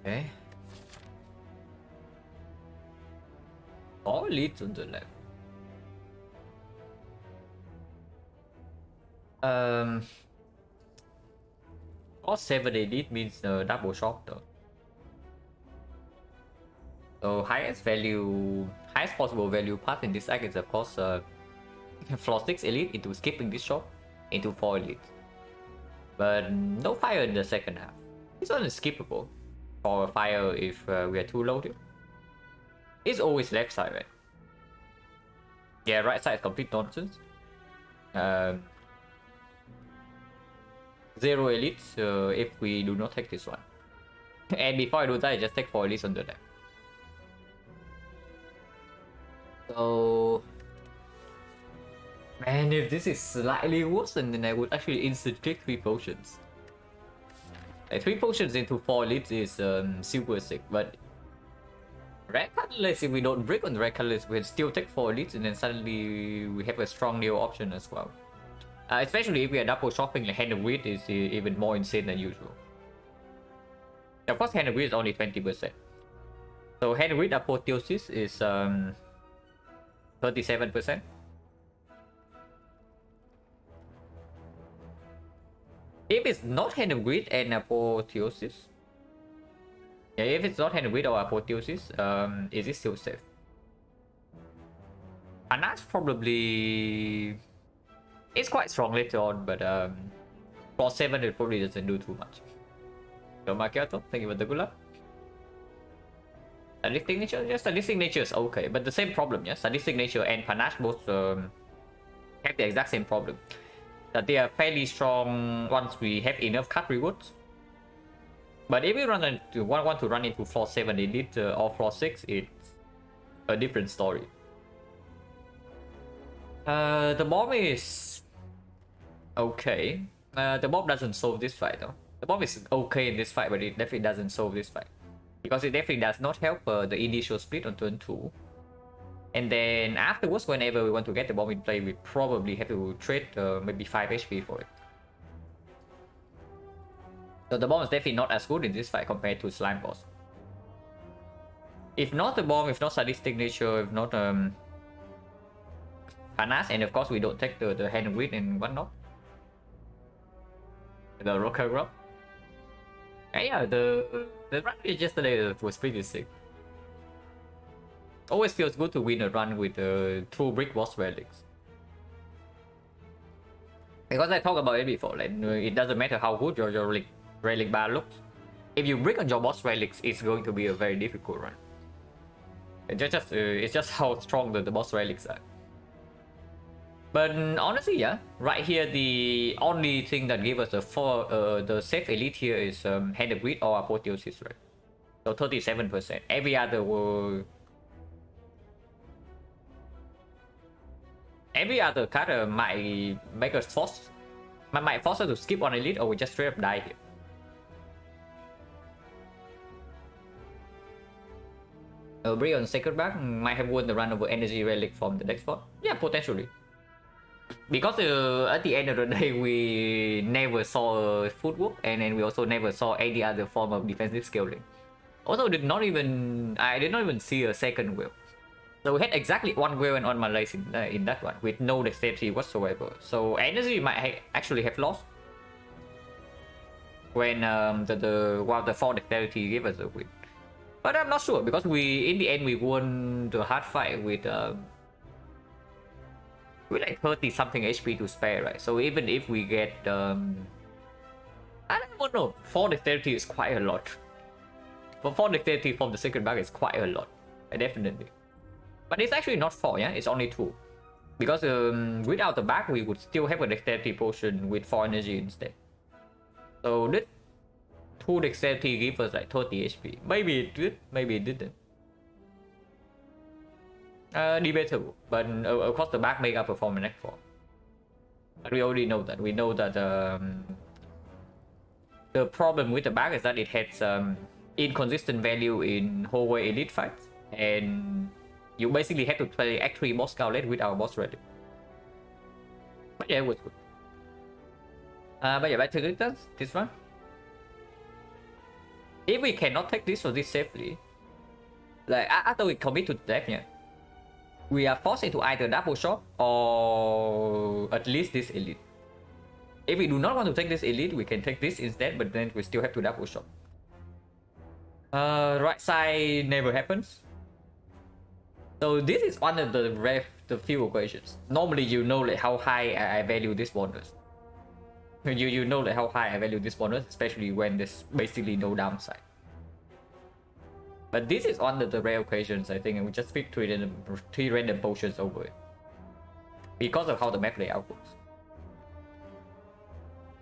Okay. 4 elites on the left. Cost 7 elite means double shot though. So highest possible value path in this deck is of course floor 6 elite into skipping this shot into 4 elite. But no fire in the second half. This one is skippable for fire if we are too low here. It's always left side, right? Yeah, right side is complete nonsense. 0 elites if we do not take this one. And before I do that, I just take 4 elites on the left. So, man, if this is slightly worse, then I would actually instant take 3 potions. Like 3 potions into 4 elites is super sick, but red catalyst, if we don't break on the red catalyst, we can still take 4 elites and then suddenly we have a strong neo option as well. Especially if we are double shopping, like Hand of Greed is even more insane than usual. Of course, Hand of Greed is only 20%. So Hand of Greed Apotheosis is 37%. If it's not Hand of Greed and Apotheosis, yeah, if it's not Hand of Greed or Apotheosis, is it still safe? Panache probably it's quite strong later on, but for 7 it probably doesn't do too much. So Macchiato, thank you for the good luck. Sadistic nature, yeah, sadistic nature is okay, but the same problem, yeah. Sadistic nature and Panache both have the exact same problem. That they are fairly strong once we have enough cut rewards. But if we want to run into floor 7 elite or floor 6, it's a different story. The bomb is okay. The bomb doesn't solve this fight though. The bomb is okay in this fight, but it definitely doesn't solve this fight. Because it definitely does not help the initial split on turn 2. And then afterwards, whenever we want to get the bomb in play, we probably have to trade maybe 5 HP for it. So the bomb is definitely not as good in this fight compared to Slime Boss. If not the bomb, if not sadistic nature, if not Panache, and of course we don't take the Hand of Greed and whatnot. The Rocker Grub. Yeah, the run yesterday was pretty sick. Always feels good to win a run with 2 brick boss relics. Because I talked about it before, like it doesn't matter how good your relic bar looks. If you brick on your boss relics, it's going to be a very difficult run. It's just how strong the boss relics are. But honestly, yeah, right here the only thing that gave us the safe elite here is Hand of Greed or Apotheosis, right? So 37%. Every other card might make us might force us to skip on elite, or we just straight up die here. Bri on Sacred Back might have won the run over Energy Relic from the next spot. Yeah, potentially. Because at the end of the day, we never saw footwork, and then we also never saw any other form of defensive scaling. Also, I did not even see a second wheel. So we had exactly 1 wheel and 1 malaise in that one, with no dexterity whatsoever. So energy might actually have lost when the 4 dexterity gave us a win. But I'm not sure, because in the end we won the hard fight with like 30 something HP to spare, right? So even if we get I don't know, 4 dexterity is quite a lot. For 4 dexterity from the Sacred Bag is quite a lot, definitely. But it's actually not 4, yeah, it's only 2. Because without the bag we would still have a dexterity potion with 4 energy instead. So this 2 dexterity gives us like 30 HP. Maybe it did, maybe it didn't. Debatable, but of course the back make up for next 4. But we already know that. We know that the problem with the back is that it has inconsistent value in hallway elite fights, and you basically have to play Act 3 boss Scarlet with our boss ready. But yeah, it was good. But yeah, back to this one. If we cannot take this or this safely, like after we commit to death, yeah, we are forced into either double shot or at least this elite. If we do not want to take this elite, we can take this instead, but then we still have to double shot. Right side never happens. So this is one of the few equations. Normally you know like how high I value this bonus. You know like how high I value this bonus, especially when there's basically no downside. But this is one of the rare occasions, I think, and we just pick three random potions over it. Because of how the map layout works.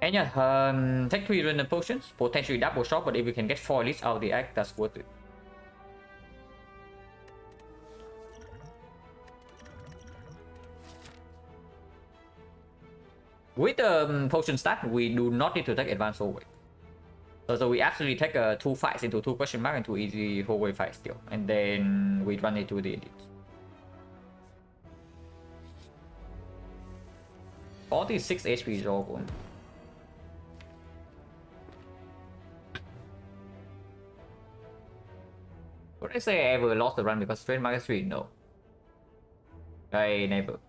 And yeah, take 3 random potions, potentially double shot, but if we can get 4 elites out of the act, that's worth it. With the potion stat, we do not need to take advanced hallway. So we actually take 2 fights into 2 question mark and 2 easy hallway fights still. And then we run into the elites. 46 HP is all one. Would I say I ever lost the run because straight minus 3? No. I never.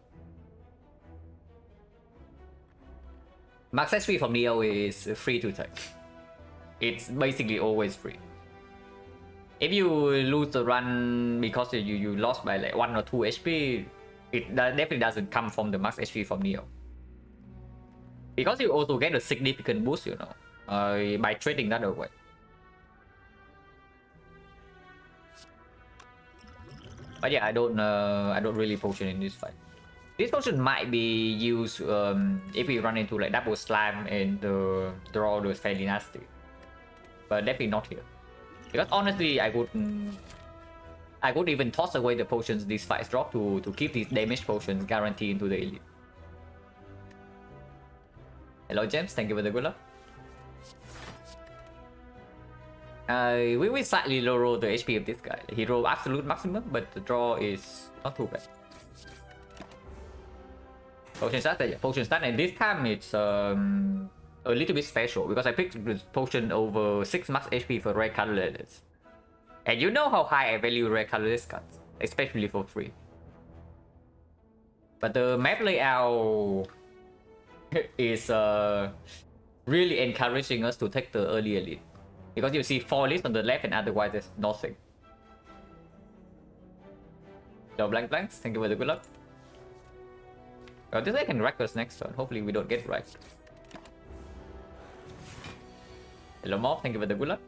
Max HP from Neo is free to take. It's basically always free. If you lose the run because you lost by like 1 or 2 HP, it definitely doesn't come from the max HP from Neo. Because you also get a significant boost, you know, by trading that away. But yeah, I don't really potion in this fight. This potion might be used if we run into like double slam and the draw was fairly nasty. But definitely not here. Because honestly, I would even toss away the potions these fights drop to keep these damage potions guaranteed into the elite. Hello James, thank you for the good luck. We will slightly low roll the HP of this guy. He rolled absolute maximum, but the draw is not too bad. Potion stat, yeah, potion stat, and this time it's a little bit special because I picked this potion over 6 max HP for red colorless. And you know how high I value red colorless cards, especially for free. But the map layout is really encouraging us to take the early elite. Because you see 4 elites on the left and otherwise there's nothing. So blanks, thank you for the good luck. This I can wreck us next turn. Hopefully we don't get wrecked. Hello Mob, thank you for the good luck.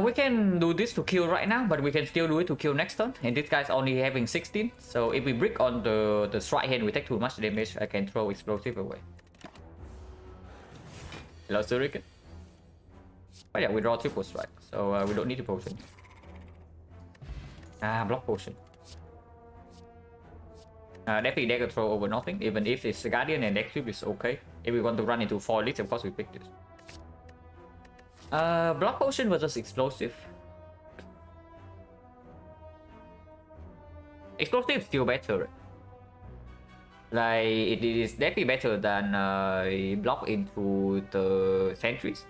We can do this to kill right now, but we can still do it to kill next turn. And this guy's only having 16. So if we brick on the strike hand, we take too much damage. I can throw explosive away. Hello Suriken. Oh yeah, we draw triple strike, so we don't need a potion. Block potion. Definitely deck a throw over nothing, even if it's a Guardian and deck sweep is okay. If we want to run into 4 elites, of course we pick this. Block potion versus explosive. Explosive is still better. Like, it is definitely better than block into the sentries.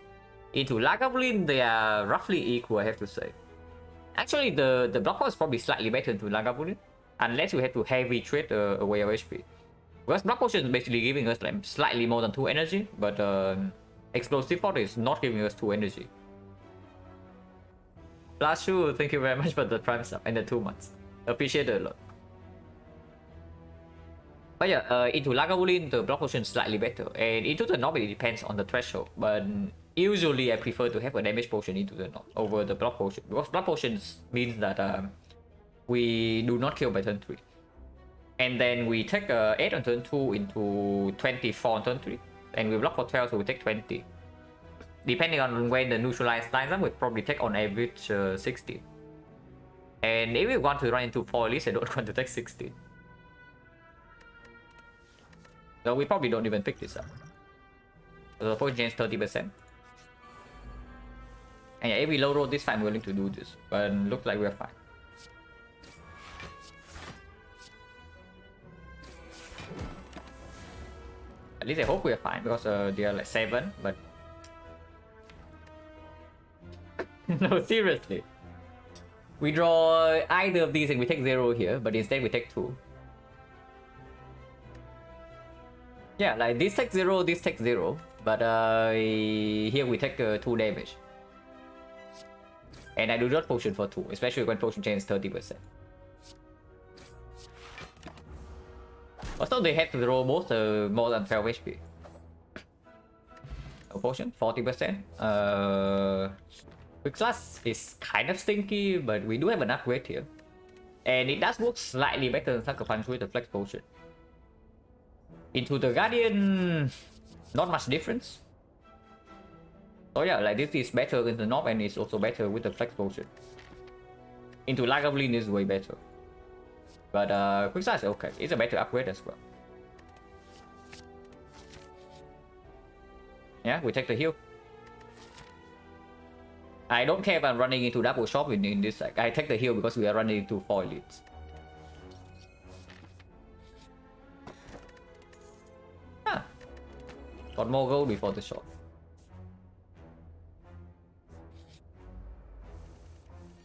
Into Lagavulin, they are roughly equal, I have to say. Actually, the block power is probably slightly better into Lagavulin, unless we have to heavy trade away our HP. Because block potion is basically giving us like slightly more than 2 energy, but explosive pot is not giving us 2 energy. Blashu, thank you very much for the prime sub and the 2 months. Appreciate it a lot. But yeah, into Lagavulin, the block potion is slightly better, and into the Nob it depends on the threshold, but usually I prefer to have a damage potion into the Nob over the block potion, because block potions means that we do not kill by turn 3. And then we take 8 on turn 2 into 24 on turn 3, and we block for 12, so we take 20. Depending on when the neutralize lines up, we probably take on average 16. And if we want to run into 4 elites, I don't want to take 16. So we probably don't even pick this up. So the potion change 30%. And yeah, if we low roll this fight, I'm willing to do this. But looks like we're fine. At least I hope we are fine because they are like 7, but no, seriously. We draw either of these and we take 0 here, but instead we take 2. Yeah, like this takes 0, this takes 0, but here we take 2 damage. And I do not potion for 2, especially when potion change 30%. Also, they have to roll both more than 12 HP. No potion, 40%. Quick Slash is kind of stinky, but we do have an upgrade here. And it does work slightly better than Sucker Punch with the Flex Potion. Into the Guardian, not much difference. So yeah, like this is better in the Knob and it's also better with the Flex Potion. Into Lagavulin is way better. But Quick Slash, okay, it's a better upgrade as well. Yeah, we take the heal. I don't care if I'm running into double shot in this deck. I take the heal because we are running into 4 elites. Ah. Got more gold before the shot.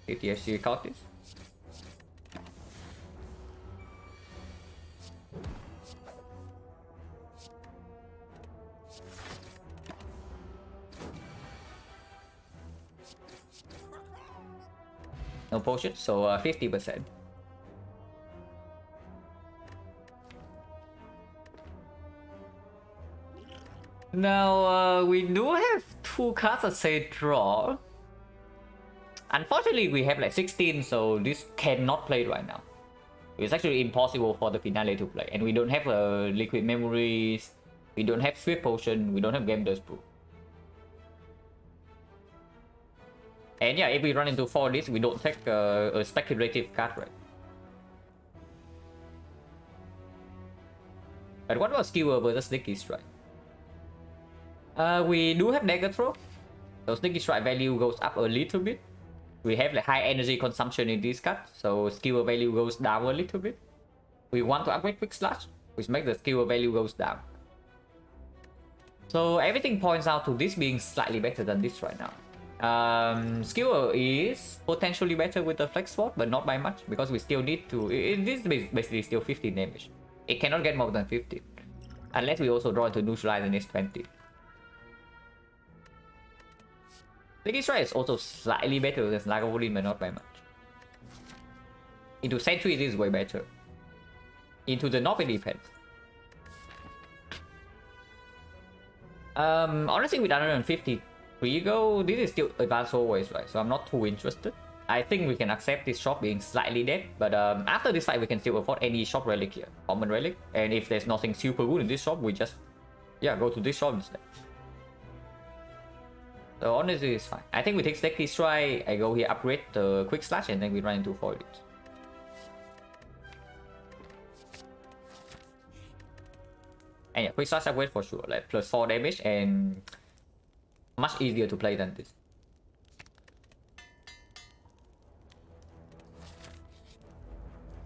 ATSC caught this. No potion, so 50%. Now we do have 2 cards that say draw. Unfortunately, we have like 16, so this cannot play right now. It's actually impossible for the finale to play, and we don't have liquid memories, we don't have swift potion, we don't have game dust brew. And yeah, if we run into 4 this, we don't take a speculative card, right? But what about Skewer versus Sneaky Strike? We do have Dagger Throw, so Sneaky Strike value goes up a little bit. We have like high energy consumption in this card, so Skewer value goes down a little bit. We want to upgrade Quick Slash, which makes the Skewer value goes down. So everything points out to this being slightly better than this right now. Skewer is potentially better with the Flex Sword, but not by much, because we still need to... This is basically still 15 damage. It cannot get more than 15. Unless we also draw into Neutralize and it's 20. Sneaky Strike is also slightly better than Lagavulin, but not by much. Into Sentry, this is way better. Into the Knob, it depends. Honestly, with 153 go, this is still advanced always, right? So I'm not too interested. I think we can accept this shop being slightly dead, but after this fight, we can still afford any shop relic here, common relic. And if there's nothing super good in this shop, we just, yeah, go to this shop instead. So honestly, it's fine. I think we take Sneaky Strike, I go here, upgrade the Quick Slash, and then we run into 4 elites. And yeah, Quick Slash upgrade for sure, like plus 4 damage and much easier to play than this.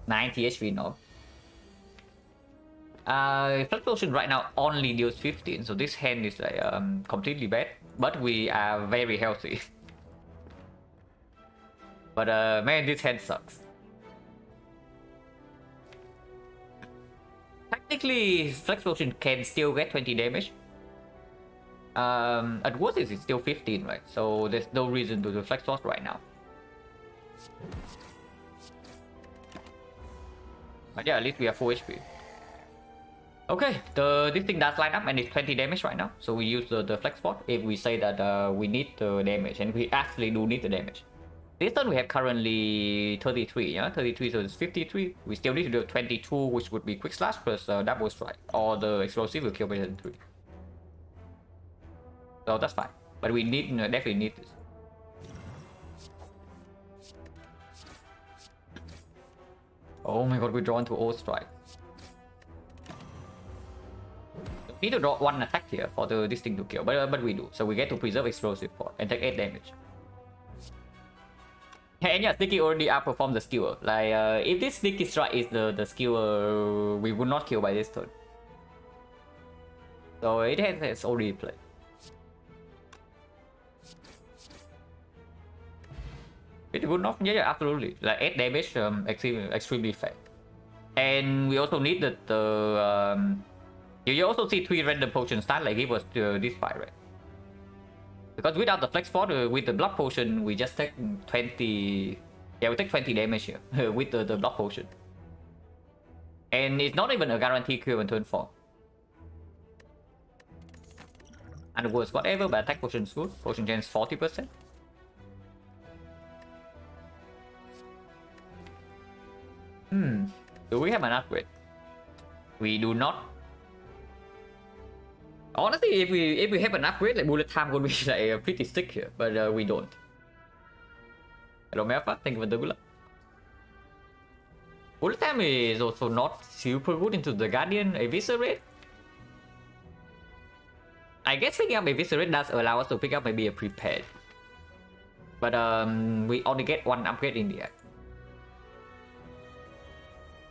$90 HP now. Flex Potion right now only deals 15, so this hand is like completely bad. But we are very healthy. But man, this hand sucks. Technically, Flex Potion can still get 20 damage. At worst, it's still 15, right? So there's no reason to do Flex Sword right now. But yeah, at least we have full HP. Okay, this thing does line up and it's 20 damage right now. So we use the Flex Sword if we say that we need the damage, and we actually do need the damage. This turn we have currently 33, yeah? 33, so it's 53. We still need to do 22, which would be Quick Slash plus Double Strike, or the Explosive will kill better than 3. So that's fine. But we need, definitely need this. Oh my god, we draw into Old Strike. We need to draw 1 attack here for this thing to kill, but we do. So we get to preserve Explosive Port and take 8 damage. And yeah, Sneaky already outperformed the Skewer. Like, if this Sneaky Strike is the Skewer, we would not kill by this turn. So it has its own replay. It's good enough? Yeah, absolutely. Like 8 damage, extremely fast. And we also need the you also see 3 random potion start like give us this fight, right? Because without the flex spot, with the block potion, we just take 20. Yeah, we take 20 damage here with the block potion. And it's not even a guaranteed kill on turn 4. And worse, whatever, but attack potion is good. Potion chance 40%. Do we have an upgrade? We do not. Honestly, if we have an upgrade, like bullet time would be like pretty sick here, but we don't. Hello, Melfa. Thank you for the good luck. Bullet time is also not super good into the Guardian Eviscerate. I guess picking up Eviscerate does allow us to pick up maybe a Prepared. But we only get 1 upgrade in the end.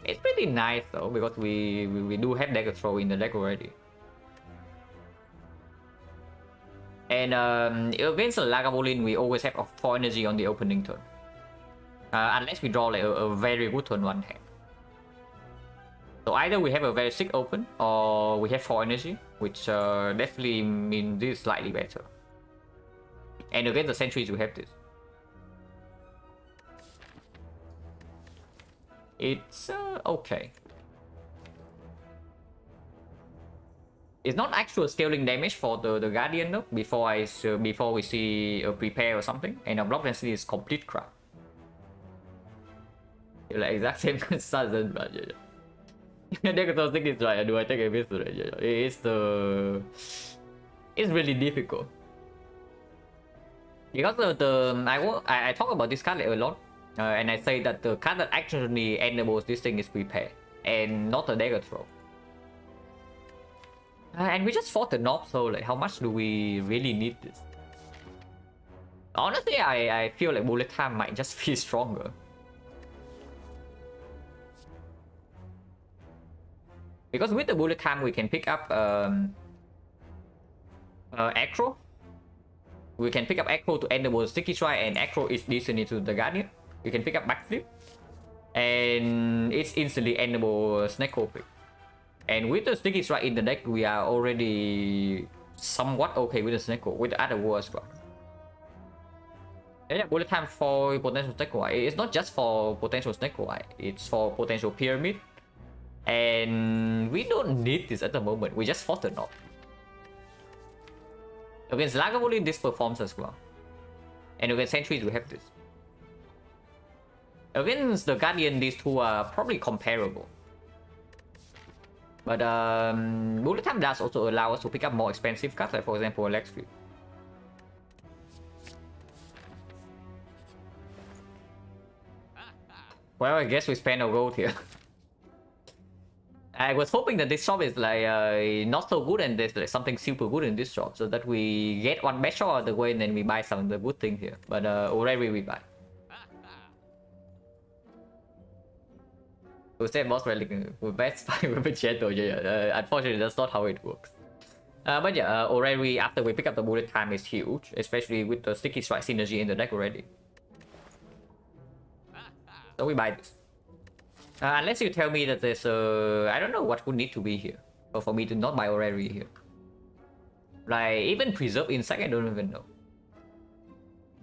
It's pretty nice though, because we do have dagger throw in the deck already. And against the Lagavulin, we always have 4 energy on the opening turn. Unless we draw like a very good turn 1 hand. So either we have a very sick open, or we have 4 energy, which definitely means this is slightly better. And against the sentries, we have this. It's okay. It's not actual scaling damage for the Guardian though. Before we see a prepare or something, and our block density is complete crap. Like exact same sudden, but yeah. Negative thing is right. Do I take a bit? Yeah. It's really difficult. Because I talk about this card a lot. And I say that the card that actually enables this thing is prepare and not a dagger throw. And we just fought the knob, so like how much do we really need this? Honestly, I feel like bullet time might just be stronger. Because with the bullet time we can pick up Acro. We can pick up Acro to enable Sticky Strike, and Acro is decent into the Guardian. You can pick up Backflip, and it's instantly enable Snake Pick. And with the Sticky Strike in the deck, we are already somewhat okay with the Snake with the other war as well. Yeah, bullet time for potential Snake Eye. It's not just for potential Snake Eye, it's for potential Pyramid. And we don't need this at the moment, we just fought the knob. Against Lagavulin, this performs as well. And against Sentries, we have this. Against the Guardian, these two are probably comparable. But bullet time does also allow us to pick up more expensive cards, like for example, Alex Field. Well, I guess we spent our gold here. I was hoping that this shop is like not so good and there's like something super good in this shop, so that we get one bad shop out of the way and then we buy some of the good thing here. But already we buy. We say boss relic with best fight with a gentle. Yeah. Unfortunately, that's not how it works. But yeah, already after we pick up the bullet time is huge, especially with the Sticky Strike synergy in the deck already. So we buy this. Unless you tell me that there's I don't know what would need to be here for me to not buy Orrery here. Like even Preserve Insect, I don't even know.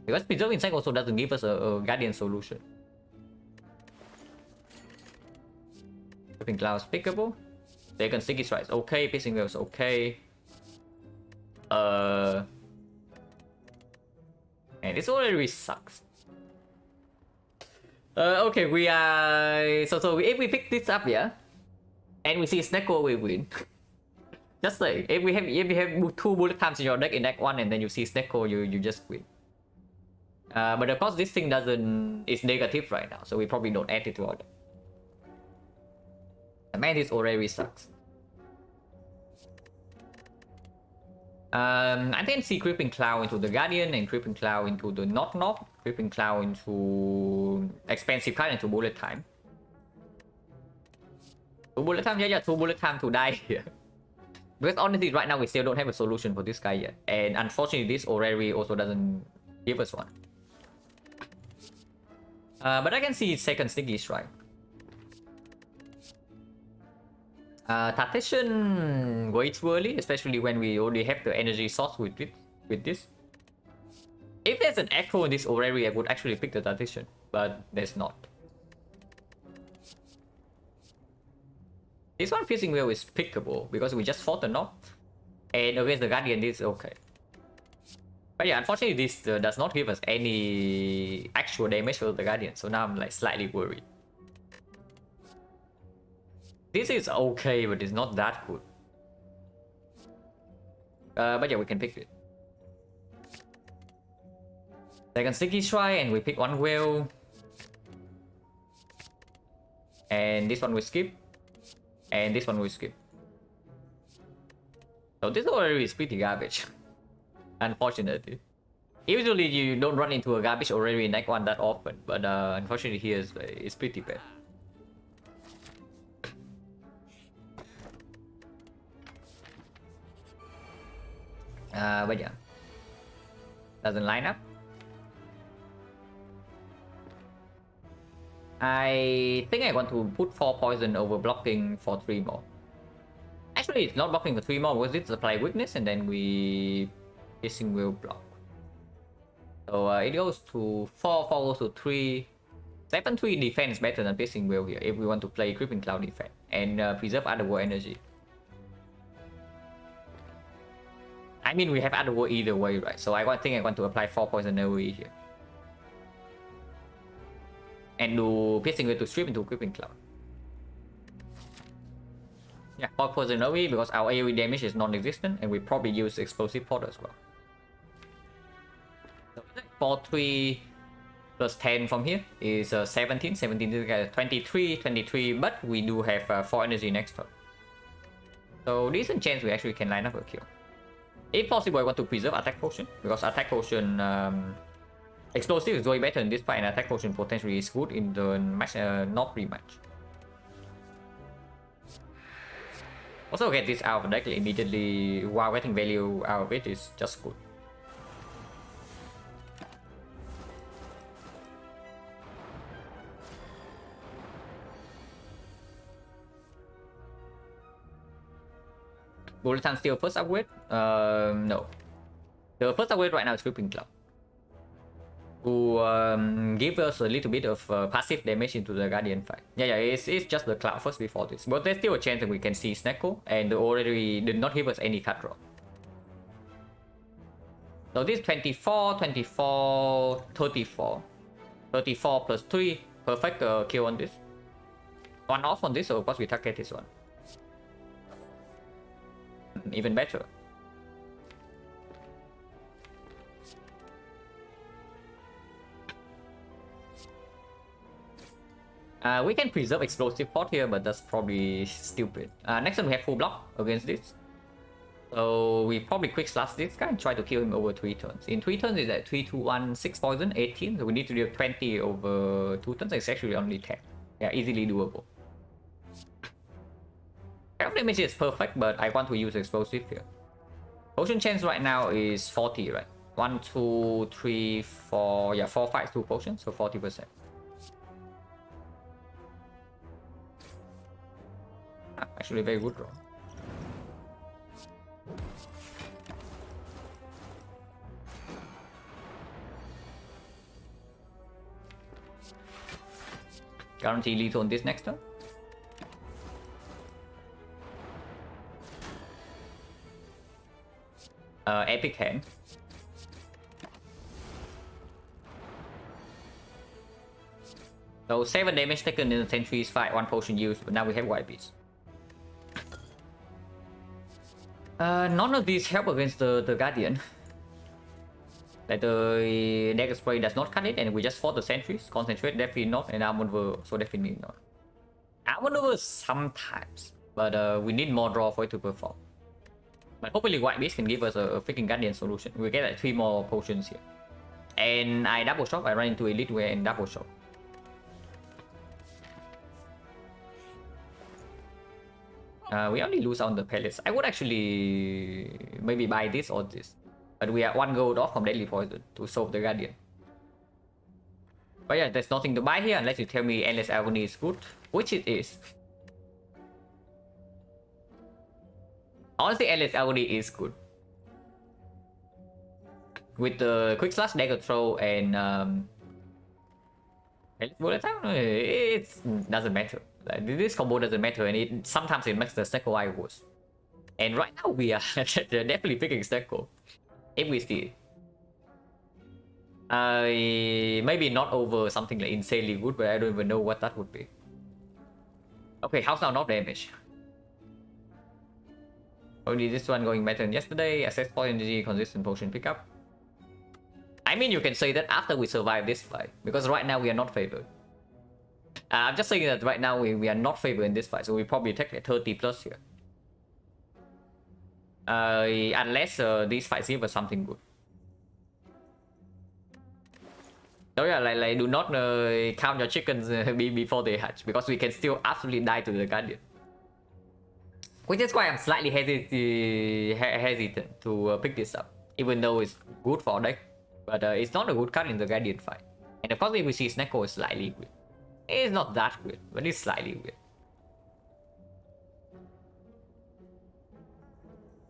Because Preserve Insect also doesn't give us a Guardian solution. Flipping Clouds pickable. They can Sticky Strikes okay, Pissing Waves okay. And this already sucks. Okay, we are so if we pick this up, yeah, and we see Snecko, we win. Just like if you have 2 bullet times in your deck in deck 1 and then you see Snecko, you just win. But of course this thing is negative right now, so we probably don't add it to our deck. Man, this already sucks. I can see Creeping Cloud into the Guardian and Creeping Cloud into the Knock, Creeping Cloud into expensive card into Bullet Time. 2 bullet time, yeah, 2 bullet time to die here. Because honestly, right now we still don't have a solution for this guy yet. And unfortunately, this Orrery also doesn't give us one. But I can see its second Sticky Strike. Tactician way too early, especially when we already have the energy source with this. If there's an Echo in this Orrery, I would actually pick the Tactician, but there's not. This one Piercing Wheel is pickable because we just fought the knock, and against the Guardian this is okay. But yeah, unfortunately this does not give us any actual damage for the Guardian, so now I'm like slightly worried. This is okay, but it's not that good. But yeah, we can pick it. Second Sticky Strike, and we pick one whale. And this one we skip. And this one we skip. So this already is pretty garbage. Unfortunately. Usually you don't run into a garbage already in Act 1 that often. But unfortunately here it's pretty bad. But yeah. Doesn't line up. I think I want to put 4 poison over blocking for 3 more. Actually, it's not blocking for 3 more because it's apply weakness and then we Piercing Wheel block. So it goes to 4 goes to 3. 7-3 defense better than Piercing Wheel here if we want to play Creeping Cloud defense and preserve Underworld energy. I mean, we have Underworld either way, right? So I think I want to apply 4 poison AoE here. And do Piercing Wheel to strip into Creeping Cloud. Yeah, 4 poison AoE because our AoE damage is non-existent and we probably use Explosive Pot as well. So 4-3 plus 10 from here is 17. 17 is 23, but we do have 4 energy next turn. So decent chance we actually can line up a kill. If possible, I want to preserve Attack Potion because Attack Potion Explosive is way better in this fight and Attack Potion potentially is good in the match, not rematch. Also get this out of the deck immediately while getting value out of it is just good. Bulletin still first upgrade? No. The first upgrade right now is Creeping Cloud. To give us a little bit of passive damage into the Guardian fight. Yeah, it's just the Cloud first before this. But there's still a chance that we can see Snecko, and already did not give us any card draw. So this 24, 24, 34. 34 plus 3. Perfect kill on this. 1 off on this, so of course we target this one. Even better. We can preserve Explosive Pot here, but that's probably stupid. Next time we have full block against this. So we probably quick slash this guy and try to kill him over 3 turns. In 3 turns is at 3, 2, 1, 6 poison, 18. So we need to do 20 over 2 turns. It's actually only 10. Yeah, easily doable. Health damage is perfect, but I want to use Explosive here. Potion chance right now is 40, right? 1, 2, 3, 4. Yeah, 4 fights, 2 potions, so 40%. Actually, very good draw. Guarantee lethal on this next turn. Epic Hand. So 7 damage taken in the Sentry's fight, 1 potion used, but now we have White Beast. None of these help against the Guardian. Like the Dagger Spray does not cut it, and we just fought the Sentries. Concentrate definitely not, and Arm Maneuver so definitely not. Arm Maneuver sometimes, but we need more draw for it to perform. But hopefully White Beast can give us a freaking Guardian solution. We get like 3 more potions here. And I double shot, I run into Elite Wear and double shot. We only lose on the pellets. I would actually maybe buy this or this. But we are 1 gold off from Deadly Poison to solve the Guardian. But yeah, there's nothing to buy here unless you tell me Endless Agony is good, which it is. Honestly, Endless Agony is good. With the Quick Slash, Dagger Throw, and bullet time, it doesn't matter. Like, this combo doesn't matter, and sometimes it makes the Snecko eye worse. And right now we are definitely picking Snecko, if we see it. Maybe not over something like insanely good, but I don't even know what that would be. Okay, how's now not damage? Only this one going better than yesterday. Access point energy, consistent potion pickup. I mean, you can say that after we survive this fight, because right now we are not favored. I'm just saying that right now we are not favored in this fight, so we probably take like 30 plus here. Unless these fights give us something good. So yeah, like do not count your chickens before they hatch, because we can still absolutely die to the Guardian. Which is why I'm slightly hesitant to pick this up, even though it's good for our deck. But it's not a good card in the Guardian fight. And of course, if we see Snecko is slightly weird. It's not that weird, but it's slightly weird.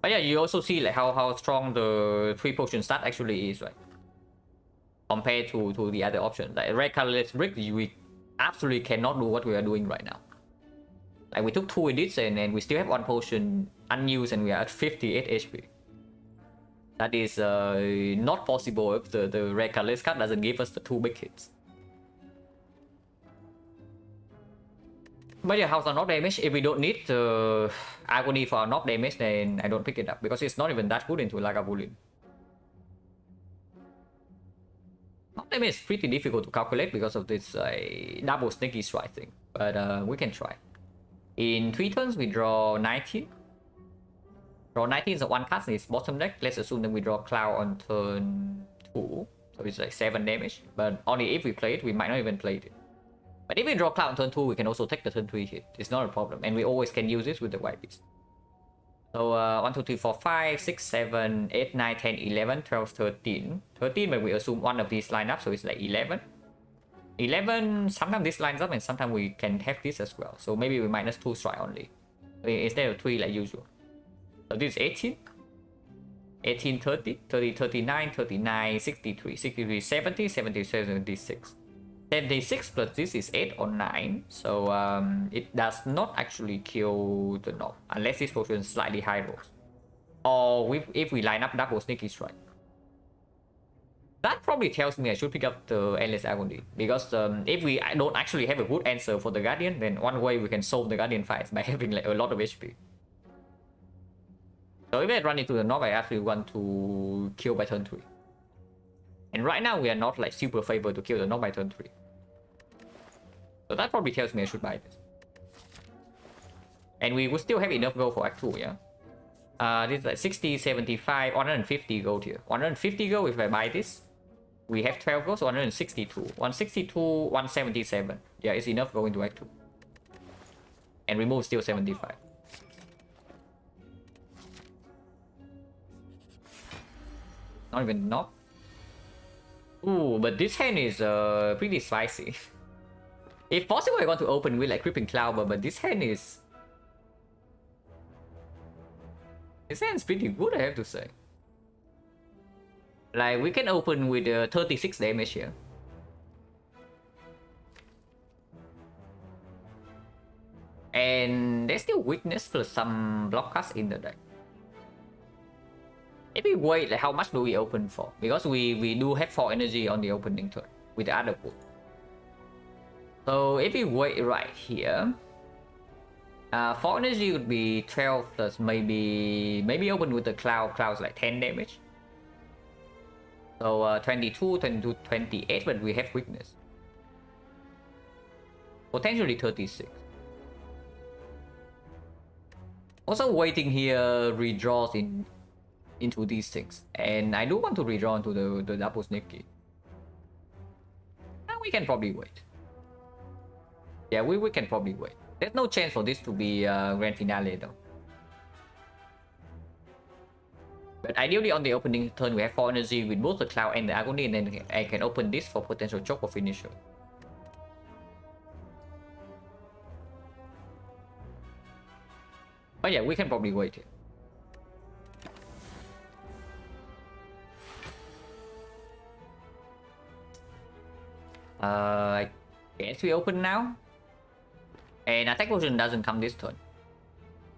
But yeah, you also see like how strong the 3 potion stat actually is, right? Compared to the other options. Like red colorless brick, we absolutely cannot do what we are doing right now. Like we took 2 edits and we still have 1 potion unused and we are at 58 HP. That is not possible if the red colorless card doesn't give us the 2 big hits. But yeah, how's our knock damage? If we don't need Agony for our knock damage, then I don't pick it up, because it's not even that good into Lagavulin. Knock damage is pretty difficult to calculate because of this double sneaky strike thing, but we can try. In 3 turns, we draw 19. Draw 19 is a 1 card in its bottom deck. Let's assume that we draw Cloud on turn 2. So it's like 7 damage. But only if we play it, we might not even play it. But if we draw Cloud on turn 2, we can also take the turn 3 hit. It's not a problem. And we always can use it with the White Beast. So 1, 2, 3, 4, 5, 6, 7, 8, 9, 10, 11, 12, 13. 13, but we assume one of these line up, so it's like 11. 11, sometimes this lines up and sometimes we can have this as well. So maybe we minus 2 strike only, instead of 3 like usual. So this is 18. 18, 30, 30, 39, 39, 63, 63, 70, 70, 76. 76 plus this is 8 or 9. So it does not actually kill the knob, unless this potion is slightly high rolls. Or if we line up double sneaky strike. That probably tells me I should pick up the Endless Agony, because if we don't actually have a good answer for the Guardian, then one way we can solve the Guardian fight by having like a lot of HP. So if I run into the knob, I actually want to kill by turn 3. And right now we are not like super favored to kill the knob by turn 3. So that probably tells me I should buy this. And we will still have enough gold for Act 2, yeah? This is like 60, 75, 150 gold here. 150 gold if I buy this. We have 12 gold, so 162. 162, 177. Yeah, it's enough going to Act 2. And remove still 75. Not even knock. Ooh, but this hand is pretty spicy. If possible, I want to open with like Creeping Cloud, but this hand is... This hand's pretty good, I have to say. Like, we can open with 36 damage here. And there's still weakness plus some block cast in the deck. If we wait, like, how much do we open for? Because we do have 4 energy on the opening turn with the other pool. So if we wait right here, 4 energy would be 12 plus maybe open with the cloud's like 10 damage. So 22, 22, 28, but we have weakness. Potentially 36. Also waiting here redraws into these things, and I do want to redraw into the double sneaky. And we can probably wait. Yeah, we can probably wait. There's no chance for this to be grand finale though. But ideally on the opening turn we have 4 energy with both the Cloud and the Agony, and then I can open this for potential choke or finisher. Oh yeah, we can probably wait here. I guess we open now. And attack potion doesn't come this turn.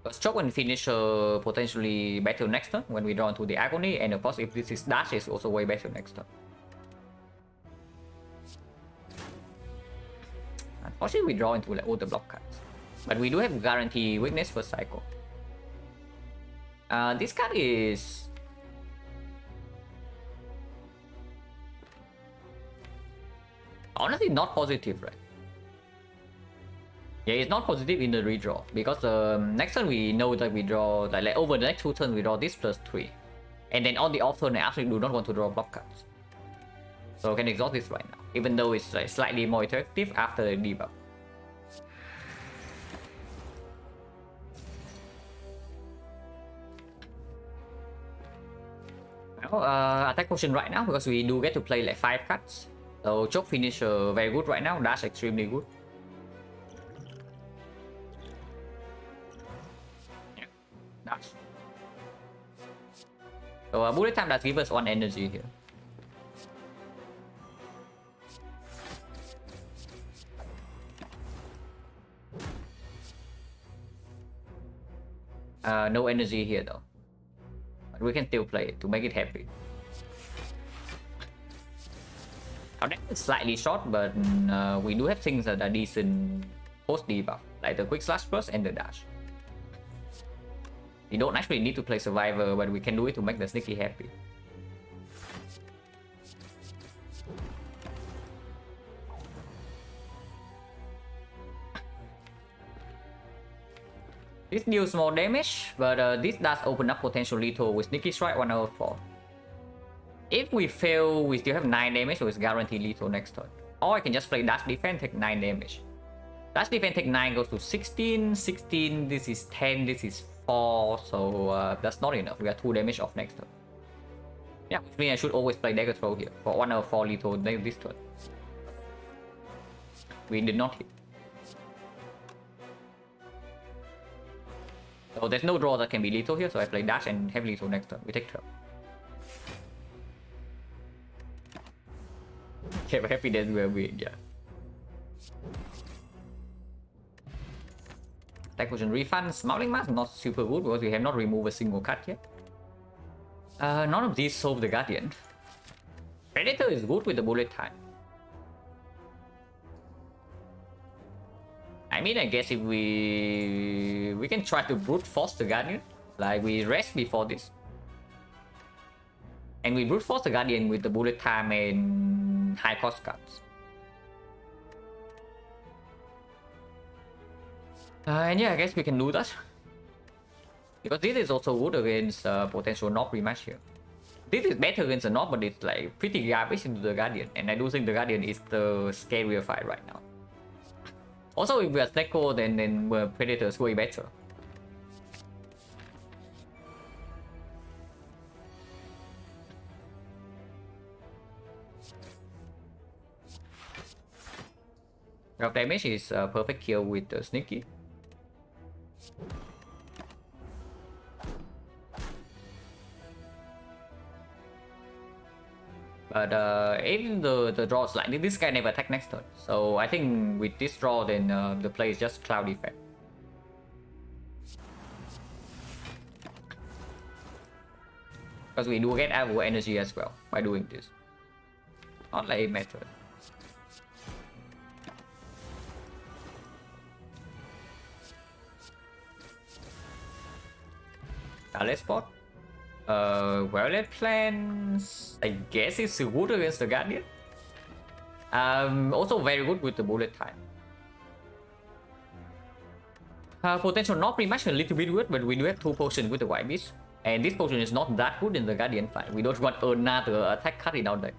Because choke and finisher potentially better next turn when we draw into the Agony, and of course if this is dash is also way better next turn. Unfortunately we draw into like all the block cards. But we do have guarantee weakness for Psycho. This card is... honestly not positive, right? Yeah, it's not positive in the redraw, because next turn we know that we draw, like over the next 2 turns we draw this +3. And then on the off turn I absolutely do not want to draw block cards. So I can exhaust this right now, even though it's like slightly more effective after the debuff. Now, attack potion right now, because we do get to play like 5 cards. So choke finisher very good right now, dash extremely good. Yeah, dash. So bullet time does give us 1 energy here. No energy here though. But we can still play it to make it happy. Our deck is slightly short, but we do have things that are decent post debuff, like the quick slash burst and the dash. We don't actually need to play survivor, but we can do it to make the sneaky happy. This deals more damage, but this does open up potential lethal with sneaky strike 1 out of 4. If we fail, we still have 9 damage, so it's guaranteed lethal next turn. Or I can just play dash defense, take 9 damage. Dash defense take 9 goes to 16, 16, this is 10, this is 4, so that's not enough. We got 2 damage off next turn. Yeah, which means I should always play dagger throw here for 1 out of 4 lethal this turn. We did not hit. So there's no draw that can be lethal here, so I play dash and have lethal next turn. We take turn. Okay, we're happy that we're win, yeah. Attack potion refund. Smiling mask not super good because we have not removed a single card yet. None of these solve the Guardian. Predator is good with the bullet time. I mean, I guess if we can try to brute force the Guardian, like we rest before this, and we brute force the Guardian with the bullet time and high cost cards. And yeah, I guess we can do that, because this is also good against potential knock rematch here. This is better against the knock, but it's like pretty garbage into the Guardian, and I do think the Guardian is the scarier fight right now. Also, if we are Snecko, then Predator is way better. Rough damage is a perfect kill with the Sneaky. But even the draw is like this guy never attack next turn, so I think with this draw then the play is just cloud effect. Because we do get our energy as well by doing this. Not like it matters. Let's spot. Violet plans, I guess it's good against the Guardian. Also very good with the bullet time. Potential not pretty much a little bit good, but we do have 2 potions with the White Beast. And this potion is not that good in the Guardian fight. We don't want another attack card in our deck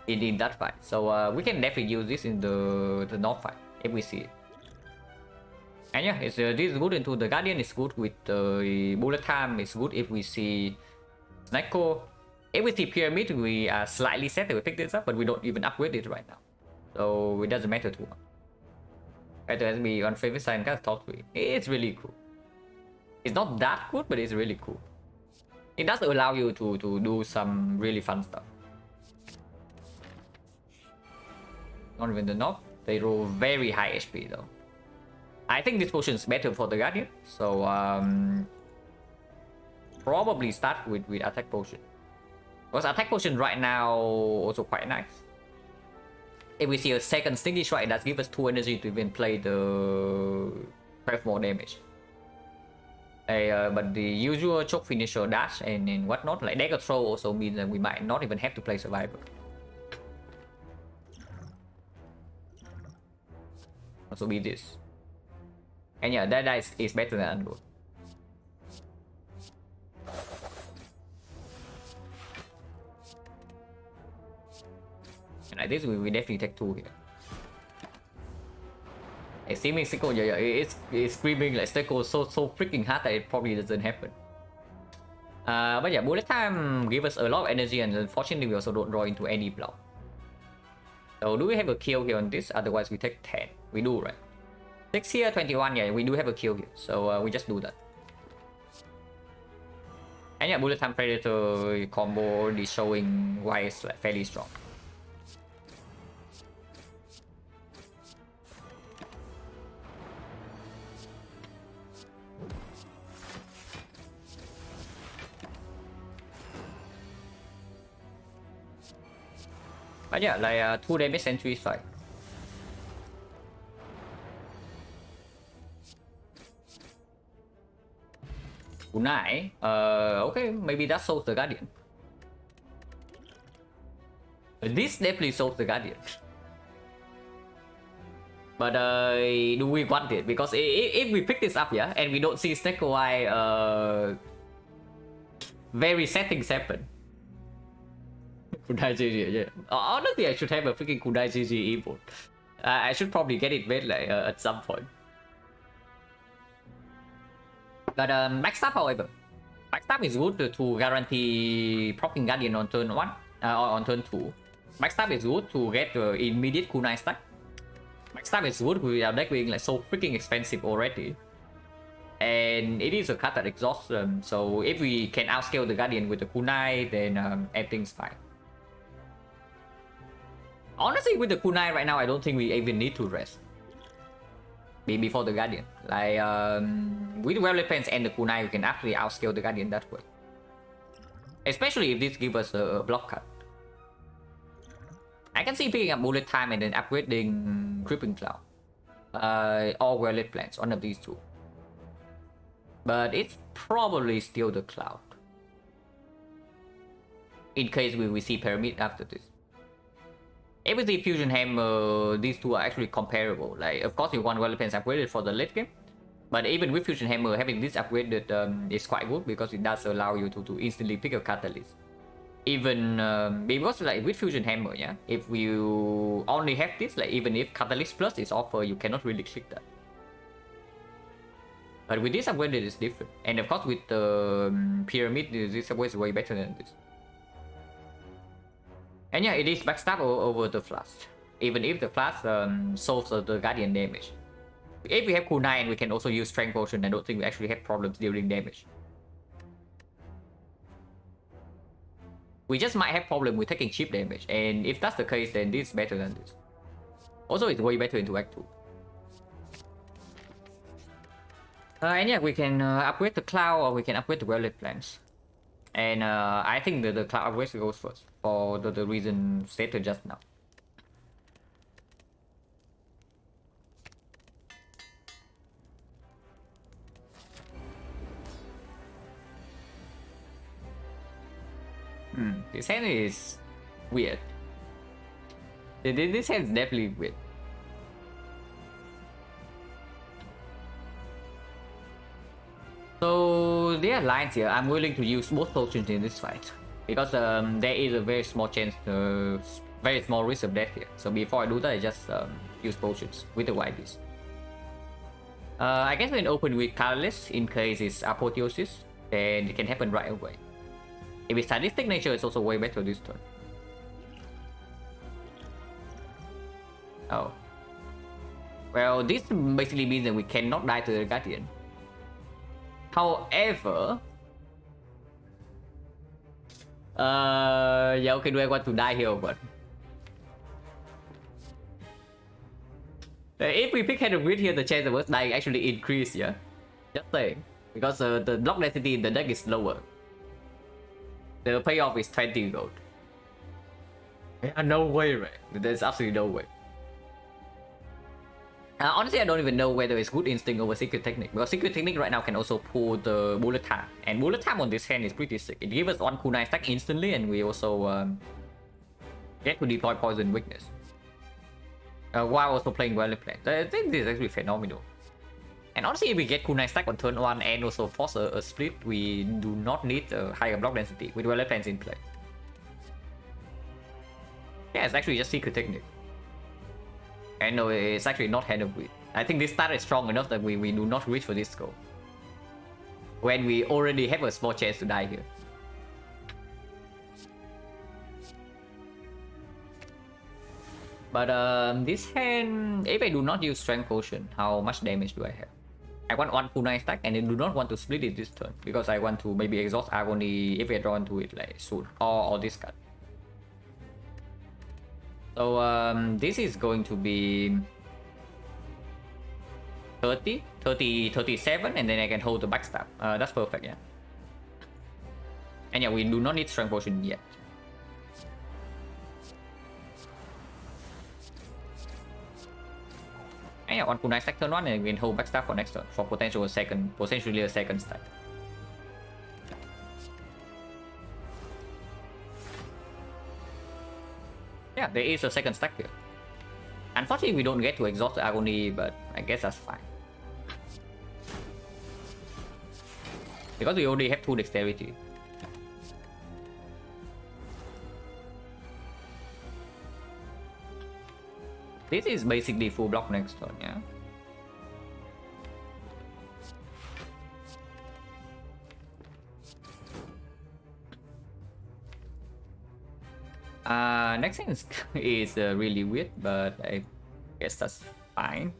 in that fight. So we can definitely use this in the North fight if we see it. And yeah, this is good into the Guardian. It's good with the bullet time. It's good if we see Snecko. If we see Pyramid, we are slightly set to pick this up, but we don't even upgrade it right now. So it doesn't matter too much. Better has me on favorite sign, kind of top 3. It's really cool. It's not that good, but it's really cool. It does allow you to do some really fun stuff. Not even the knock. They roll very high HP though. I think this potion is better for the Guardian. So probably start with attack potion. Because attack potion right now also quite nice. If we see a second stinky strike, that gives us 2 energy to even play the 12 more damage. But the usual choke finisher dash and whatnot, like dagger throw, also means that we might not even have to play survivor. Also be this. And yeah, that dice is better than unload. And like this, we definitely take 2 here. Seeming Sicko, yeah, it's screaming like Sicko so freaking hard that it probably doesn't happen. But yeah, bullet time give us a lot of energy, and unfortunately we also don't draw into any block. So do we have a kill here on this? Otherwise we take 10. We do, right? 6 here, 21, yeah, we do have a kill here. So we just do that. And yeah, bullet time predator combo already showing why it's like fairly strong. But yeah, like 2 damage sentry strike. Kunai, okay, maybe that solves the Guardian. This definitely solves the Guardian. But do we want it? Because if we pick this up, yeah, and we don't see XecnaR-1, very sad things happen. Kunai GG, yeah. Honestly, I should have a freaking Kunai GG emote. I should probably get it made like at some point. But backstab, however, backstab is good to guarantee proccing Guardian on turn 1, on turn 2. Backstab is good to get immediate kunai stack. Backstab is good with our deck being like so freaking expensive already. And it is a card that exhausts them, so if we can outscale the Guardian with the kunai, then everything's fine. Honestly, with the kunai right now, I don't think we even need to rest before the Guardian. Like with Webless Plans and the kunai, we can actually outscale the Guardian that way. Especially if this gives us a block cut. I can see picking up bullet time and then upgrading Creeping Cloud. Or Webless Plans, one of these two. But it's probably still the Cloud. In case we see Pyramid after this. If we see Fusion Hammer, these two are actually comparable. Like, of course, you want Webless Plans upgraded for the late game. But even with Fusion Hammer, having this upgraded is quite good because it does allow you to instantly pick a Catalyst. Even because like with Fusion Hammer, yeah, if you only have this, like even if Catalyst Plus is offered, you cannot really click that. But with this upgraded, it's different. And of course, with the Pyramid, this upgrade is way better than this. And yeah, it is backstab over the flash. Even if the flash solves the Guardian damage. If we have kunai and we can also use Strength Potion, I don't think we actually have problems dealing damage. We just might have problem with taking cheap damage, and if that's the case, then this is better than this. Also, it's way better into Act 2. And yeah, we can upgrade the Cloud, or we can upgrade the Webless Plans. And I think the Cloud upgrade goes first, for the reason stated just now. This hand is weird. This hand is definitely weird. So there are lines here. I'm willing to use both potions in this fight because there is a very small chance, very small risk of death here. So before I do that, I just use potions with the white beast. I guess we can open with Catalyst in case it's Apotheosis, then it can happen right away. If it's Sadistic Nature, it's also way better this turn. Oh. Well, this basically means that we cannot die to the Guardian. However... yeah, okay, do I want to die here or what? If we pick Hand of Grid here, the chance of us dying actually increase, yeah? Just saying. Because the block density in the deck is lower. The payoff is 20 gold. Yeah, no way, right? There's absolutely no way. Honestly, I don't even know whether it's good instinct over secret technique, because secret technique right now can also pull the bullet time, and bullet time on this hand is pretty sick. It gives us 1 kunai stack instantly, and we also get to deploy poison weakness while also playing Violet Plans. I think this is actually phenomenal. And honestly, if we get kunai stack on turn 1 and also force a split, we do not need a higher block density with Violet Plans in play. Yeah, it's actually just secret technique. And no, it's actually not Hand of Grid. I think this start is strong enough that we do not reach for this goal, when we already have a small chance to die here. But this hand, if I do not use Strength Potion, how much damage do I have? I want 1 kunai stack, and I do not want to split it this turn, because I want to maybe exhaust Agony if I draw into it like soon, or this card. So this is going to be 30, 37, and then I can hold the backstab. That's perfect, yeah. And yeah, we do not need Strength Potion yet. And yeah, 1 kunai stack turn 1, and we can hold backstab for next turn for potentially a second stack. Yeah, there is a second stack here. Unfortunately, we don't get to exhaust the Agony, but I guess that's fine. Because we already have 2 dexterity. This is basically full block next turn, yeah? Next thing is really weird, but I guess that's fine.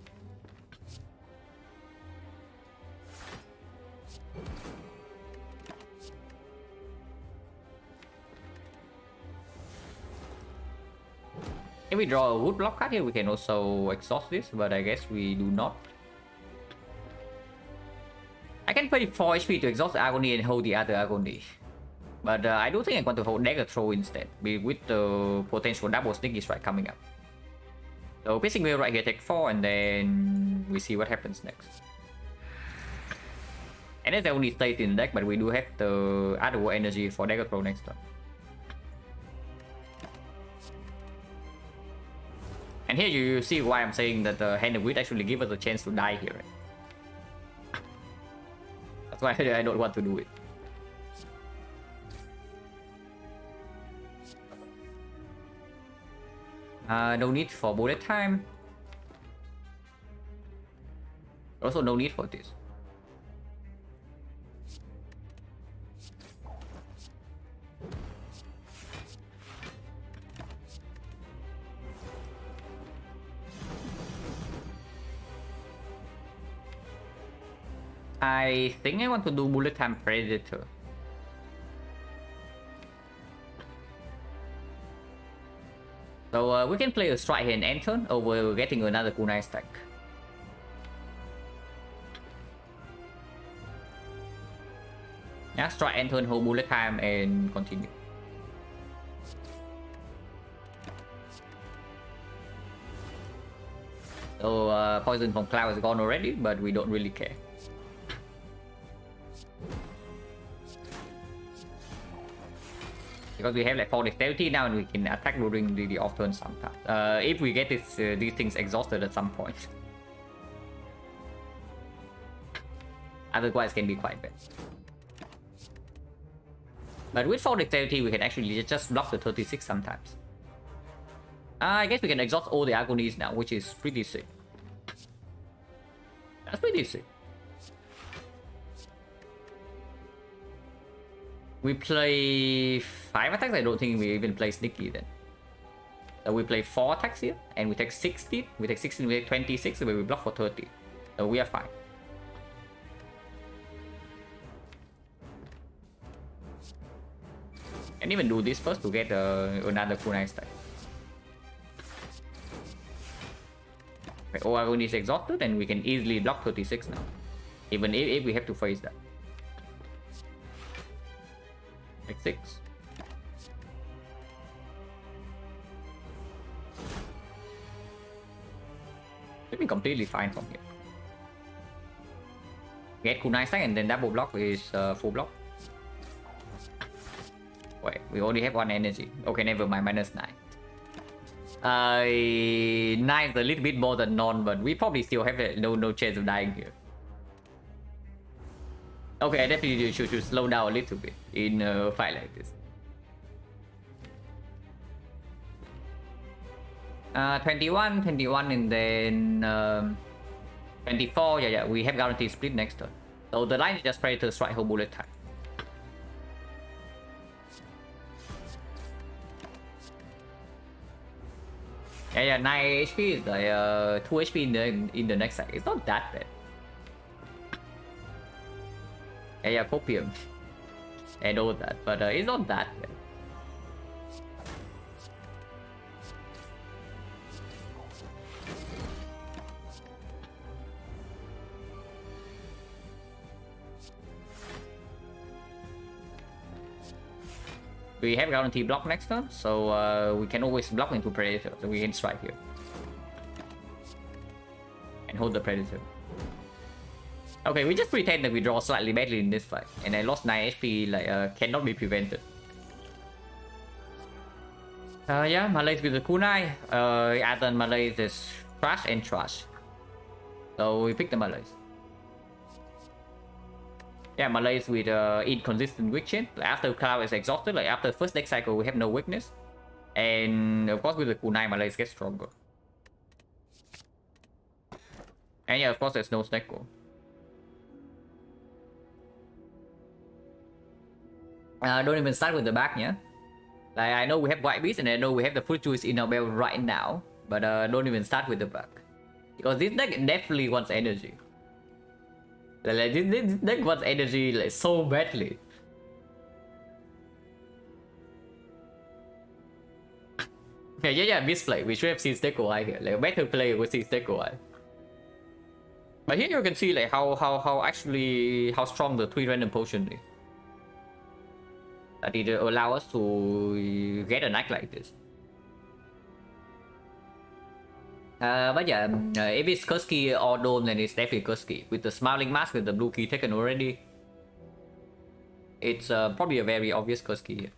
If we draw a wood block card here, we can also exhaust this, but I guess we do not. I can pay 4 HP to exhaust the Agony and hold the other Agony. But I do think I want to hold Dagger Throw instead, with the potential double Sneaky Strike coming up. So Piercing Veil right here, take 4, and then we see what happens next. And that's the only state in the deck, but we do have the other war energy for Dagger Throw next turn. And here you see why I'm saying that the Hand of Grid actually gives us a chance to die here. Right? That's why I don't want to do it. No need for bullet time. Also no need for this. I think I want to do bullet time Predator. So we can play a strike here and end turn over getting another kunai stack. Yeah, strike end turn, hold bullet time, and continue. So poison from Cloud is gone already, but we don't really care. Because we have like 4 dexterity now, and we can attack during the off turn sometimes. If we get these things exhausted at some point. Otherwise, can be quite bad. But with 4 dexterity, we can actually just block the 36 sometimes. I guess we can exhaust all the Agonies now, which is pretty sick. That's pretty sick. We play 5 attacks. I don't think we even play sneaky then. So we play 4 attacks here, and we take 16. We take 16, we take 26, but we block for 30. So we are fine. And even do this first to get another kunai stack. Okay, Oragon is exhausted, and we can easily block 36 now. Even if we have to face that. Like 6. Should be completely fine from here. Get kunai stack and then double block is full block. Wait, we only have 1 energy. Okay, never mind, minus 9. 9 is a little bit more than none, but we probably still have no chance of dying here. Okay, I definitely should slow down a little bit in a fight like this. 21, and then 24. Yeah, we have guaranteed split next turn. So the line is just Predator Strike, whole bullet time. Yeah, 9 HP is like 2 HP in the next side. It's not that bad. Yeah, copium and all that, but it's not that bad. We have guarantee block next turn, so we can always block into Predator, so we can strike here. And hold the Predator. Okay, we just pretend that we draw slightly badly in this fight, and I lost 9 HP, like, cannot be prevented. Yeah, Malays with the kunai. Other Malays is trash and trash. So we pick the Malays. Yeah, Malays with inconsistent weak chain. Like after Cloud is exhausted, like after first deck cycle, we have no weakness. And of course with the kunai, Malays get stronger. And yeah, of course there's no snack goal. Don't even start with the back, yeah? Like I know we have White Beast and I know we have the full choice in our belt right now. But don't even start with the back. Because this deck definitely wants energy. Like this deck wants energy like so badly. Yeah, misplay. We should have seen Steko here. Like a better player would see Steko. But here you can see like how strong the 3 random potion is. That it allow us to get a knight like this. But yeah, if it's Kursky or Dome, then it's definitely Kursky. With the Smiling Mask with the blue key taken already, it's probably a very obvious Kursky here.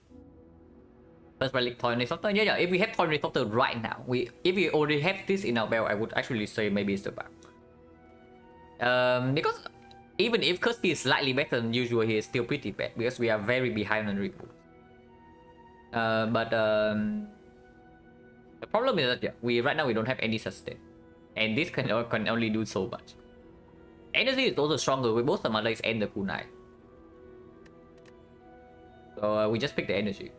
First relic Toy Disruptor. Yeah, if we have Toy Disruptor right now, if we already have this in our belt, I would actually say maybe it's the back. Because even if Kursky is slightly better than usual, he is still pretty bad because we are very behind on reboot. The problem is that yeah, right now we don't have any sustain, and this can only do so much. Energy is also stronger with both the Malays and the kunai. So we just pick the energy.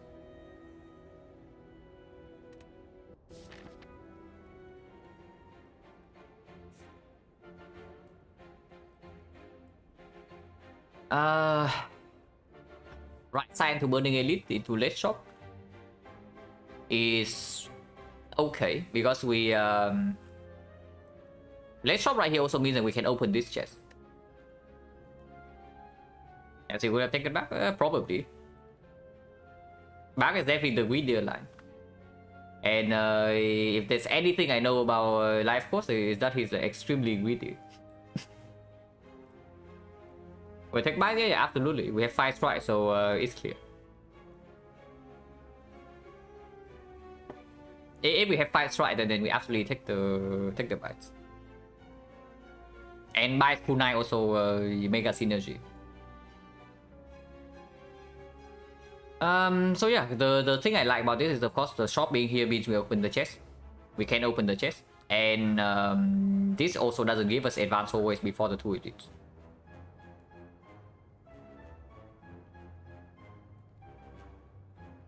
Right side to Burning Elite into late shop is okay because we late shop right here also means that we can open this chest. As if we have taken back, probably. Back is definitely the greedier line. And if there's anything I know about Life Force is that he's extremely greedy. We take back, yeah, absolutely. We have 5 strikes, so it's clear. If we have 5 strikes, then we absolutely take the bites. And by kunai also mega synergy. So yeah, the thing I like about this is of course the shop being here means we open the chest. We can open the chest, and this also doesn't give us advanced always before the 2 elites.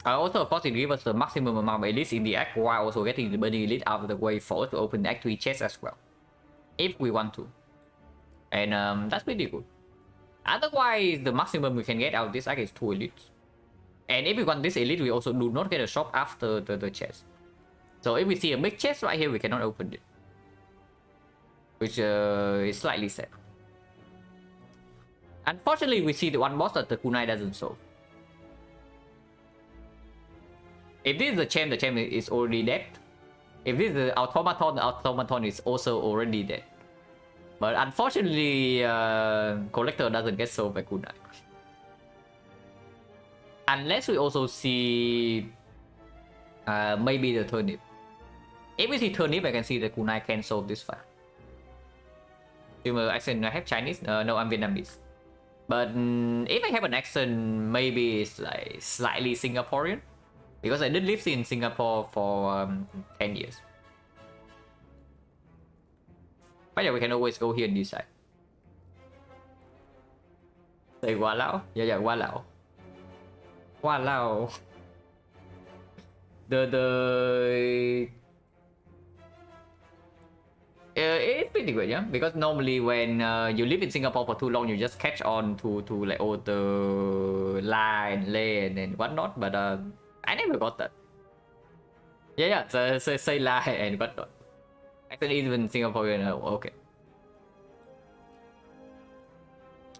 Also, of course, it gives us the maximum amount of elites in the act while also getting the burning elite out of the way for us to open the act 3 chest as well, if we want to. And that's pretty good. Otherwise, the maximum we can get out of this act is 2 elites. And if we want this elite, we also do not get a shop after the chest. So if we see a big chest right here, we cannot open it, which is slightly sad. Unfortunately, we see the one boss that the kunai doesn't solve. If this is the champ is already dead. If this is the automaton is also already dead. But unfortunately, collector doesn't get solved by kunai. Unless we also see maybe the turnip. If we see turnip, I can see the kunai can solve this fight. Accent, I have Chinese? No, I'm Vietnamese. But if I have an accent, maybe it's like slightly Singaporean. Because I did live in Singapore for 10 years. But yeah, we can always go here and decide. Say Hoa Lao? Yeah, Hoa Lao. Hoa Lao. It's pretty good, yeah. Because normally when you live in Singapore for too long, you just catch on to like all the line, lane, and whatnot. But I never got that. Yeah. So say lie and whatnot. Actually, even Singaporean. Okay.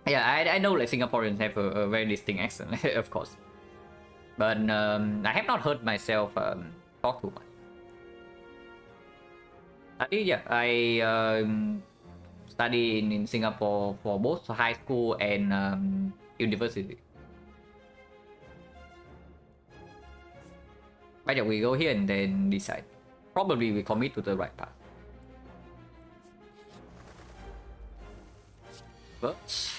Yeah, I know like Singaporeans have a very distinct accent, of course. But I have not heard myself talk too much. I study in Singapore for both high school and university. But yeah, we go here and then decide. Probably we commit to the right path. But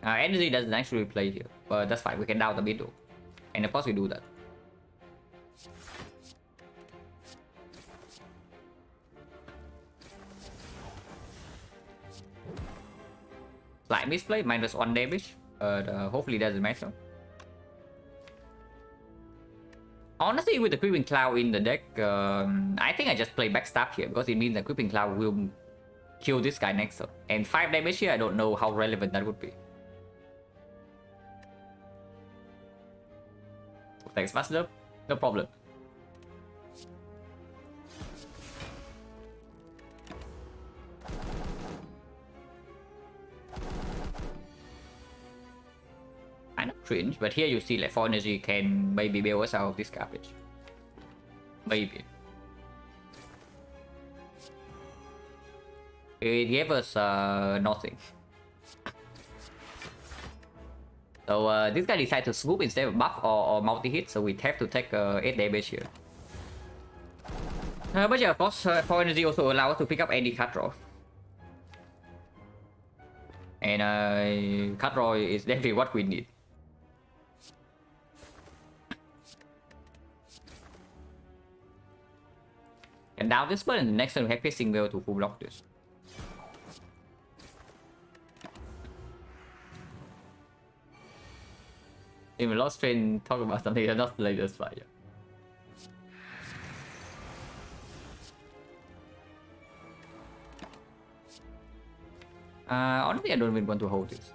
energy doesn't actually play here, but that's fine. We can down the middle, and of course we do that. Slight misplay, -1 damage, but hopefully doesn't matter. Honestly, with the Creeping Cloud in the deck, I think I just play Backstab here because it means that Creeping Cloud will kill this guy next turn. And 5 damage here, I don't know how relevant that would be. Thanks, Master. No problem. Kind of cringe, but here you see like 4 energy can maybe bail us out of this garbage. Maybe. It gave us nothing. So this guy decided to swoop instead of buff or multi-hit, so we have to take 8 damage here. But yeah, of course, 4 energy also allows us to pick up any card draw. And card draw is definitely what we need. And down this one, and the next turn we have Piercing Veil to full block this. Even Lost Train talk about something that's not the latest fight. Honestly, I don't even want to hold this.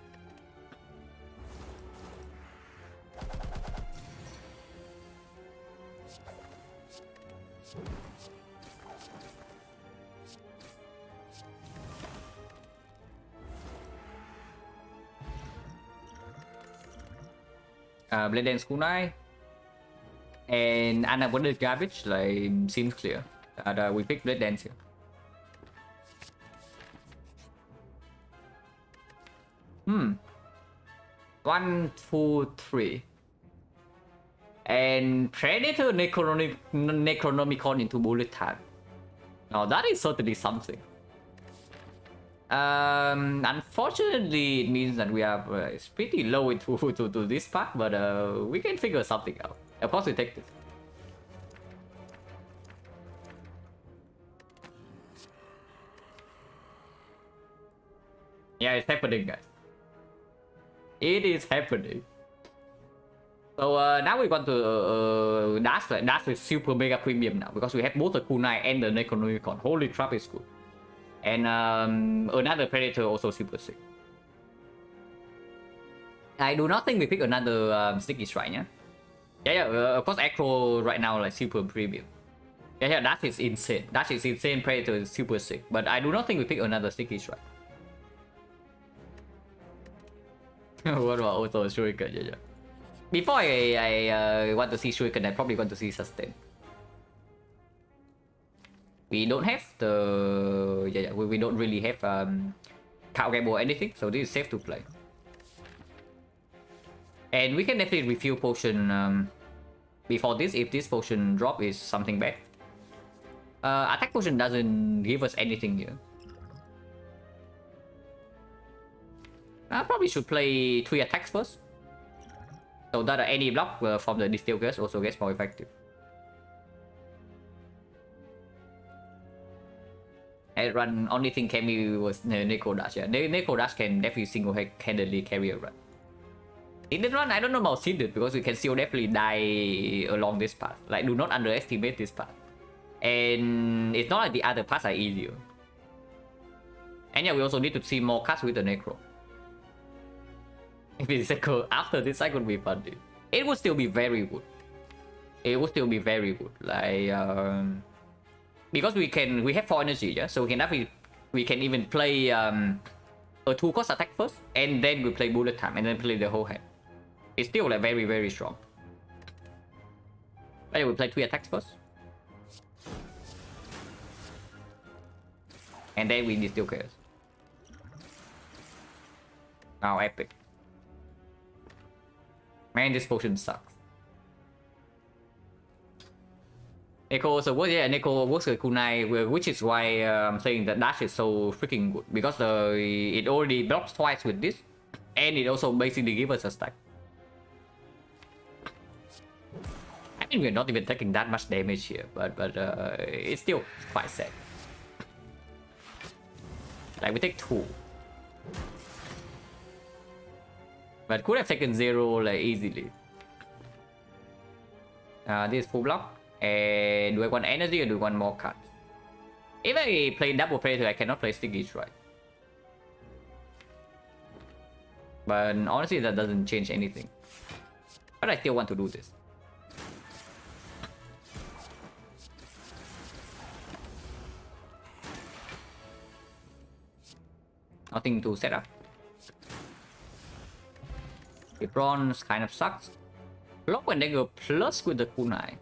Blade Dance Kunai and unavoided garbage like seems clear. We pick Blade Dance here. One, two, three. And Predator Necronomicon into bullet time. Now that is certainly something. Unfortunately, it means that we are it's pretty low into to this part, but we can figure something out. Of course, we take this. Yeah, it's happening, guys. It is happening. So now we want to dash. Like dash is super mega premium now because we have both the kunai and the Necronomicon. Holy crap, is good. And another predator also super sick. I do not think we pick another sticky strike, yeah. Yeah, of course, Acro right now like super premium. Yeah, that is insane. That is insane. Predator is super sick, but I do not think we pick another sticky strike. What about auto shuriken? Yeah. Before I want to see shuriken, I probably want to see sustain. We don't have the we don't really have cow game or anything, so this is safe to play. And we can definitely refill potion before this if this potion drop is something bad. Attack potion doesn't give us anything here. I probably should play 3 attacks first, so that any block from the distilled gas also gets more effective. I run only thing carry was Necro Dash. Yeah, Necro Dash can definitely single-handedly carry a run. In the run, I don't know about Seeded because we can still definitely die along this path. Like, do not underestimate this path. And it's not like the other paths are easier. And yeah, we also need to see more cards with the Necro. If it's cycle after this cycle, will be fun, dude. It would still be very good. It would still be very good. Like, because we have 4 energy, yeah. So we can even play a 2-cost attack first, and then we play bullet time, and then play the whole hand. It's still like very, very strong. But yeah, we play 3 attacks first, and then we need still chaos. Now epic. Man, this potion sucks. Neko also works, yeah, Neko works with kunai, which is why I'm saying that dash is so freaking good. Because it already blocks twice with this, and it also basically gives us a stack. I mean, we're not even taking that much damage here, but it's still quite sad. Like, we take 2. But could have taken 0 like easily. This is full block. And do I want energy or do I want more cards? If I play double predator, I cannot play sticky strike. But honestly, that doesn't change anything. But I still want to do this. Nothing to set up. The bronze kind of sucks. Block when they go plus with the kunai.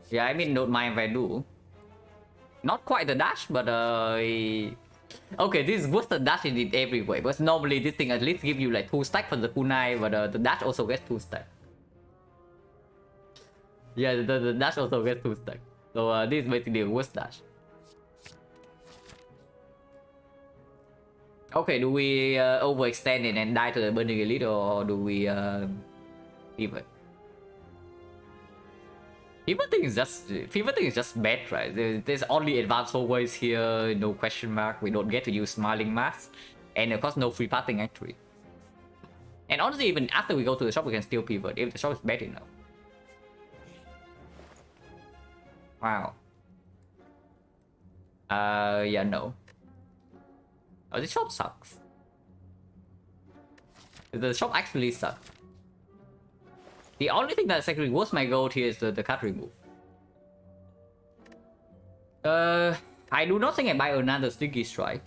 Yeah, I mean, don't mind if I do. Not quite the dash, but okay, this is worse than dash in it every way. Because normally this thing at least give you like 2 stack for the kunai, but the dash also gets 2 stack. Yeah, the dash also gets 2 stack. So this is basically the worst dash. Okay, do we overextend it and die to the burning elite, or do we pivot? Pivoting is just bad, right? There's only advanced ways here, no question mark. We don't get to use smiling mask, and of course no free pathing actually. And honestly, even after we go to the shop, we can still pivot if the shop is bad enough. Wow. Yeah, no. Oh, this shop sucks. The shop actually sucks. The only thing that's actually worth my gold here is the card remove. I do not think I buy another Sticky Strike.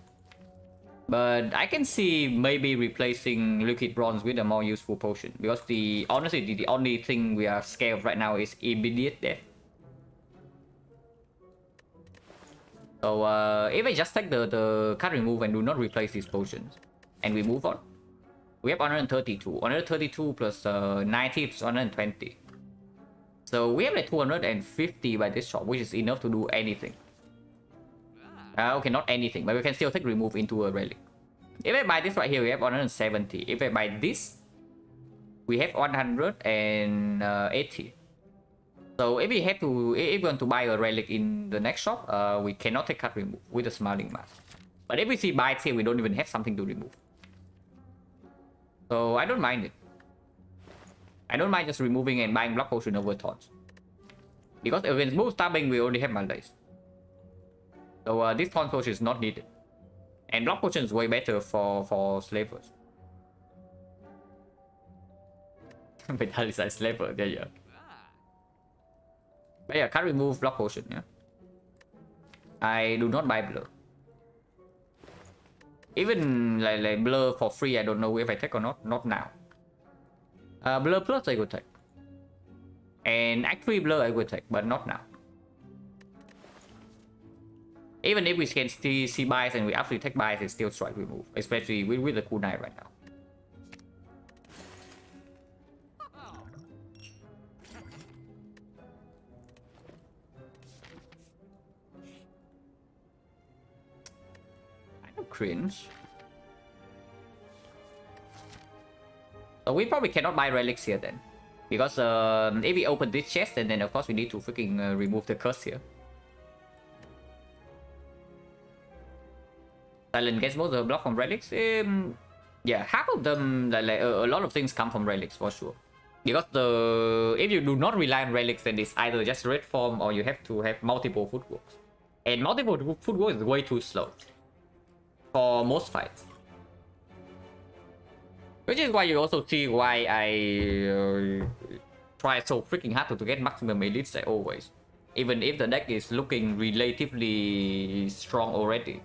But I can see maybe replacing Liquid Bronze with a more useful potion. Because honestly, the only thing we are scared of right now is immediate death. So if I just take the card remove and do not replace these potions, and we move on, we have 132. 132 plus 90 is 120. So we have like 250 by this shop, which is enough to do anything. Okay, not anything, but we can still take remove into a relic. If I buy this right here, we have 170. If I buy this, we have 180. So if we want to buy a relic in the next shop, we cannot take card remove with the smiling mask. But if we see bites here, we don't even have something to remove. So I don't mind it. I don't mind just removing and buying block potion over taunts. Because against most stabbing, we already have malaise. So this taunt potion is not needed. And block potion is way better for slavers. Metallized slaver, there you go. But yeah, can't remove block potion, yeah. I do not buy blur. Even like blur for free, I don't know if I take or not. Not now. Blur plus I would take. And actually blur I would take, but not now. Even if we can see buys and we actually take buys, it's still strike remove. Especially with the kunai right now. Cringe. So we probably cannot buy relics here then, because if we open this chest, and then of course we need to freaking remove the curse here. Silent gets most of the block from relics. Yeah, half of them, a lot of things come from relics for sure. Because if you do not rely on relics, then it's either just red form or you have to have multiple footworks, and multiple footwork is way too slow for most fights. Which is why you also see why I try so freaking hard to get maximum elites like always. Even if the deck is looking relatively strong already.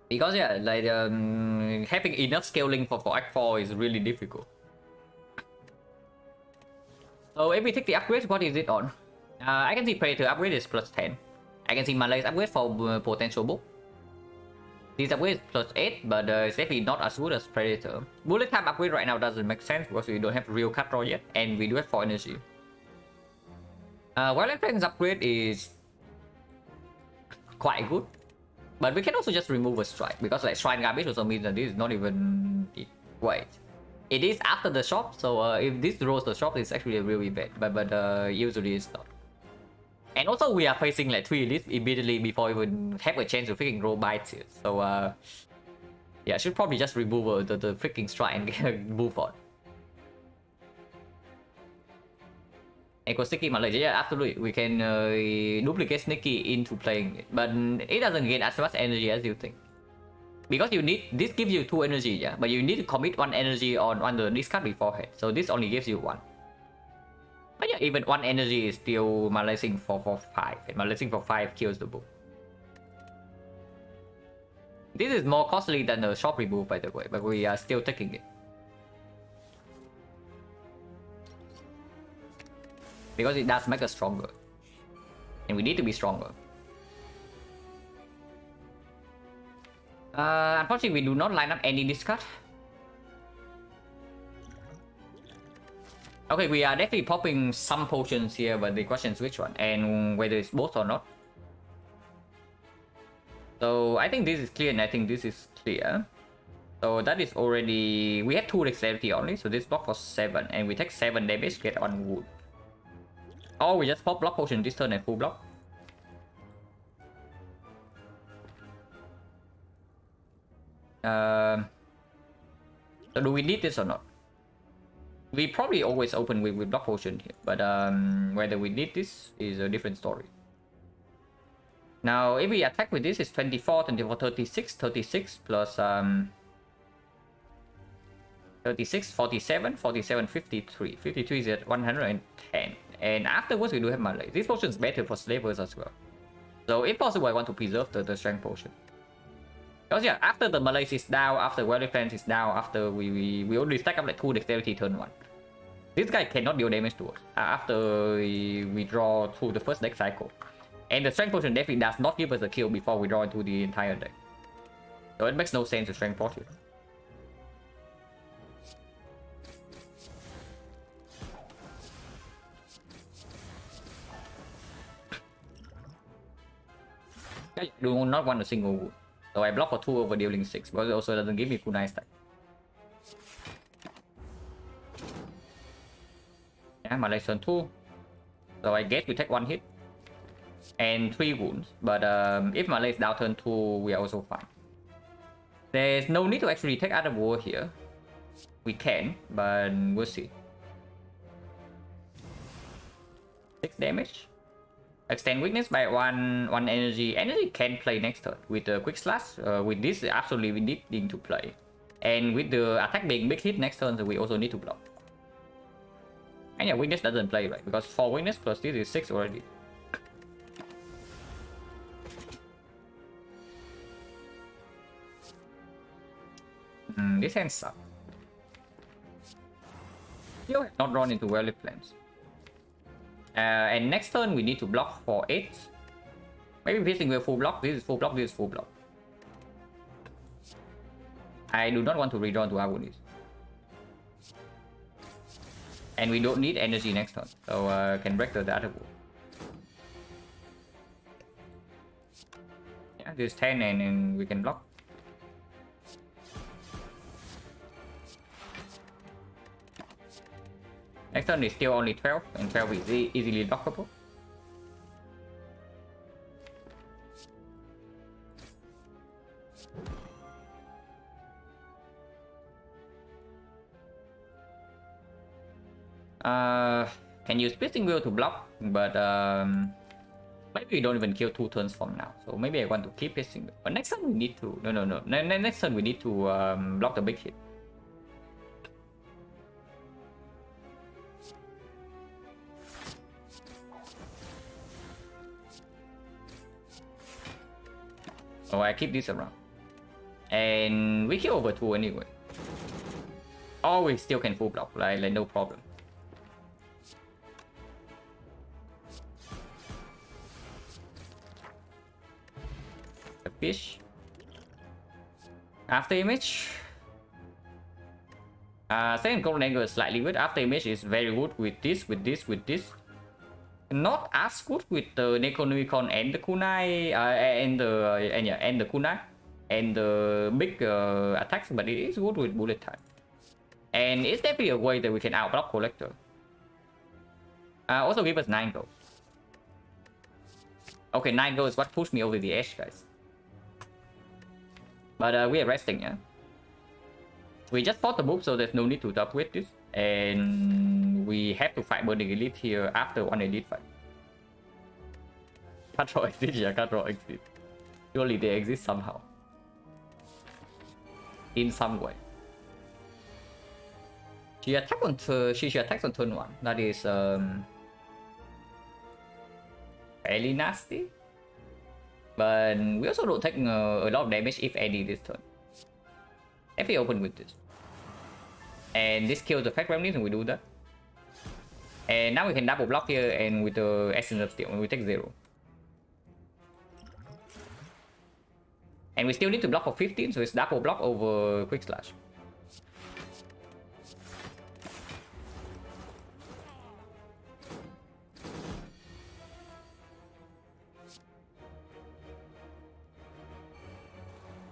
Because yeah, like having enough scaling for Act 4 is really difficult. So if we take the upgrade, what is it on? I can see Predator upgrade is plus 10. I can see Malaise upgrade for potential book. This upgrade is plus 8, but it's definitely not as good as Predator. Bullet time upgrade right now doesn't make sense because we don't have real cut draw yet, and we do have 4 energy. Violent Flames upgrade is quite good, but we can also just remove a strike because like Shrine Garbage also means that this is not even... Wait. It is after the shop, so if this draws the shop, it's actually really bad, but usually it's not. And also we are facing like 3 elites immediately before we even have a chance to freaking roll bites here. So yeah, I should probably just remove the freaking strike and move on. Echo Sneaky Malay, yeah, absolutely. We can duplicate Sneaky into playing it, but it doesn't gain as much energy as you think. Because you need, this gives you 2 energy, yeah, but you need to commit 1 energy on the discard beforehand. So this only gives you 1. But yeah, even 1 energy is still malicing for 5, and malicing for 5 kills the book. This is more costly than the shop remove, by the way, but we are still taking it. Because it does make us stronger. And we need to be stronger. Unfortunately, we do not line up any discard. Okay, we are definitely popping some potions here, but the question is which one and whether it's both or not. So I think this is clear and I think this is clear. So that is already... We have 2 dexterity only, so this block for 7 and we take 7 damage, get 1 wound. Or we just pop block potion this turn and full block. So do we need this or not? We probably always open with block potion here, but whether we need this is a different story. Now, if we attack with this, it's 24, 24, 36, 36 plus 36, 47, 47, 53. 53 is at 110. And afterwards, we do have Malay. This potion is better for slavers as well. So, if possible, I want to preserve the strength potion. Because yeah, after the Malaise is down, after Wildlife Plans is down, after we only stack up like 2 dexterity turn 1. This guy cannot deal damage to us after we draw through the first deck cycle. And the strength potion definitely does not give us a kill before we draw into the entire deck. So it makes no sense to strength potion. I do not want a single wound. So I block for 2 over dealing 6, but it also doesn't give me kunai stack. Yeah, my turn 2. So I guess we take 1 hit. and 3 wounds. But if Malay is down turn 2, we are also fine. There's no need to actually take other war here. We can, but we'll see. 6 damage. Extend weakness by one energy. Energy can play next turn with the quick slash. With this, absolutely we need to play. And with the attack being big hit next turn, so we also need to block. And yeah, weakness doesn't play, right? Because 4 weakness plus this is 6 already. This hand sucks. You have not run into well-lit plans. And next turn we need to block for 8. Maybe Piercing will full block. This is full block. This is full block. I do not want to redraw to Agonis. And we don't need energy next turn, so can break the other wall. Yeah, this is 10 and we can block. Next turn is still only 12, and 12 is easily blockable. Can use Piercing Will to block, but maybe we don't even kill 2 turns from now. So maybe I want to keep Piercing Will. But next turn we need to... No. Next turn we need to block the big hit. So I keep this around. And we kill over 2 anyway. Or we still can full block, like no problem. A fish. After image. Second golden angle is slightly good. After image is very good with this. Not as good with the Necronomicon and the Kunai and the Kunai and the big attacks, but it is good with bullet time. And it's definitely a way that we can outblock Collector. Also give us 9 gold. Okay, 9 gold is what pushed me over the edge, guys. But we are resting, yeah. We just fought the book, so there's no need to upgrade this. And we have to fight Burning Elite here after one Elite fight. Cutthroat exist, yeah, Cutthroat exist. Surely they exist somehow. In some way. She attacks on turn 1. That is fairly nasty. But we also don't take a lot of damage if any this turn. If we open with this. And this kills the Fact Remnants and we do that. And now we can double block here and with the Essence of Steel and we take 0. And we still need to block for 15, so it's double block over Quick Slash.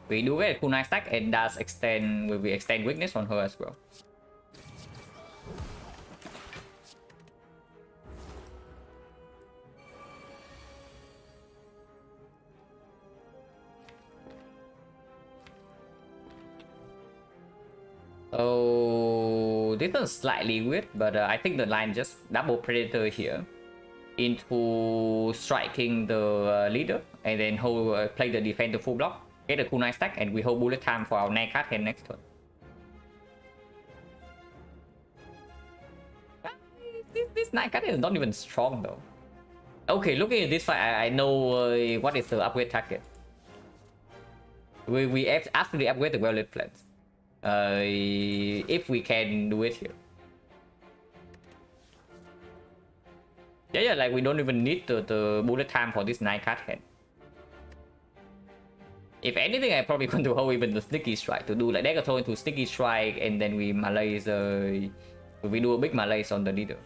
We do get a Kunai stack and does extend, we extend weakness on her as well. So this is slightly weird, but I think the line just double Predator here into striking the leader and then hold, play the defender full block, get a Kunai stack, and we hold bullet time for our 9 card hand next turn. This 9 card is not even strong though. Okay, looking at this fight, I know what is the upgrade target. We actually upgrade the well-lit plans. If we can do it here. Yeah, like we don't even need the bullet time for this 9 card hand. If anything, I probably want to hold even the Sticky Strike to do like Degathrow into Sticky Strike and then we malaise, we do a big malaise on the leader.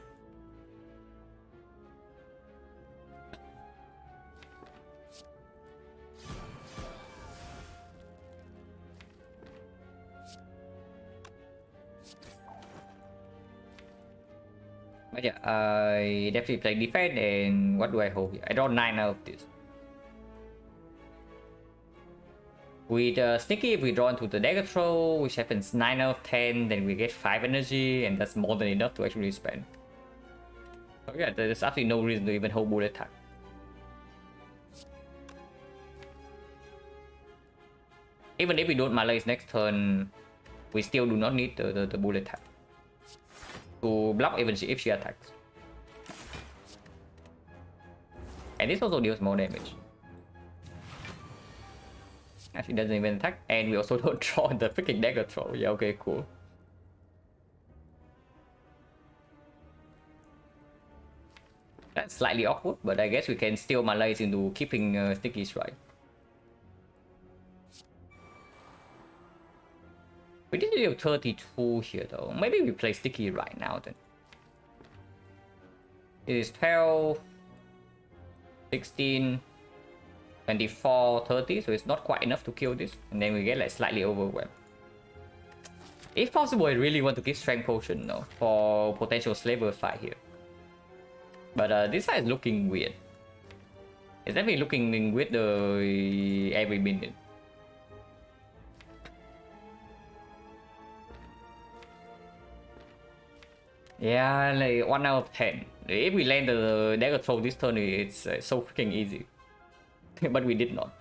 But yeah, I definitely play defense, and what do I hold here? I draw 9 out of this. With Sneaky, if we draw into the dagger throw, which happens 9 out of 10, then we get 5 energy, and that's more than enough to actually spend. So yeah, there's absolutely no reason to even hold bullet attack. Even if we don't malaise next turn, we still do not need the bullet attack to block even if she attacks. And this also deals more damage. Actually doesn't even attack, and we also don't draw the freaking dagger throw. Yeah, okay, cool. That's slightly awkward, but I guess we can still malaise into keeping Sticky Strike. We did deal 32 here though. Maybe we play Sticky right now then. It is 12, 16, 24, 30, so it's not quite enough to kill this. And then we get like slightly overwhelmed. If possible, I really want to give Strength Potion though, for potential Slaver fight here. But this fight is looking weird. It's definitely looking weird every minute. Yeah, like 1 out of 10. If we land the dagger throw this turn, it's so freaking easy. But we did not.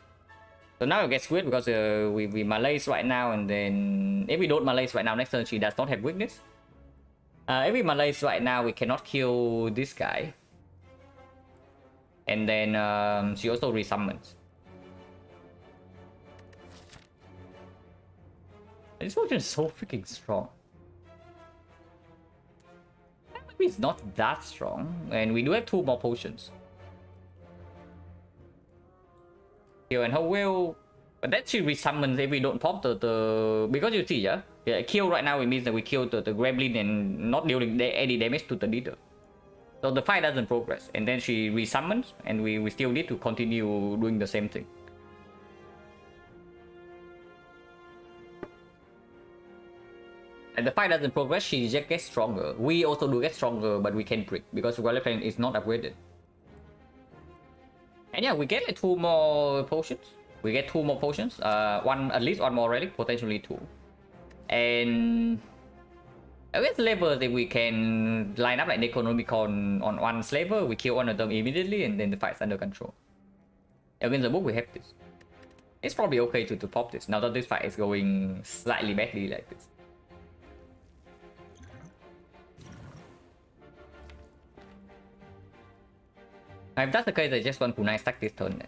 So now it gets weird because we malaise right now, and then if we don't malaise right now, next turn she does not have weakness. If we malaise right now, we cannot kill this guy. And then she also resummons. This potion is so freaking strong. Maybe it's not that strong, and we do have 2 more potions. Kill and hold will, but that she resummons if we don't pop the because you see, yeah, kill right now it means that we kill the gremlin and not dealing any damage to the leader. So the fight doesn't progress, and then she resummons, and we still need to continue doing the same thing. And the fight doesn't progress, she just gets stronger. We also do get stronger, but we can break because Weapon is not upgraded. And yeah, we get like 2 more potions. We get 2 more potions. At least one more relic, potentially 2. And with slavers, if we can line up like Necronomicon on one slaver, we kill one of them immediately, and then the fight's under control. Against the book, we have this. It's probably okay to pop this now that this fight is going slightly badly like this. If that's the case, I just want Kunai stack this turn then.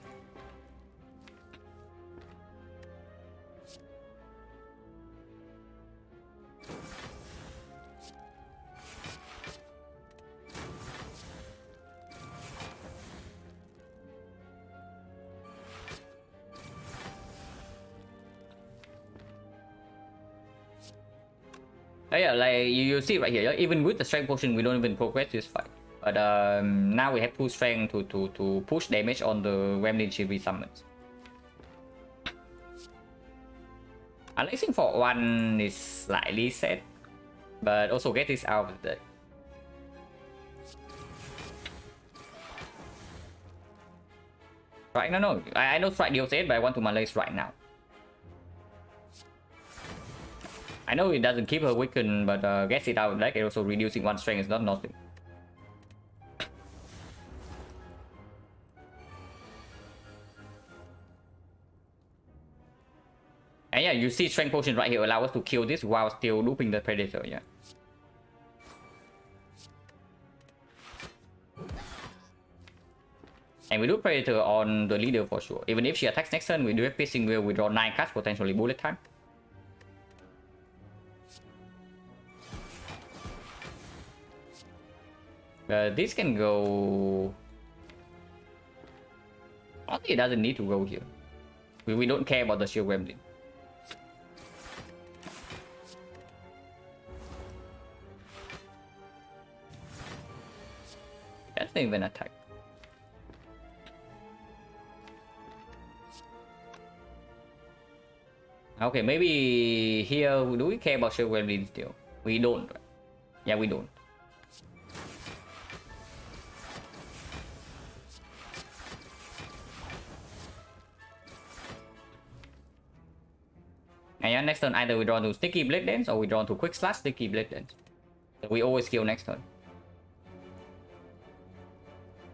Yeah, like you see right here, even with the strength potion, we don't even progress this fight. But now we have 2 strength to push damage on the Gremlin she resummons. Unlacing for 1 is slightly sad, but also get this out of the deck. Right, no, I know strike deals 8, but I want to malaise right now. I know it doesn't keep her weakened, but gets it out, like it also reducing 1 strength is not nothing. And yeah, you see strength potion right here allow us to kill this while still looping the predator, yeah. And we do predator on the leader for sure. Even if she attacks next turn, we do have piercing will, we draw 9 cards, potentially bullet time. This can go... Honestly, it doesn't need to go here. We don't care about the shield gremlin. That's not even attack. Okay, maybe here, do we care about shield gremlin still? We don't. Yeah, we don't. yeah, next turn either we draw to Sticky Blade Dance or we draw to Quick Slash Sticky Blade Dance. So we always kill next turn.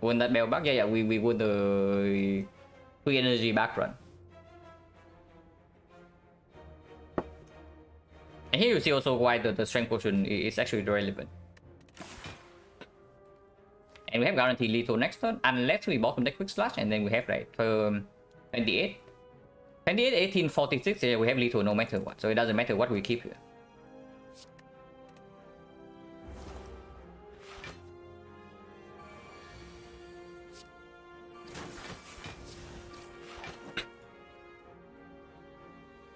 Win that bell back? Yeah, we won the free energy back run. And here you see also why the strength potion is actually relevant. And we have guaranteed lethal next turn, unless we bottom deck Quick Slash, and then we have like 28, 18, 46, yeah, we have lethal no matter what, so it doesn't matter what we keep here.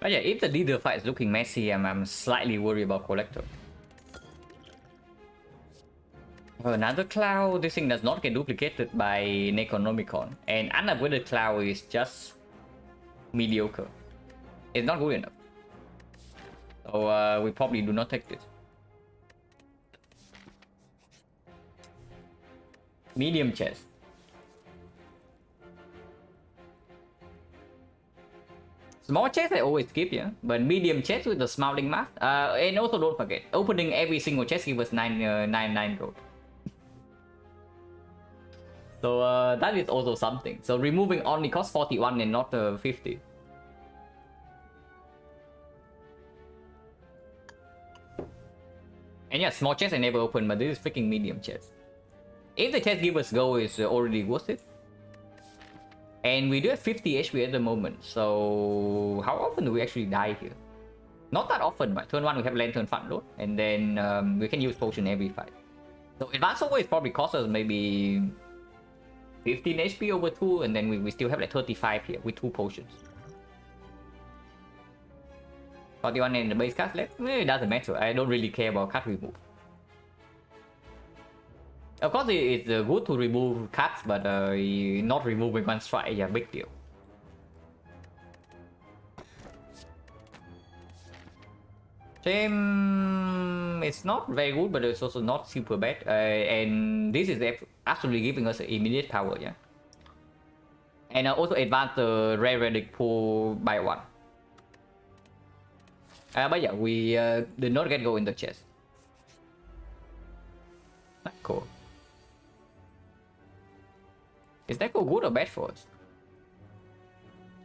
But yeah, if the leader fight is looking messy, I'm slightly worried about Collector. Another Cloud, this thing does not get duplicated by Necronomicon, and Unavoided Cloud is just mediocre. It's not good enough. So we probably do not take this. Medium chest. Small chest I always skip, yeah, but medium chest with the smiling mask. And also don't forget, opening every single chest gives us 9 gold. So that is also something. So removing only costs 41 and not 50. And yeah, small chest I never open, but this is freaking medium chest. If the chest gives us gold, is already worth it. And we do have 50 HP at the moment, so how often do we actually die here? Not that often, but turn 1 we have Lantern Fun Load, and then we can use potion every fight. So advanced always probably costs us maybe 15 HP over 2, and then we still have like 35 here with 2 potions. 41 and the base card left? It doesn't matter, I don't really care about card remove. Of course, it's good to remove cards, but not removing one strike is a big deal. Gem, it's not very good, but it's also not super bad. And this is absolutely giving us immediate power, yeah. And also advance the rare relic pool by 1. But yeah, we did not get go in the chest. That's cool. Is that good or bad for us?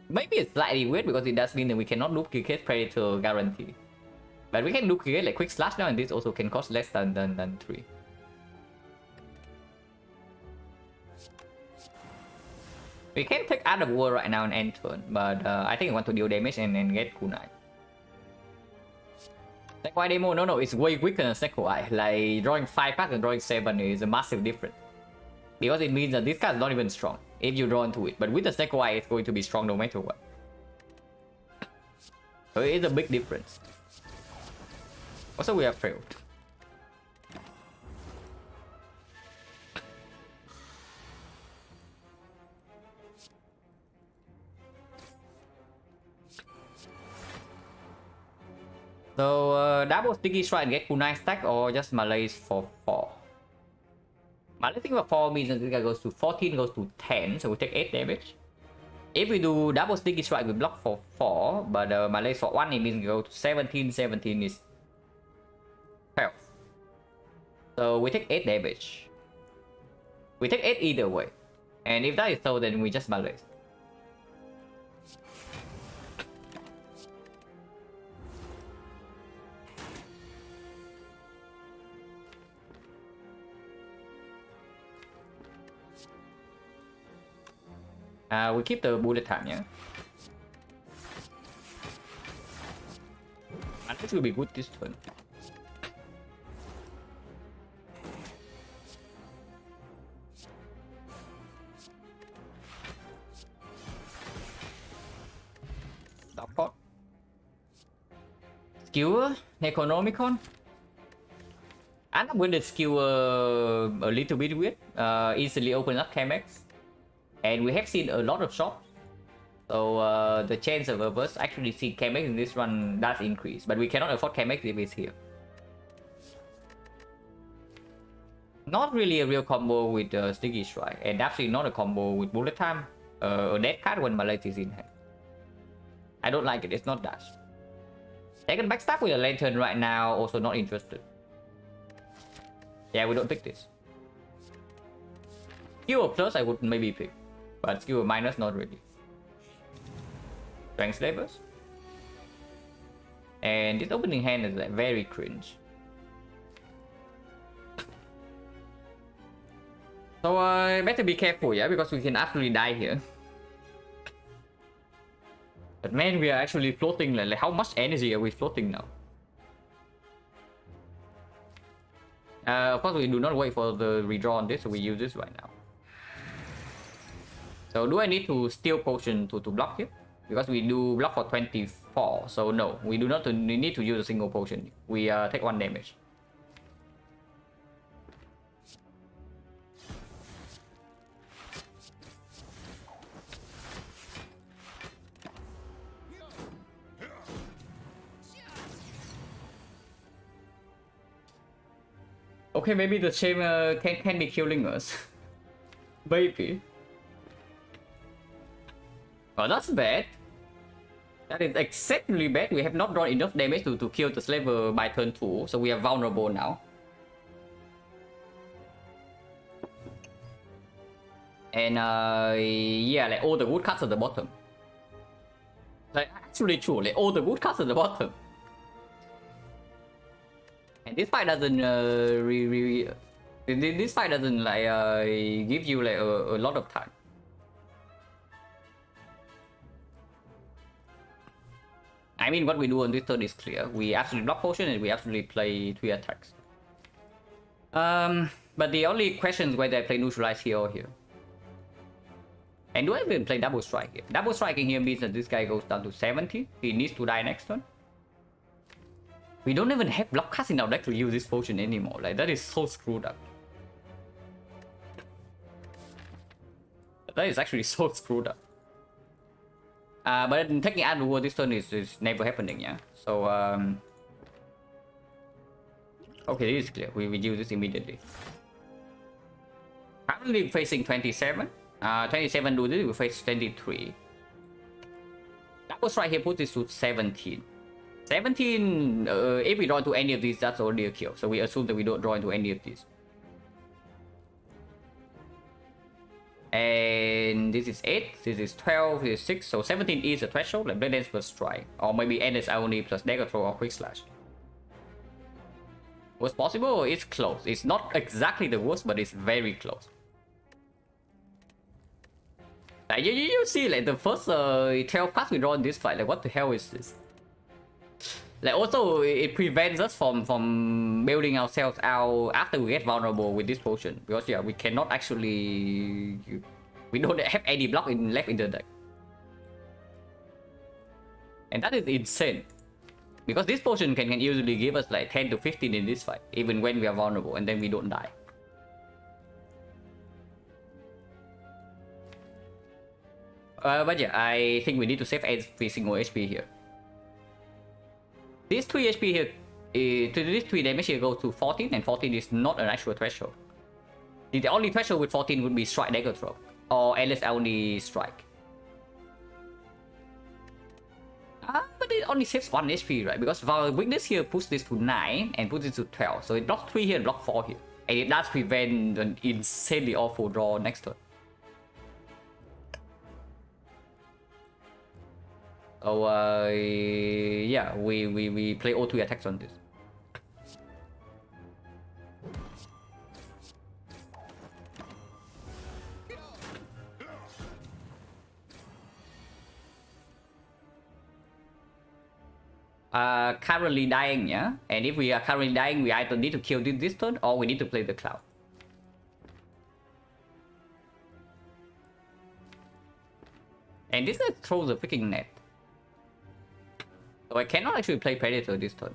Maybe it's slightly weird because it does mean that we cannot duplicate Predator guarantee. But we can duplicate like Quick Slash now, and this also can cost less than 3. We can take out of war right now and end turn, but I think I want to deal damage and get kunai. Snake demo, no, it's way quicker than Snake Eye. Like drawing 5 cards and drawing 7 is a massive difference. Because it means that this card is not even strong if you draw into it. But with the Snake Eye, it's going to be strong no matter what. So it is a big difference. Also, we have failed. So double Sticky Strike and get kunai stack, or just Malaise for 4. Malaise for 4 means that this guy goes to 14, goes to 10, so we take 8 damage. If we do double Sticky Strike, we block for 4, but Malaise for 1, it means we go to 17, 17 is 12. So we take 8 damage. We take 8 either way. And if that is so, then we just Malaise. We keep the bullet time, yeah. And this will be good this turn. Stop pot. Skewer, Necronomicon. I'm going to skewer a little bit weird. Easily open up Chemex. And we have seen a lot of shops. So the chance of us actually see Chemex in this run does increase. But we cannot afford Chemex if it's here. Not really a real combo with Sticky Strike. And absolutely not a combo with Bullet Time. A dead card when Malaise is in hand. I don't like it, it's not dash. I can backstab with a lantern right now, also not interested. Yeah, we don't pick this. Skewer plus I would maybe pick, but skewer minus not really. Strength Slavers. And this opening hand is like very cringe. So better be careful, yeah, because we can absolutely die here. But man, we are actually floating. Like how much energy are we floating now? Of course, we do not wait for the redraw on this, so we use this right now. So do I need to steal potion to block here? Because we do block for 24, so no, we do not need to use a single potion. We take 1 damage. Okay, maybe the chamber can be killing us. Maybe. Oh, that's bad. That is exceptionally bad. We have not drawn enough damage to kill the slaver by turn 2, so we are vulnerable now. And yeah, like all the good cards at the bottom. Like actually true, like all the good cards at the bottom. And this fight doesn't this fight doesn't like give you like a lot of time. I mean, what we do on this turn is clear. We absolutely block potion and we absolutely play 3 attacks. But the only question is whether I play neutralize here or here. And do I even play double strike here? Double striking here means that this guy goes down to 70. He needs to die next turn. We don't even have block cards in our deck to use this potion anymore. Like, that is so screwed up. That is actually so screwed up. But taking out the war this turn is never happening, yeah? So, okay, this is clear. We use this immediately. Currently facing 27. 27 do this, we face 23. Double strike here puts this to 17. 17, if we draw into any of these, that's already a kill. So we assume that we don't draw into any of these. And this is 8, this is 12, this is 6, so 17 is a threshold, like Blade Dance plus Strike. Or maybe Endless Irony plus Dagger Throw or Quick Slash. What's possible? It's close. It's not exactly the worst, but it's very close. Like, you see, like, the first 12 cards we draw in this fight, like, what the hell is this? Like, also, it prevents us from building ourselves out after we get vulnerable with this potion. Because, yeah, we cannot actually... We don't have any block left in the deck. And that is insane. Because this potion can usually give us, like, 10 to 15 in this fight. Even when we are vulnerable, and then we don't die. But yeah, I think we need to save every single HP here. This 3 HP here, this 3 damage here goes to 14, and 14 is not an actual threshold. The only threshold with 14 would be Strike Dagger Throw, or Endless Irony Strike. But it only saves 1 HP, right? Because our weakness here puts this to 9 and puts it to 12. So it blocks 3 here and blocks 4 here. And it does prevent an insanely awful draw next turn. So yeah, we play all 3 attacks on this. Currently dying, yeah? And if we are currently dying, we either need to kill this turn or we need to play the cloud. And this guy throws a freaking net. So I cannot actually play Predator this turn.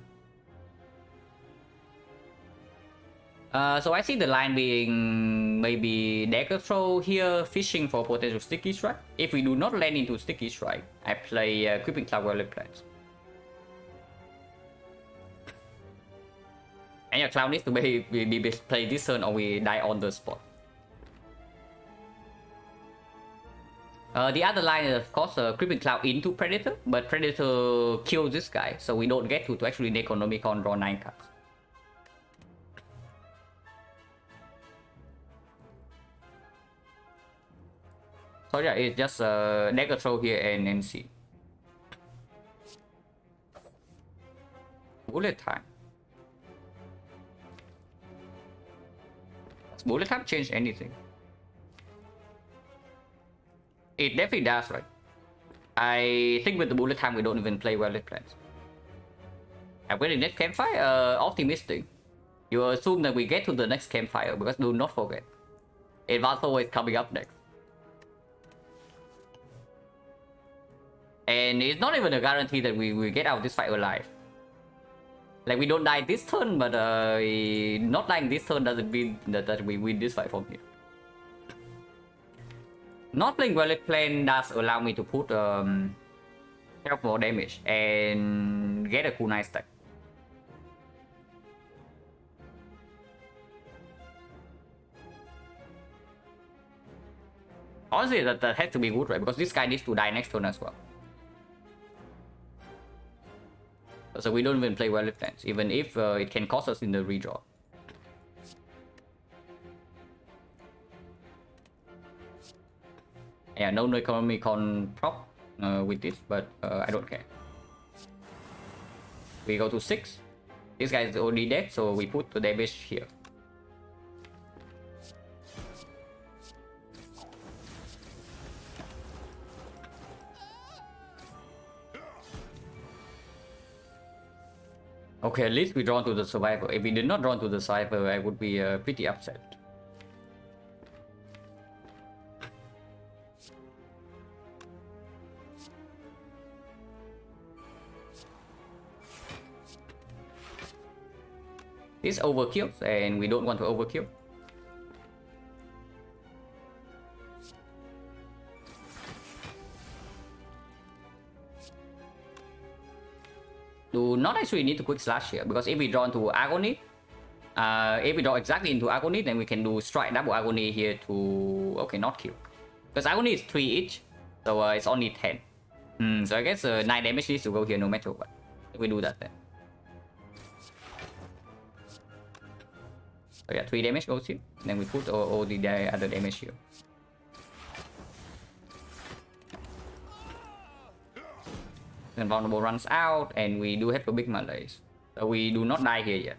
So I see the line being maybe Dagger Throw here, fishing for potential Sticky Strike. If we do not land into Sticky Strike, I play Creeping Cloud Violet Plants. And your Cloud needs to be played this turn or we die on the spot. The other line is of course Creeping Cloud into Predator, but Predator kills this guy, so we don't get to actually Necronomicon draw 9 cards. So yeah, it's just deck control here and NC. Bullet time. Does bullet time change anything? It definitely does, right? I think with the bullet time we don't even play well-lit plans. And when the next campfire, optimistic. You assume that we get to the next campfire, because do not forget, Advanced always coming up next. And it's not even a guarantee that we get out of this fight alive. Like, we don't die this turn, but not dying this turn doesn't mean that we win this fight from here. Not playing well-lit plan does allow me to put 12 more damage and get a cool nice stack. Honestly, that has to be good, right? Because this guy needs to die next turn as well. So we don't even play well-lit plans, even if it can cost us in the redraw. Yeah, no Necronomicon prop with this, but I don't care. We go to 6. This guy is already dead, so we put the damage here. Okay, at least we drawn to the survivor. If we did not draw to the survivor, I would be pretty upset. This overkills, and we don't want to overkill. Do not actually need to quick slash here, because if we draw into Agony, if we draw exactly into Agony, then we can do strike double Agony here to... Okay, not kill. Because Agony is 3 each, so it's only 10. So I guess 9 damage needs to go here no matter what. If we do that then. So yeah, 3 damage goes here. Then we put all the other damage here. Then vulnerable runs out, and we do have a big malaise. So we do not die here yet.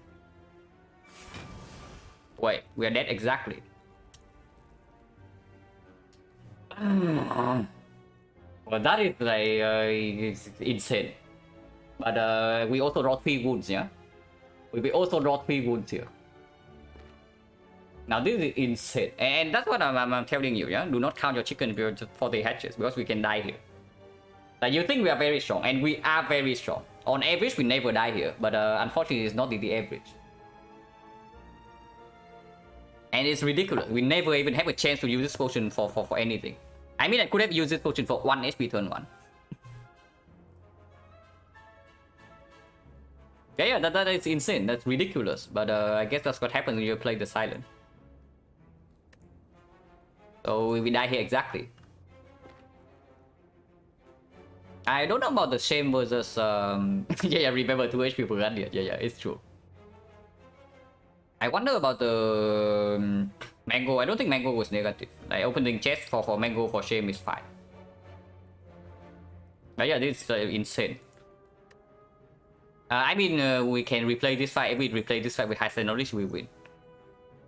Wait, we are dead exactly. Well, that is like it's insane. But we also draw 3 wounds, yeah? We also draw 3 wounds here. Now this is insane, and that's what I'm telling you, yeah? Do not count your chicken for the hatches, because we can die here. Like, you think we are very strong, and we are very strong. On average, we never die here, but unfortunately, it's not the average. And it's ridiculous. We never even have a chance to use this potion for anything. I mean, I could have used this potion for 1 HP turn 1. Yeah, that is insane. That's ridiculous. But I guess that's what happens when you play the Silent. So we die here exactly. I don't know about the shame versus yeah, remember 2 HP per run here. Yeah, it's true. I wonder about the mango. I don't think mango was negative. Like, opening chest for mango for shame is fine. But yeah, this is insane. I mean, we can replay this fight. If we replay this fight with high knowledge, we win.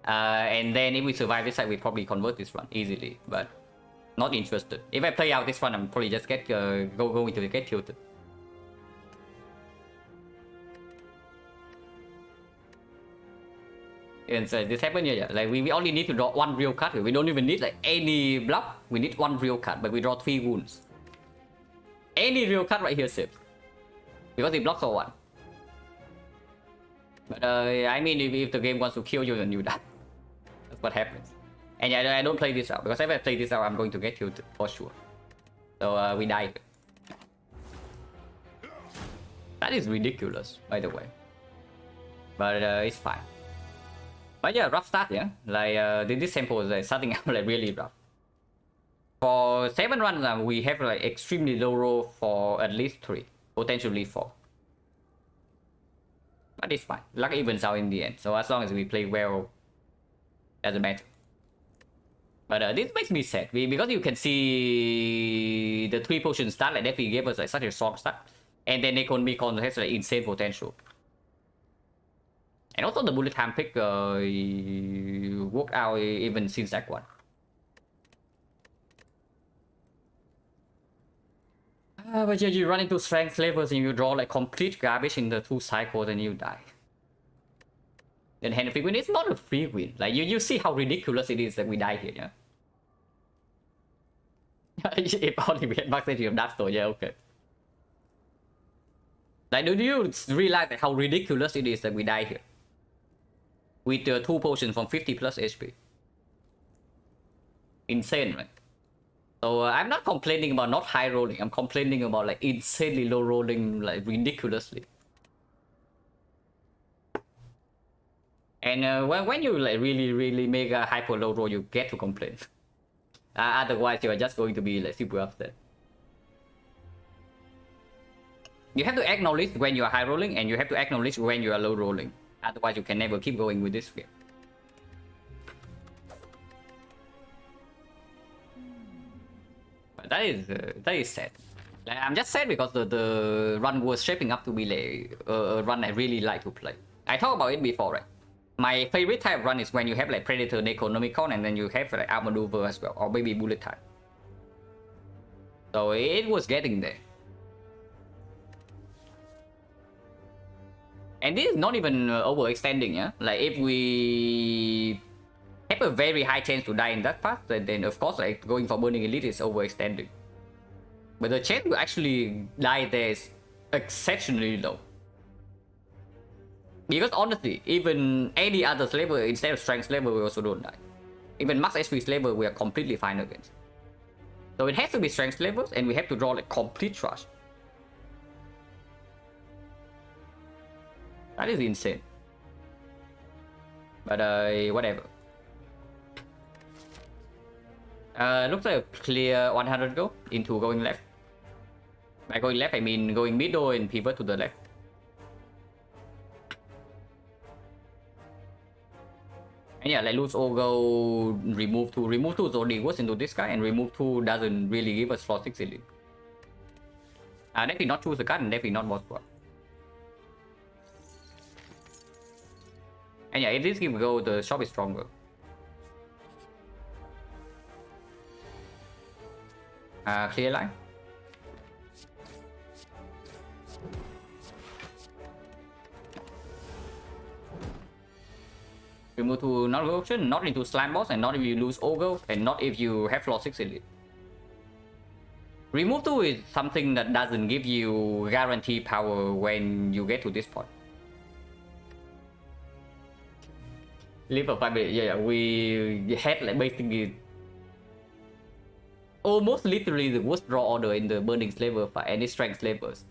And then if we survive this fight, we probably convert this run easily. But not interested. If I play out this one, I'm probably just get go into the get tilted. And so this happened, yeah. Like we only need to draw 1 real card. We don't even need like any bluff. We need 1 real card, but we draw 3 wounds. Any real card right here saves, because it blocks for 1. But I mean, if the game wants to kill you, then you die. That's what happens. And yeah, I don't play this out, because if I play this out, I'm going to get tilted for sure. So we die. That is ridiculous, by the way. But it's fine. But yeah, rough start, yeah. Like this sample is like starting out like really rough. For 7 runs, we have like extremely low roll for at least 3, potentially 4. But it's fine. Luck evens out in the end. So as long as we play well, doesn't matter. But this makes me sad because you can see the 3 potion start like definitely gave us like such a strong start, and then Necron has like insane potential. And also the bullet time pick worked out even since Act 1. But yeah, you run into strength levels and you draw like complete garbage in the 2 cycles and you die. Then hand free win, it's not a free win. Like you see how ridiculous it is that we die here, yeah? If only we had max HP of that store, yeah, okay. Like, do you realize how ridiculous it is that we die here? With the 2 potions from 50 plus HP. Insane, right? So I'm not complaining about not high rolling, I'm complaining about like insanely low rolling, like ridiculously. And when you like really make a hyper low roll, you get to complain. Otherwise, you are just going to be like super upset. You have to acknowledge when you are high rolling, and you have to acknowledge when you are low rolling. Otherwise, you can never keep going with this game. But that is sad. Like, I'm just sad because the run was shaping up to be like a run I really like to play. I talked about it before, right? My favorite type of run is when you have like Predator, Necronomicon, and then you have like Outmaneuver as well, or maybe Bullet Time. So it was getting there. And this is not even overextending, yeah? Like if we have a very high chance to die in that path, then of course like going for Burning Elite is overextending. But the chance to actually die there is exceptionally low. Because honestly, even any other slaver instead of strength slaver, we also don't die. Even max HP slaver, we are completely fine against. So it has to be strength slavers, and we have to draw like complete trash. That is insane. But whatever. Looks like a clear 100 go into going left. By going left, I mean going middle and pivot to the left. And yeah, like lose all go, remove 2. Remove 2 is only worse into this guy, and remove 2 doesn't really give us floor 6 elite. Definitely not choose the card, and definitely not boss swap. And yeah, if this game go, the shop is stronger. Clear line. Remove to not option, not into slime boss, and not if you lose ogre, and not if you have floor 6 elite. Remove 2 is something that doesn't give you guaranteed power when you get to this point. Live for 5 minutes, yeah, we had like basically almost literally the worst draw order in the Burning Slaver for any strength slavers.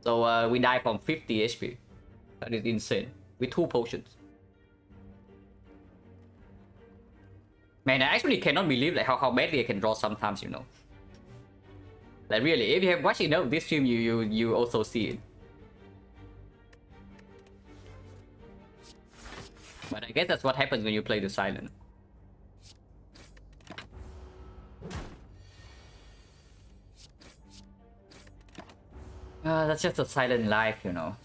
So we die from 50 HP. That is insane. With 2 potions. Man, I actually cannot believe like how badly I can draw sometimes, you know. Like really, if you have watched enough of this stream, you also see it. But I guess that's what happens when you play the Silent. That's just a Silent life, you know.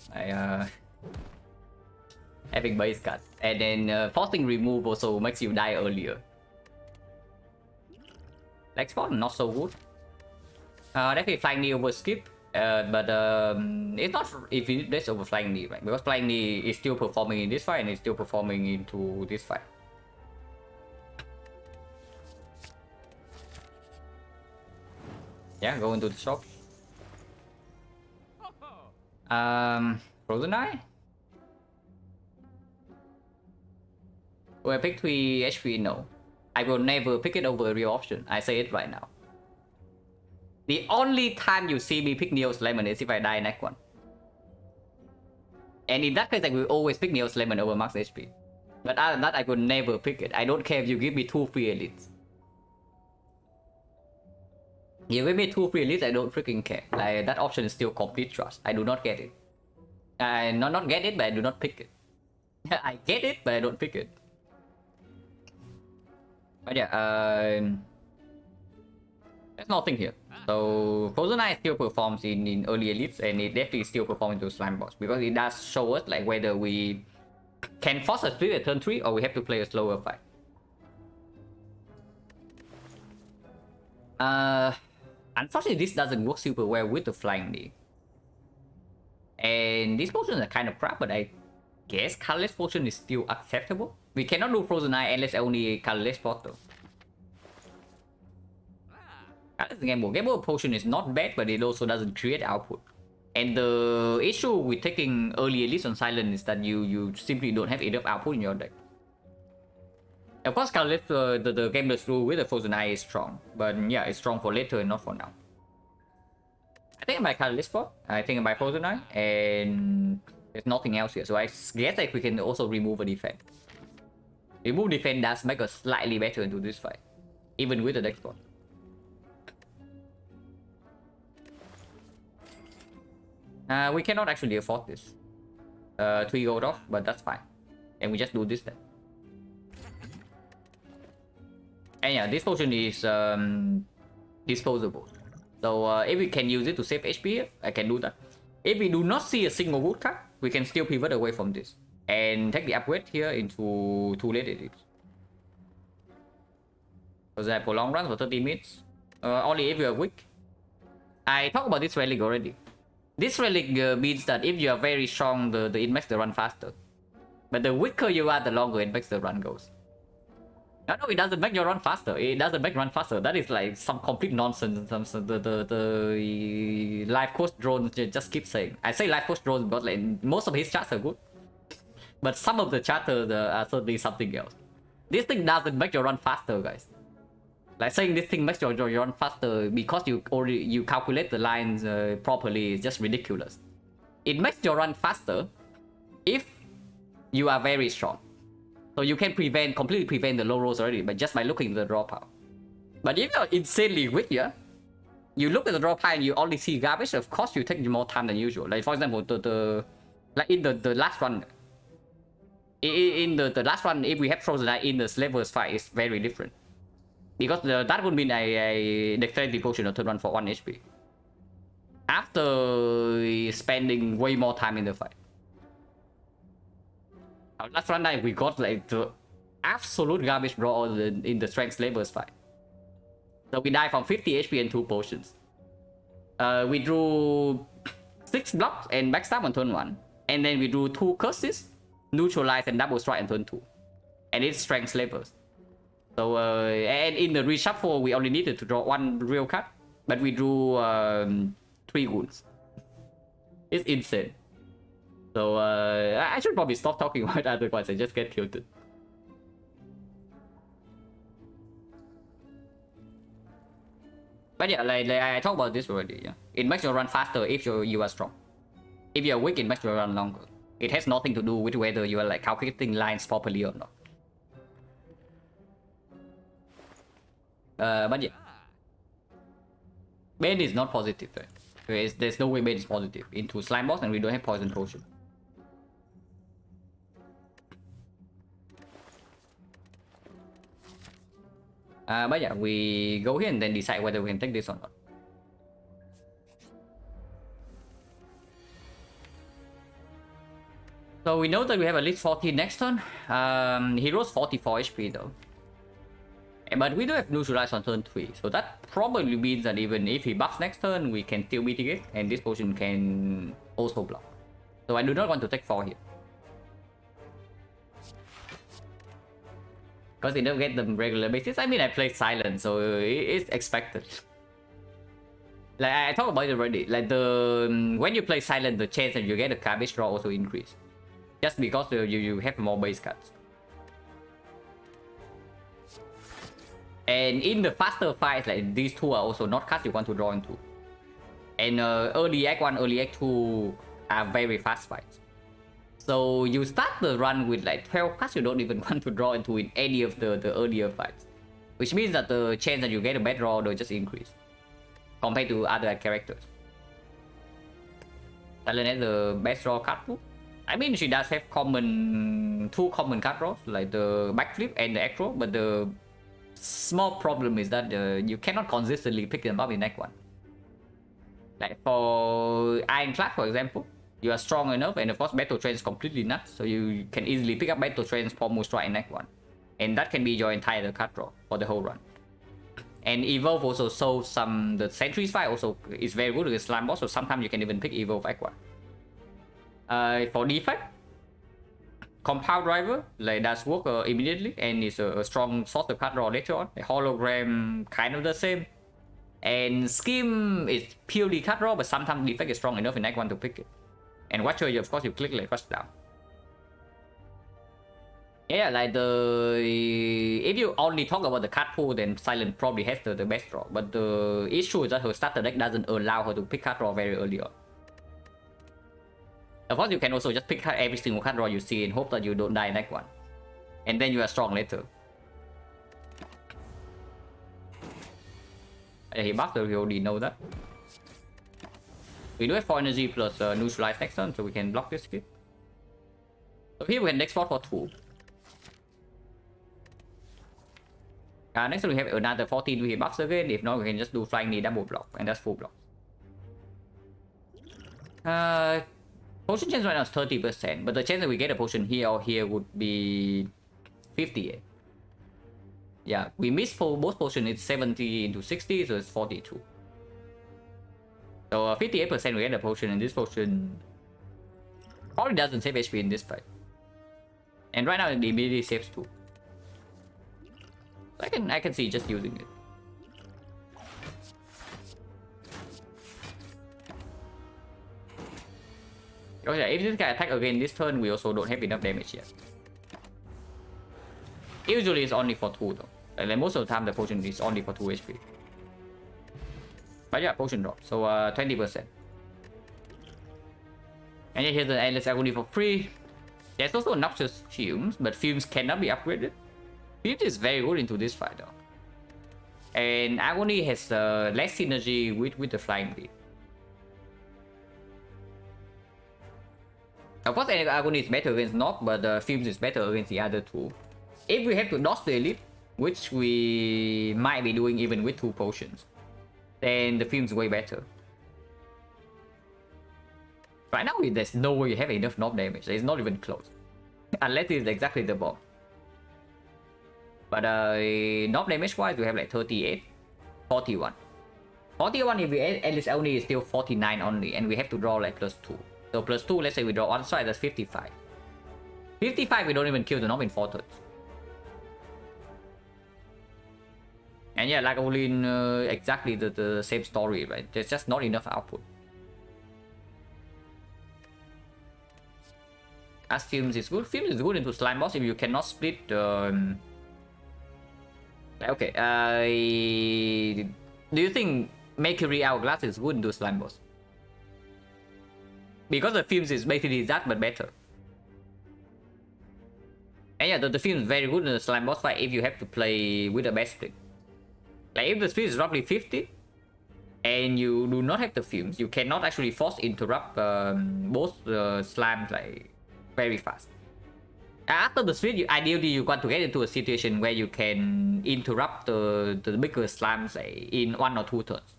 Having base cut. And then forcing remove also makes you die earlier. Leg spawn, not so good. Definitely flying knee over skip. But it's not if you dash over flying knee, right? Because flying knee is still performing in this fight and is still performing into this fight. Yeah, go into the shop. Frozen Eye? Will I pick 3 HP? No. I will never pick it over a real option. I say it right now. The only time you see me pick Neo's Lemon is if I die in Act 1. And in that case, I will always pick Neo's Lemon over max HP. But other than that, I will never pick it. I don't care if you give me 2 free elites. You give me 2 free elites, I don't freaking care. Like, that option is still complete trust. I do not get it. I not get it, but I do not pick it. I get it, but I don't pick it. But yeah, there's nothing here. So Frozen Eye still performs in early elites, and it definitely still performs into slime boss because it does show us like whether we can force a split at turn 3 or we have to play a slower fight. Unfortunately, this doesn't work super well with the flying knee. And these potions are kind of crap, but I guess colorless potion is still acceptable. We cannot do Frozen Eye unless only colorless pot though. Gamble potion is not bad, but it also doesn't create output. And the issue with taking early elites on Silent is that you simply don't have enough output in your deck. Of course, colorless, the Gambler's Rule with the Frozen Eye is strong, but yeah, it's strong for later and not for now. I think I might colorless pot. I think I might Frozen Eye, and there's nothing else here. So I guess like we can also remove a defense. Remove defense does make us slightly better into this fight, even with the deck spot. We cannot actually afford this. 3 gold off, but that's fine. And we just do this then. And yeah, this potion is disposable. So if we can use it to save HP here, I can do that. If we do not see a single wood card, we can still pivot away from this. And take the upgrade here into 2 late edits. Because I for long run for 30 minutes. Only if you are weak. I talked about this relic already. This relic means that if you are very strong, it makes the run faster. But the weaker you are, the longer it makes the run goes. No, it doesn't make your run faster. It doesn't make run faster. That is like some complete nonsense. The life coach drones just keep saying. I say life coach drones because like most of his charts are good, but some of the charts are certainly something else. This thing doesn't make your run faster, guys. Like saying this thing makes your run faster because you calculate the lines properly is just ridiculous. It makes your run faster if you are very strong. So you can completely prevent the low rolls already, but just by looking at the draw pile. But if you're insanely weak, yeah, you look at the draw pile and you only see garbage. Of course, you take more time than usual. Like for example, like in the last run, in the last run, if we have Frozen Eye in the Slavers fight, it's very different because that would mean I dexterity potion on turn 1 for 1 HP after spending way more time in the fight. Last run night we got like the absolute garbage draw in the strength slavers fight. So we died from 50 HP and 2 potions. We drew 6 blocks and backstab on turn 1. And then we drew 2 curses, neutralize and double strike on turn 2. And it's strength slavers. So and in the reshuffle we only needed to draw 1 real card. But we drew 3 wounds. It's insane. So I should probably stop talking about otherwise I just get tilted. But yeah, like I talked about this already. Yeah, it makes you run faster if you are strong. If you are weak, it makes you run longer. It has nothing to do with whether you are like calculating lines properly or not. But yeah, Bane is not positive. Right? There's no way Bane is positive into slime boss, and we don't have poison potion. But yeah, we go here and then decide whether we can take this or not. So we know that we have at least 40 next turn. He rolls 44 HP though. But we do have neutralize on turn 3. So that probably means that even if he buffs next turn, we can still mitigate. And this potion can also block. So I do not want to take 4 here. Because they don't get them regular basis. I mean, I play Silent, so it's expected. Like I talked about it already. Like when you play Silent, the chance that you get a garbage draw also increase, just because you have more base cards. And in the faster fights, like these 2 are also not cards you want to draw into. And early Act 1, early Act 2 are very fast fights. So you start the run with like 12 cards you don't even want to draw into in any of the earlier fights. Which means that the chance that you get a bad draw will just increase. compared to other characters. Silent has the best draw card pool. I mean, she does have two common card draws, like the backflip and the aggro, but the small problem is that you cannot consistently pick them up in Act 1. Like for Ironclad, for example, you are strong enough, and of course Battle Trance is completely nuts, so you can easily pick up Battle Trance for Strike in Act 1. And that can be your entire card draw for the whole run. And Evolve also shows the Sentry's Fight also is very good against Slime Boss, so sometimes you can even pick Evolve Act 1. For defect, Compound Driver like does work immediately and is a strong source of card draw later on. The Hologram kind of the same. And Scheme is purely card draw, but sometimes defect is strong enough in Act 1 to pick it. And Watcher, of course, you click like rush down. Yeah, like if you only talk about the card pool, then Silent probably has the best draw. But the issue is that her starter deck doesn't allow her to pick card draw very early on. Of course, you can also just pick every single card draw you see and hope that you don't die in Act 1. And then you are strong later. He buffed, so we already know that. We do have 4 energy plus neutralize next turn, so we can block this hit. So here we can export for 2. Next turn we have another 14 we hit buffs again. If not, we can just do flying knee double block, and that's full block. Potion chance right now is 30%, but the chance that we get a potion here or here would be 58. Yeah, we missed both potions. It's 70 into 60, so it's 42. So 58% we get a potion, and this potion probably doesn't save HP in this fight. And right now it immediately saves 2. So I can see just using it. Okay, if this guy attack again this turn, we also don't have enough damage yet. Usually it's only for 2 though. Like most of the time the potion is only for 2 HP. But yeah, potion drop. So 20%. And here's the Endless Agony for free. There's also Noxious Fumes, but Fumes cannot be upgraded. Fumes is very good into this fight though. And Agony has less synergy with the Flying Lead. Of course, Agony is better against Knock, but Fumes is better against the other 2. If we have to dodge the Elite, which we might be doing even with 2 potions, then the Fumes is way better. Right now, there's no way you have enough knock damage. It's not even close. Unless it's exactly the bomb. But knock damage wise, we have like 38, 41. 41 if we Endless Agony is still 49 only, and we have to draw like +2. So +2, let's say we draw 1 strike, that's 55. 55, we don't even kill the knob in 4 turns. And yeah, like Olin, exactly the same story, right? There's just not enough output. As Fumes is good. Fumes is good into Slime Boss if you cannot split. Okay, do you think Mercury Hourglass is good into Slime Boss? Because the Fumes is basically that, but better. And yeah, the Fumes is very good in the Slime Boss fight if you have to play with the best split. Like if the split is roughly 50, and you do not have the Fumes, you cannot actually force interrupt both slimes like very fast. After the split, ideally you want to get into a situation where you can interrupt the bigger slimes like, in 1 or 2 turns.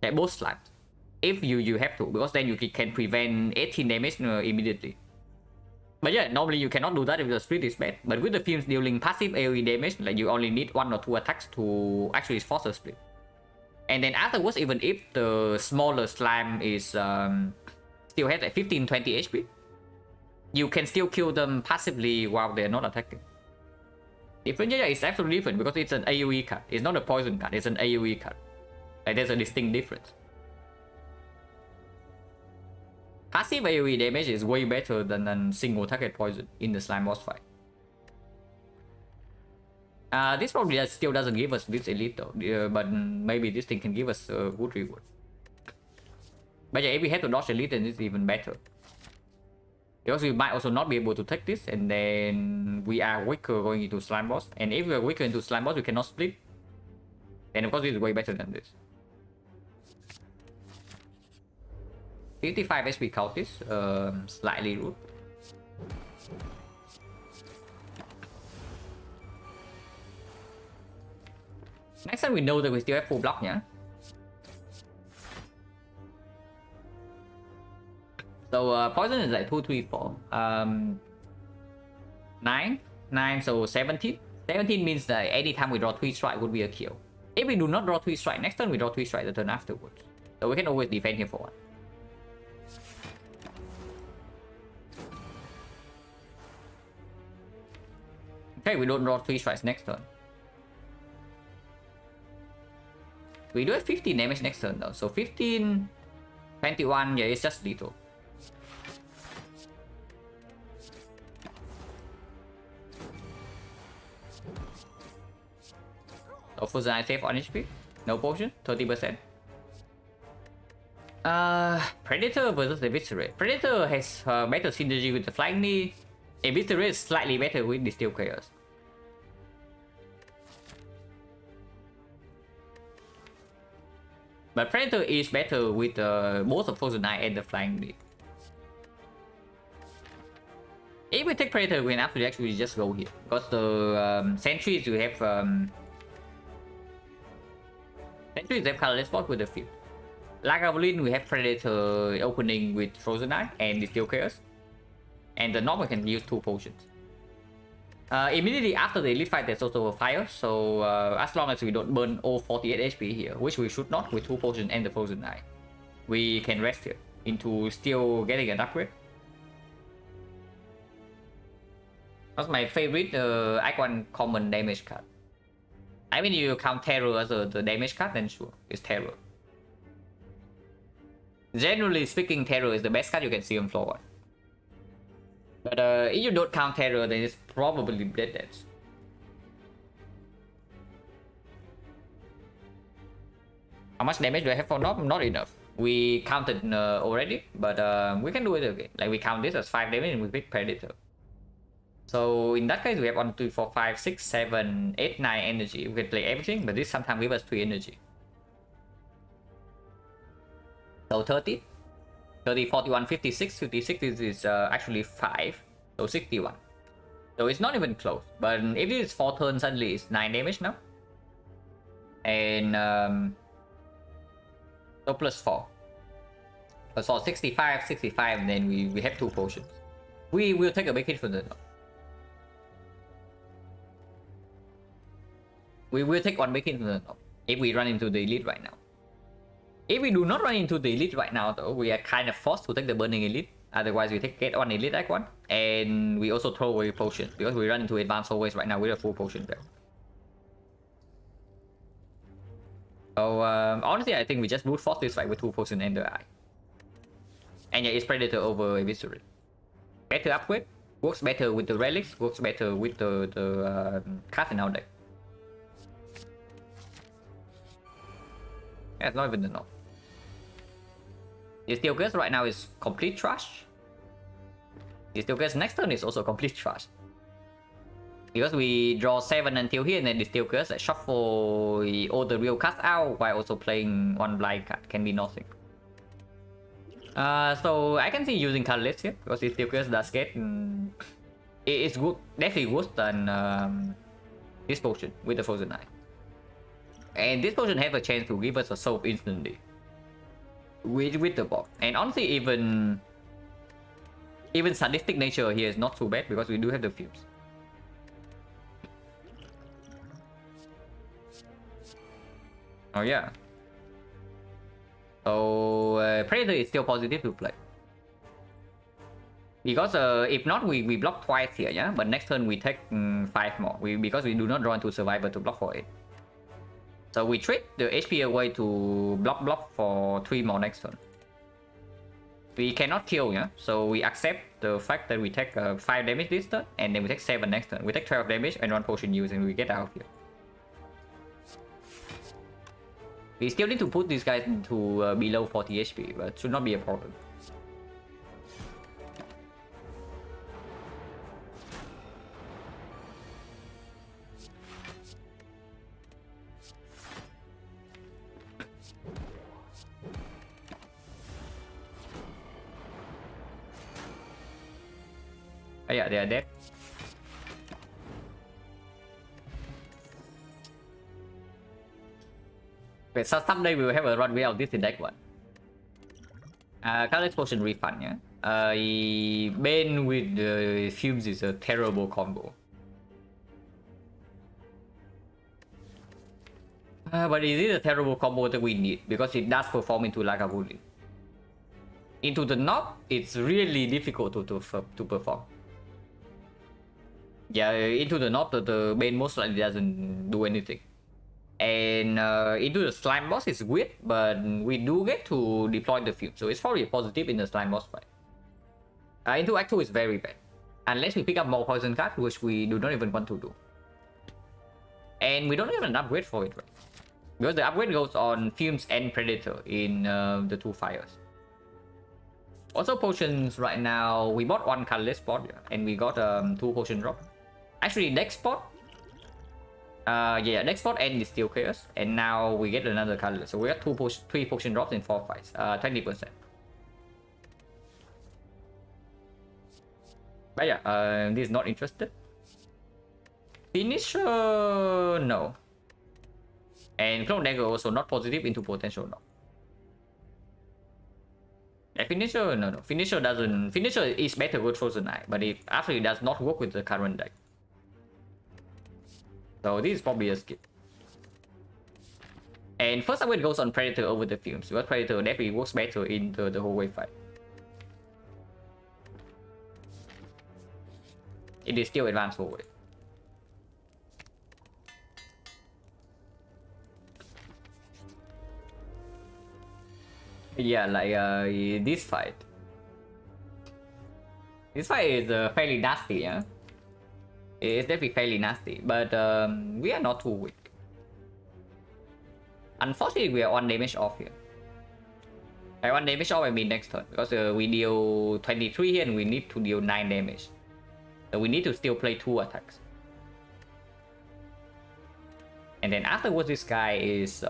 Like both slimes. If you have to, because then you can prevent 18 damage immediately. But yeah, normally you cannot do that if the split is bad. But with the Fumes dealing passive AoE damage, like you only need 1 or 2 attacks to actually force a split. And then afterwards, even if the smaller slime is still has like 15-20 HP, you can still kill them passively while they're not attacking. Different, yeah, it's absolutely different because it's an AoE card. It's not a poison card, it's an AoE card. Like there's a distinct difference. Passive AoE damage is way better than single target poison in the Slime Boss fight. This probably still doesn't give us this elite though, but maybe this thing can give us a good reward. But yeah, if we have to dodge elite, then it's even better. Because we might also not be able to take this, and then we are weaker going into Slime Boss. And if we are weaker into Slime Boss, we cannot split. And of course, this is way better than this. 55 HP cultist, slightly rude. Next time we know that we still have full block, yeah? So poison is like 2, 3, 4. 9, 9, so 17. 17 means that anytime we draw 3 strike would be a kill. If we do not draw 3 strike, next turn we draw 3 strike the turn afterwards. So we can always defend here for 1. Okay, we don't draw 3 strikes next turn. We do have 15 damage next turn though. So 15, 21, yeah, it's just lethal. So Frozen Eye save on HP. No potion, 30%. Predator versus Eviscerate. Predator has better synergy with the Flying Knee. Eviscerate is slightly better with the Steel Chaos. But Predator is better with both the Frozen Eye and the Flying Knee. If we take Predator, we have to actually just go here. Because the sentries you have sentries have colorless spot with the field. Lagavulin we have Predator opening with Frozen Eye and the Steel Chaos. And the normal can use 2 potions. Immediately after the elite fight, there's also a fire, so as long as we don't burn all 48 HP here, which we should not with 2 potions and the Frozen Eye, we can rest here into still getting an upgrade. That's my favorite icon common damage card. I mean, you count Terror as the damage card, then sure, it's Terror. Generally speaking, Terror is the best card you can see on floor 1. But if you don't count Terror, then it's probably Dead Dance. How much damage do I have for Knob? Not enough. We counted already, but we can do it again. Like we count this as 5 damage and we pick Predator. So in that case, we have 1, 2, 4, 5, 6, 7, 8, 9 energy. We can play everything, but this sometimes gives us 3 energy. So 30. 30, 41, 56. 56 is actually 5. So 61. So it's not even close. But if it is 4 turns, suddenly it's 9 damage now. And so plus 4. Plus 4, 65, 65, and then we have 2 potions. We will take a big hit from the... We will take 1 big hit from the... If we run into the elite right now. If we do not run into the elite right now though, we are kind of forced to take the burning elite. Otherwise we get 1 elite icon. And we also throw away potion. Because we run into advanced always right now with a full potion there. So honestly I think we just brute force this fight with 2 potion and the eye. And yeah, it's Predator over Eviscerate. Better upgrade. Works better with the relics. Works better with the cast in our deck. Yeah, it's not even enough. The Steel Curse right now is complete trash. The Steel Curse next turn is also complete trash. Because we draw 7 until here and then the Steel Curse like shuffle all the real cards out while also playing 1 blind card. Can be nothing. So I can see using colorless here because the Steel Curse does get... it's good, definitely worse than this potion with the Frozen Eye. And this potion has a chance to give us a soul instantly. With the box. And honestly, even sadistic nature here is not too bad because we do have the fumes. Oh yeah. So Predator is still positive to play. Because if not, we block twice here, yeah? But next turn we take 5 more. Because we do not draw into Survivor to block for it. So we trade the HP away to block for 3 more next turn. We cannot kill, yeah? So we accept the fact that we take 5 damage this turn, and then we take 7 next turn. We take 12 damage and 1 potion use, and we get out of here. We still need to put these guys into below 40 HP, but should not be a problem. Oh yeah, they are dead. Okay, so someday we will have a run without this in deck one. Color Explosion Refund, yeah. Bane with Fumes is a terrible combo. But it is a terrible combo that we need because it does perform into Lagavulin. Into the knob, it's really difficult to perform. Yeah, into the knob, the Bane most likely doesn't do anything. And into the slime boss is weird, but we do get to deploy the Fume, so it's probably a positive in the slime boss fight. Into Act 2 is very bad. Unless we pick up more poison cards, which we do not even want to do. And we don't even upgrade for it, right? Because the upgrade goes on Fumes and Predator in the 2 fires. Also potions right now, we bought 1 colorless spot, and we got 2 potion drop. Actually, next spot. Yeah, next spot and is still chaos. And now we get another color. So we got 3 potion drops in 4 fights. 20%. But yeah, this is not interested. Finisher, no. And Clone Dagger also not positive into potential knock. Yeah, Finisher, no. Finisher doesn't. Finisher is better with Frozen Eye, but it actually does not work with the current deck. So this is probably a skip. And first upgrade goes on Predator over the Fumes, because Predator definitely works better in the whole wave fight. It is still advanced forward. Yeah, like this fight. This fight is fairly nasty, yeah? It's definitely fairly nasty, but we are not too weak. Unfortunately, we are 1 damage off here. By 1 damage off, I mean next turn, because we deal 23 here and we need to deal 9 damage. So we need to still play 2 attacks. And then afterwards, this guy is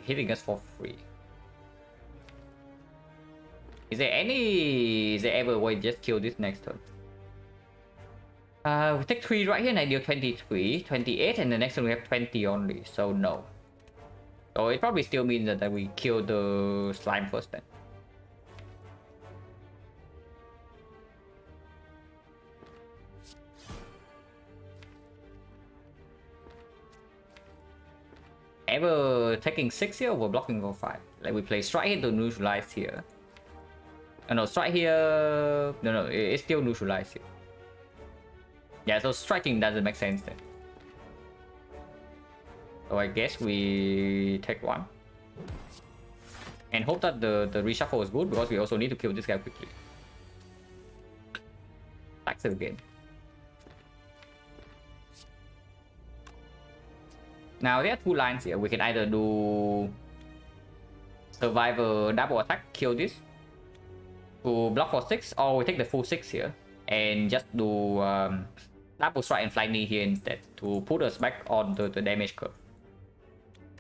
hitting us for free. Is there ever a way to just kill this next turn? We take 3 right here and I deal 23, 28, and the next one we have 20 only, so no. So it probably still means that we kill the slime first then. Ever taking 6 here or blocking for 5? Like we play strike here to neutralize here. Oh no, strike here. No, it's still neutralized here. Yeah, so striking doesn't make sense then. So I guess we take 1. And hope that the reshuffle is good, because we also need to kill this guy quickly. Attacks again. Now there are 2 lines here. We can either do Survivor double attack, kill this to block for 6, or we take the full 6 here and just do double strike and fly knee here instead to put us back on the damage curve.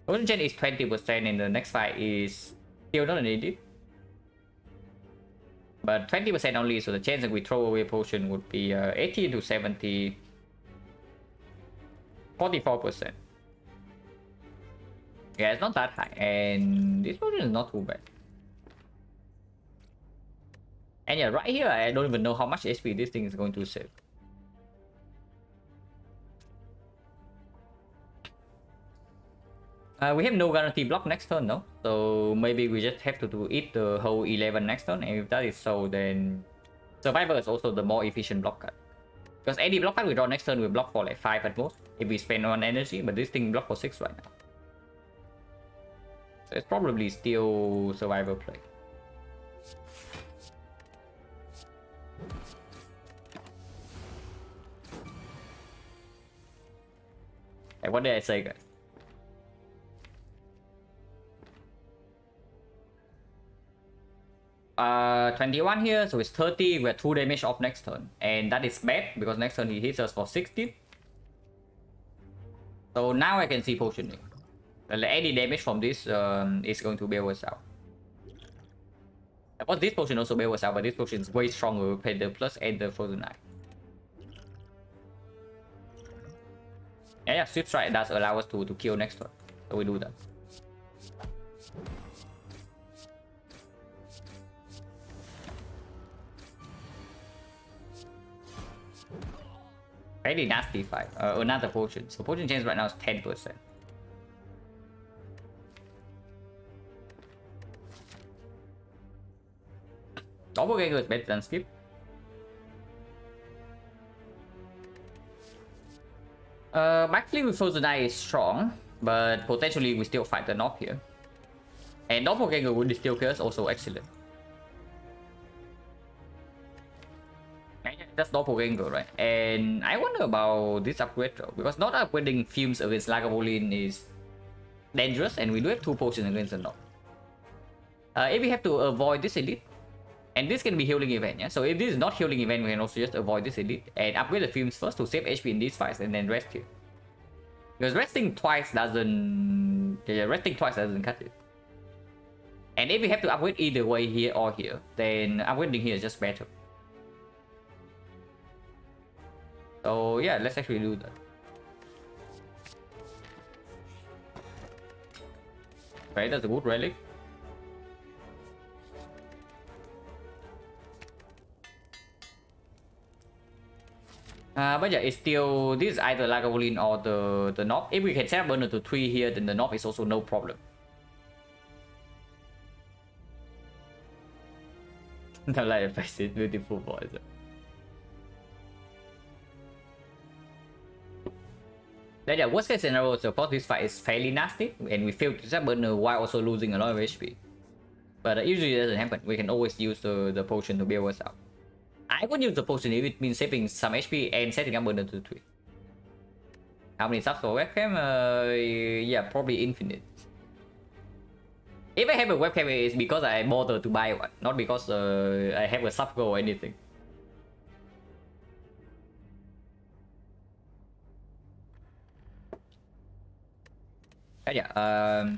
Golden Gen is 20% and the next fight is still not needed. But 20% only, so the chance that we throw away potion would be 80 to 70. 44%. Yeah, it's not that high, and this potion is not too bad. And yeah, right here, I don't even know how much HP this thing is going to save. We have no guarantee block next turn, no? So maybe we just have to eat the whole 11 next turn, and if that is so, then Survivor is also the more efficient block card. Because any block card we draw next turn will block for like 5 at most, if we spend 1 energy, but this thing block for 6 right now. So it's probably still Survivor play. Hey, what did I say, guys? Uh, 21 here, so it's 30. We're 2 damage off next turn, and that is bad because next turn he hits us for 60. So now I can see potioning. Any damage from this is going to bail us out. Of course, this potion also bails us out, but this potion is way stronger. We play the plus and the frozen eye. Yeah, Swift Strike does allow us to kill next turn. So we do that. Very nasty fight. Another potion. So potion chance right now is 10%. Doppelganger is better than Skip. Backflip with Frozen Eye is strong, but potentially we still fight the knob here. And Doppelganger with the Steel Curse also excellent. That's Doppelganger, right? And I wonder about this upgrade though, because not upgrading Fumes against Lagavulin is dangerous, and we do have 2 potions against the knob. If we have to avoid this elite, and this can be healing event, yeah? So if this is not healing event, we can also just avoid this elite and upgrade the Fumes first to save HP in these fights and then rest here. Because resting twice doesn't cut it. And if we have to upgrade either way here or here, then upgrading here is just better. So yeah, let's actually do that. Right, that's a good relic. But yeah, it's still, this is either Lagavulin or the knob. If we can set up burner to 3 here, then the knob is also no problem. The light face is beautiful voice. Then yeah, worst case scenario, so of course this fight is fairly nasty, and we fail to set burner while also losing a lot of HP. But usually it doesn't happen. We can always use the potion to bail us out. I would use the potion if it means saving some HP and setting up burner to 3. How many subs for webcam? Yeah, probably infinite. If I have a webcam, it's because I bother to buy one, not because I have a sub goal or anything. Yeah,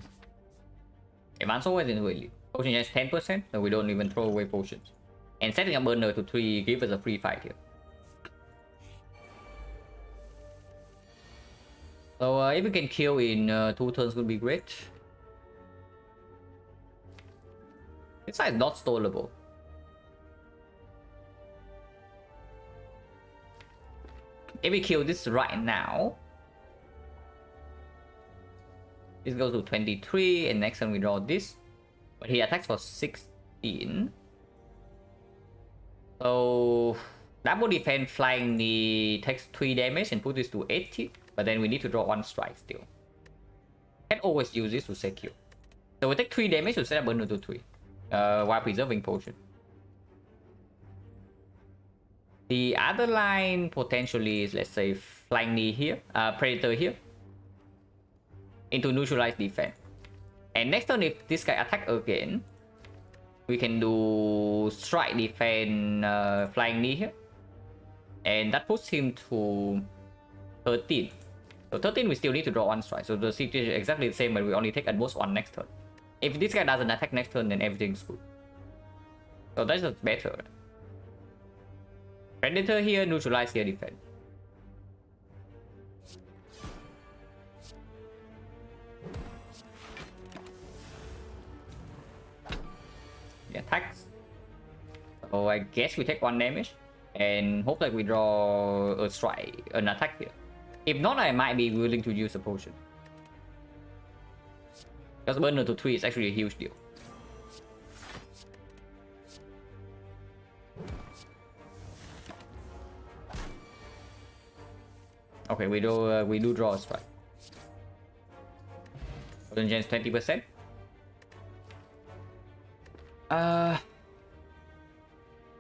advance always in really. Potion has 10%, so we don't even throw away potions. And setting up burner to 3 gives us a free fight here. So if we can kill in 2 turns would be great. This side is not stallable. If we kill this right now, this goes to 23, and next time we draw this. But he attacks for 16. So double defense flying the takes 3 damage and put this to 80. But then we need to draw 1 strike still. Can always use this to secure. So we take 3 damage to set up burner to 3. While preserving potion. The other line potentially is, let's say, flying knee here, predator here, into neutralize defense. And next turn, if this guy attack again, we can do strike defense, flying knee here, and that puts him to 13. So 13, we still need to draw 1 strike. So the situation is exactly the same, but we only take at most 1 next turn. If this guy doesn't attack next turn, then everything's good. So that's just better. Predator here, neutralize here, defense. He attacks. So I guess we take 1 damage and hope that we draw a strike, an attack here. If not, I might be willing to use a potion. Because burner to 3 is actually a huge deal. Okay, we do draw a strike. Potion chance 20%.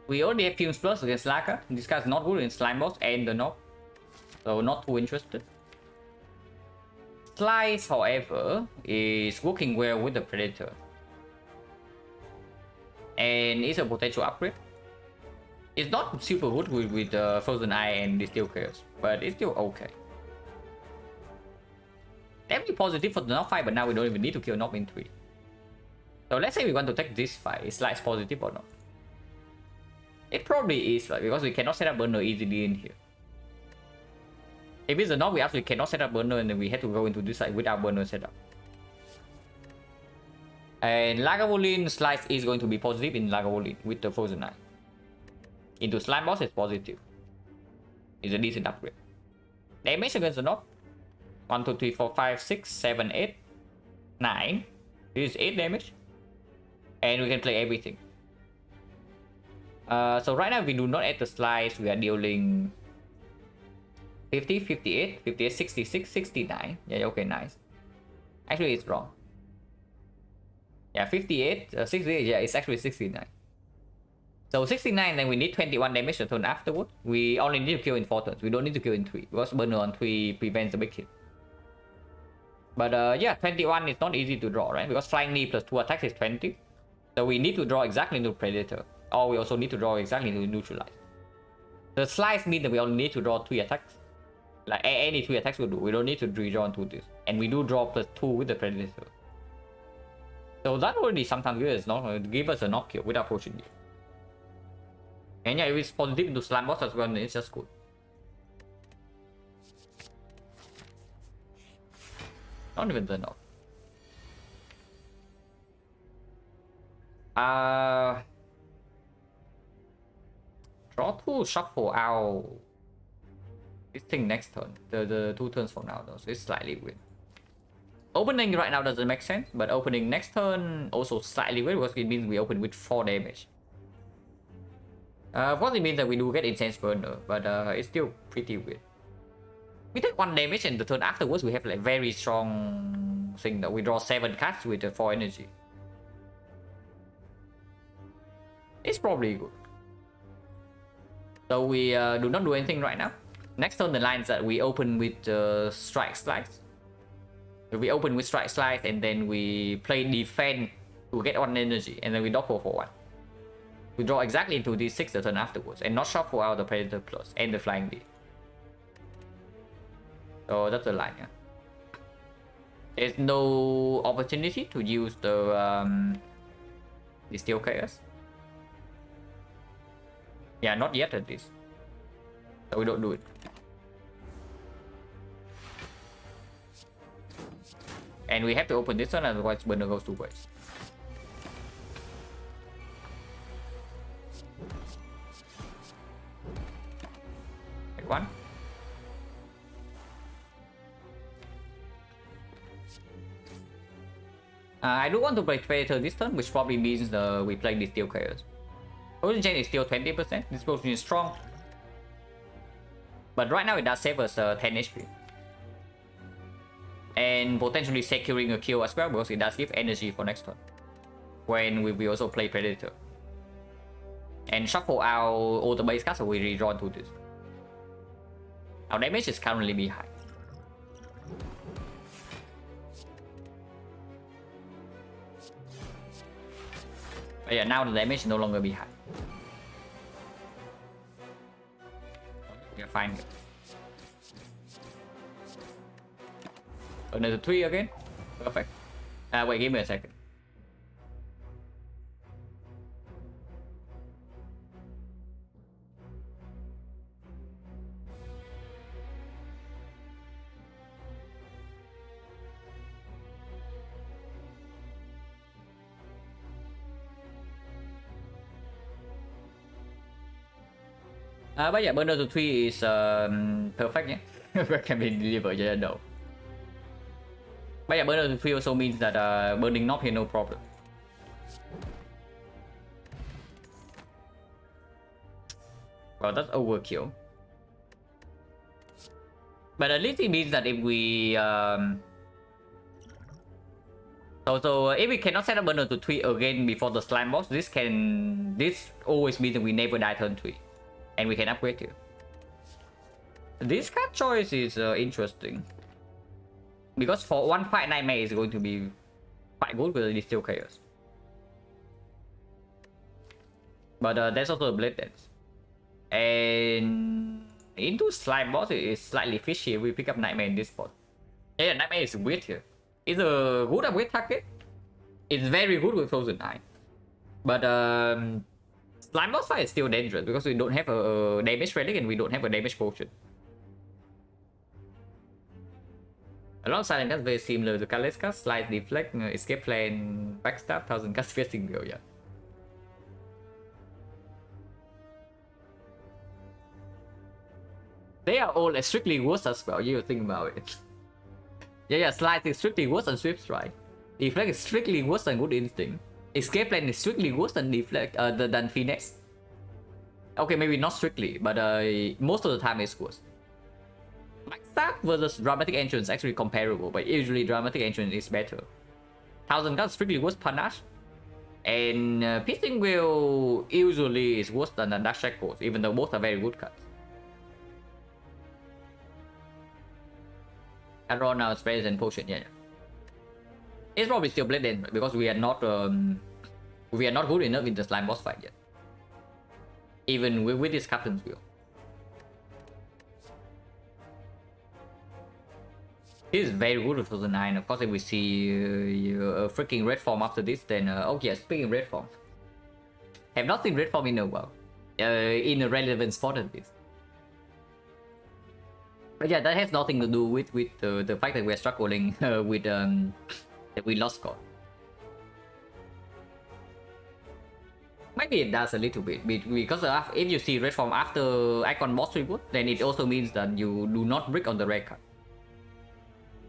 We already have Fumes Plus against Laka. This guy's not good in Slime Boss and the knob, so not too interested. Slice, however, is working well with the Predator. And it's a potential upgrade. It's not super good with Frozen Eye and the Steel Chaos, but it's still okay. Definitely positive for the knob fight, but now we don't even need to kill knob in 3. So let's say we want to take this fight. Is Slice positive or not? It probably is, right? Because we cannot set up burner easily in here. If it's a knock, we actually cannot set up burner, and then we have to go into this side without burner setup. And Lagavulin slice is going to be positive in Lagavulin with the Frozen Knight. Into Slime Boss is positive. It's a decent upgrade. Damage against the knock. 1, 2, 3, 4, 5, 6, 7, 8, 9. This is 8 damage. And we can play everything. So right now we do not add the slice. We are dealing 50, 58, 58, 66, 69. Yeah, okay, nice. Actually, it's wrong. Yeah, 58, 68, yeah, it's actually 69. So 69, then we need 21 damage the turn afterward. We only need to kill in 4 turns. We don't need to kill in 3, because burner on 3 prevents the big hit. But yeah, 21 is not easy to draw, right? Because flying knee plus 2 attacks is 20. So we need to draw exactly into Predator. Or we also need to draw exactly into Neutralize. The slice means that we only need to draw 3 attacks. Like any 3 attacks will do. We don't need to redraw into this. And we do draw plus 2 with the Predator. So that already sometimes give us a knock kill without pushing it. And yeah, if it's positive into Slime Boss as well, then it's just good. Not even the knock. Draw 2, shuffle out this thing next turn. The 2 turns from now though, so it's slightly weird. Opening right now doesn't make sense, but opening next turn also slightly weird because it means we open with 4 damage. Of course it means that we do get Intense Burner, but it's still pretty weird. We take 1 damage and the turn afterwards we have like very strong thing that we draw 7 cards with the 4 energy. It's probably good. So we do not do anything right now. Next turn the line is that we open with Strike Slice. We open with Strike Slice and then we play defense to get 1 energy and then we double for 1. We draw exactly into D6 the turn afterwards and not shuffle out the Predator Plus and the Flying D. So that's the line, yeah. There's no opportunity to use the Steel Chaos. Yeah, not yet at least. So we don't do it. And we have to open this one, otherwise burner goes 2 ways. Hit 1. I do want to play Predator this turn, which probably means we play the Steel Chaos. Potion Chain is still 20%. This potion is strong. But right now it does save us 10 HP. And potentially securing a kill as well because it does give energy for next turn. When we also play Predator. And shuffle out all the base cards so we redraw to this. Our damage is currently behind. But yeah, now the damage is no longer behind. We are fine. Another 3 again. Perfect. Wait, give me a second. But yeah, burner to 3 is perfect, yeah. Can be delivered, yeah, no. But yeah, burner to 3 also means that burning knock here, no problem. Well, that's overkill. But at least it means that if we so if we cannot set up burner to 3 again before the slime boss, this always means that we never die turn 3. And we can upgrade here. This card choice is interesting. Because for 1 fight Nightmare is going to be quite good with the Steel Chaos. But there's also a Blade Dance. And into Slime Boss it is slightly fishy. We pick up Nightmare in this spot. Yeah, Nightmare is weird here. It's a good upgrade target. It's very good with Frozen Knight. But Slime Boss fight is still dangerous because we don't have a damage relic and we don't have a damage potion. A lot of silent that's very similar to Kaleska, slide, deflect, escape plan, backstab, 1000 cast facing go, yeah. They are all strictly worse as well, you think about it. Yeah, slide is strictly worse than swift strike. Deflect is strictly worse than good instinct. Escape plan is strictly worse than deflect than Phoenix. Okay, maybe not strictly, but most of the time it's worse. Backstab versus dramatic entrance actually comparable, but usually dramatic entrance is better. 1000 guns strictly worse panache, and piercing will usually is worse than the dash shackles, even though both are very good cards. And raw now is better than potion, yeah. It's probably still blade then because we are not good enough in the slime boss fight yet. Even with this captain's wheel. This is very good with 2009. Of course, if we see a freaking red form after this, then oh yeah, speaking of red form, have not seen red form in a while, in a relevant spot at least. But yeah, that has nothing to do with the fact that we're struggling with that we lost God. Maybe it does a little bit because if you see red form after icon boss reboot, then it also means that you do not brick on the red card.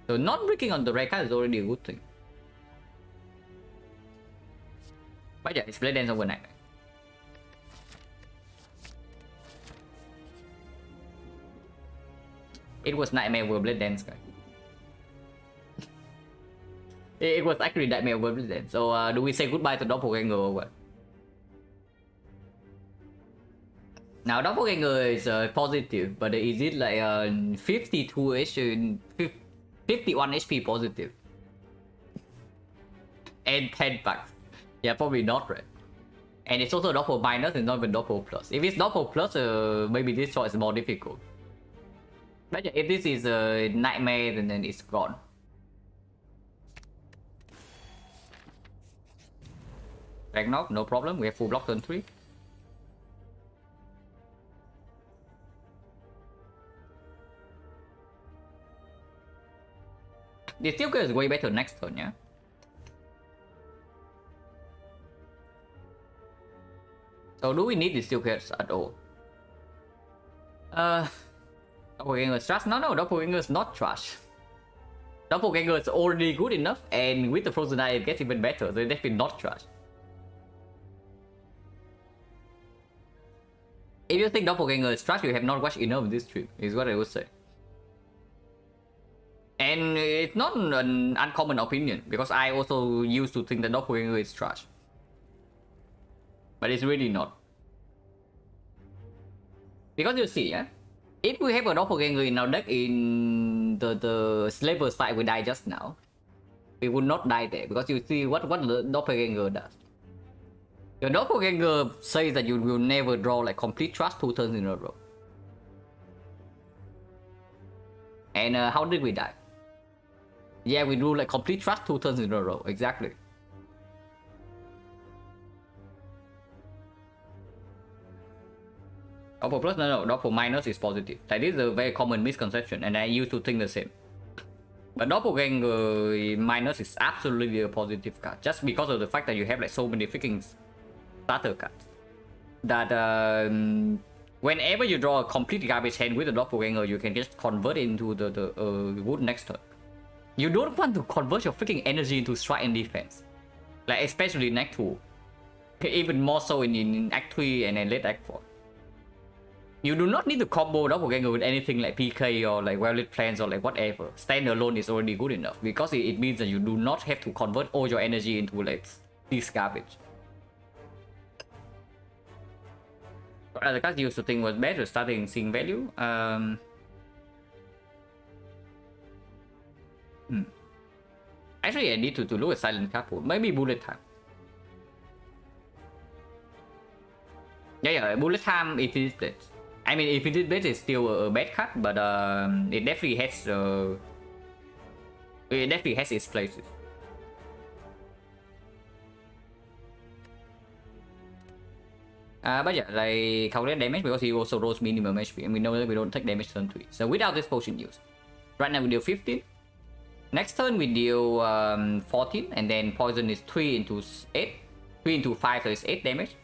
So not bricking on the red card is already a good thing. But yeah, it's Blade Dance overnight. It was Nightmare with Blade Dance, guys. It was actually Nightmare with Blade Dance. So do we say goodbye to Doppelganger or what? Now Doppelganger is positive, but is it like 52 HP, 51 HP positive? And 10 bucks. Yeah, probably not, right? And it's also Doppel minus and not even Doppel plus. If it's Doppel plus, maybe this choice is more difficult. But yeah, if this is a Nightmare, then it's gone. Ragnarok, no problem. We have full block turn 3. The Steel Curse is way better next turn, yeah? So do we need the Steel Curse at all? Doppelganger is trash? No, Doppelganger is not trash. Doppelganger is already good enough, and with the Frozen Eye it gets even better, so it's definitely not trash. If you think Doppelganger is trash, you have not watched enough of this stream, is what I would say. And it's not an uncommon opinion, because I also used to think that Doppelganger is trash. But it's really not. Because you see, yeah? If we have a Doppelganger in our deck in the Slavers fight we died just now, we would not die there, because you see what the Doppelganger does. Your Doppelganger says that you will never draw like complete trash 2 turns in a row. And how did we die? Yeah, we do like complete trash 2 turns in a row, exactly. Doppel plus, no, Doppel minus is positive. Like, this is a very common misconception, and I used to think the same. But Doppelganger minus is absolutely a positive card, just because of the fact that you have like so many freaking starter cards. That whenever you draw a complete garbage hand with a Doppelganger, you can just convert it into the wood next turn. You don't want to convert your freaking energy into strike and defense. Like, especially in Act 2. Even more so in Act 3 and then late Act 4. You do not need to combo Doppelganger with anything like PK or like well-lit plans or like whatever. Stand alone is already good enough, because it means that you do not have to convert all your energy into like this garbage. What other cards you used to think was better starting seeing value? Actually, I need to look at Silent card pool. Maybe Bullet Time. Yeah, Bullet Time if it is blade. I mean, if it is blade, it's still a bad card, but it definitely has its places. But yeah, like calculate damage because he also rolls minimum HP, and we know that we don't take damage turn 3. So without this potion use, right now we deal 15. Next turn we deal 14, and then poison is 3 into 8. 3 into 5, so it's 8 damage.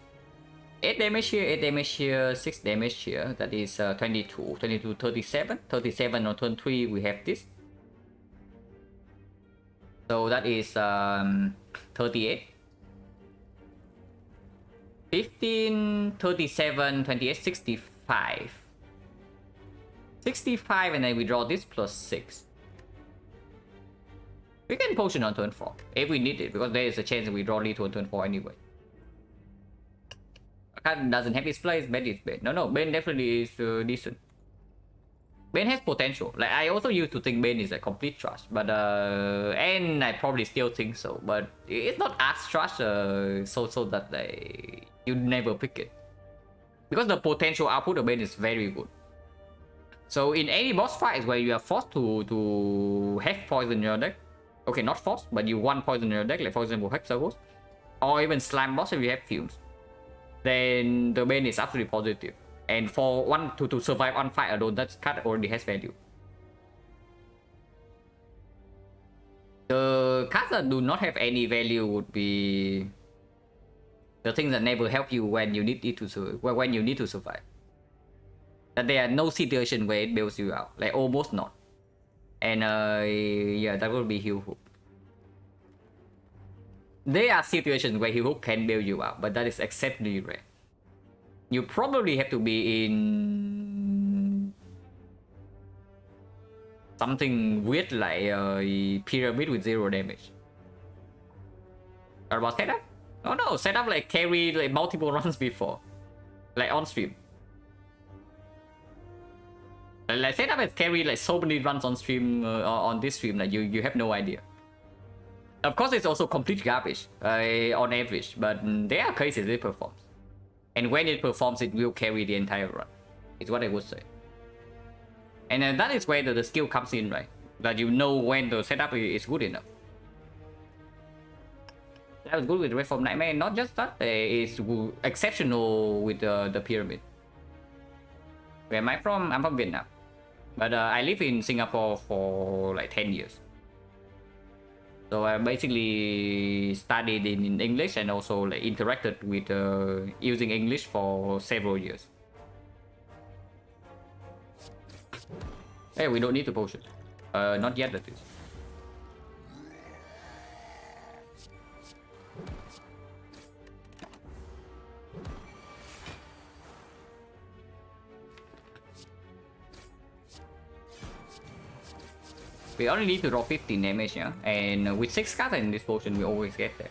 8 damage here, 8 damage here, 6 damage here. That is 22. 22, 37. 37 on turn 3, we have this. So that is 38. 15, 37, 28, 65. 65, and then we draw this plus 6. We can potion on turn 4 if we need it, because there is a chance that we draw lethal on turn 4 anyway. A card doesn't have its place, Bane is Bane. No, Bane definitely is decent. Bane has potential. Like, I also used to think Bane is a complete trash, but and I probably still think so, but it's not as trash, so that you never pick it. Because the potential output of Bane is very good. So in any boss fight where you are forced to have poison in your deck, okay, not forced, but you want poison in your deck, like for example Hexagons, or even Slime boss if you have Fumes, then the Bane is absolutely positive. And for one to survive on fight alone, that card already has value. The cards that do not have any value would be the things that never help you when you need it to survive. That there are no situation where it bails you out, like almost not. And yeah, that will be Heal Hook. There are situations where Heal Hook can bail you out, but that is exceptionally rare. You probably have to be in something weird like a pyramid with 0 damage. Or about setup? Oh no, setup like carry like multiple runs before, like on stream. Like setup has carried like so many runs on stream, on this stream, like you have no idea. Of course, it's also complete garbage on average, but there are cases it performs, and when it performs, it will carry the entire run. Is what I would say. And that is where the skill comes in, right? That you know when the setup is good enough. That was good with Reform Nightmare. Not just that, it's exceptional with the pyramid. Where am I from? I'm from Vietnam. But I live in Singapore for like 10 years. So I basically studied in English and also like interacted with using English for several years. Hey, we don't need to potion. Not yet, that is. We only need to draw 15 damage, yeah? And with 6 cards in this potion, we always get there.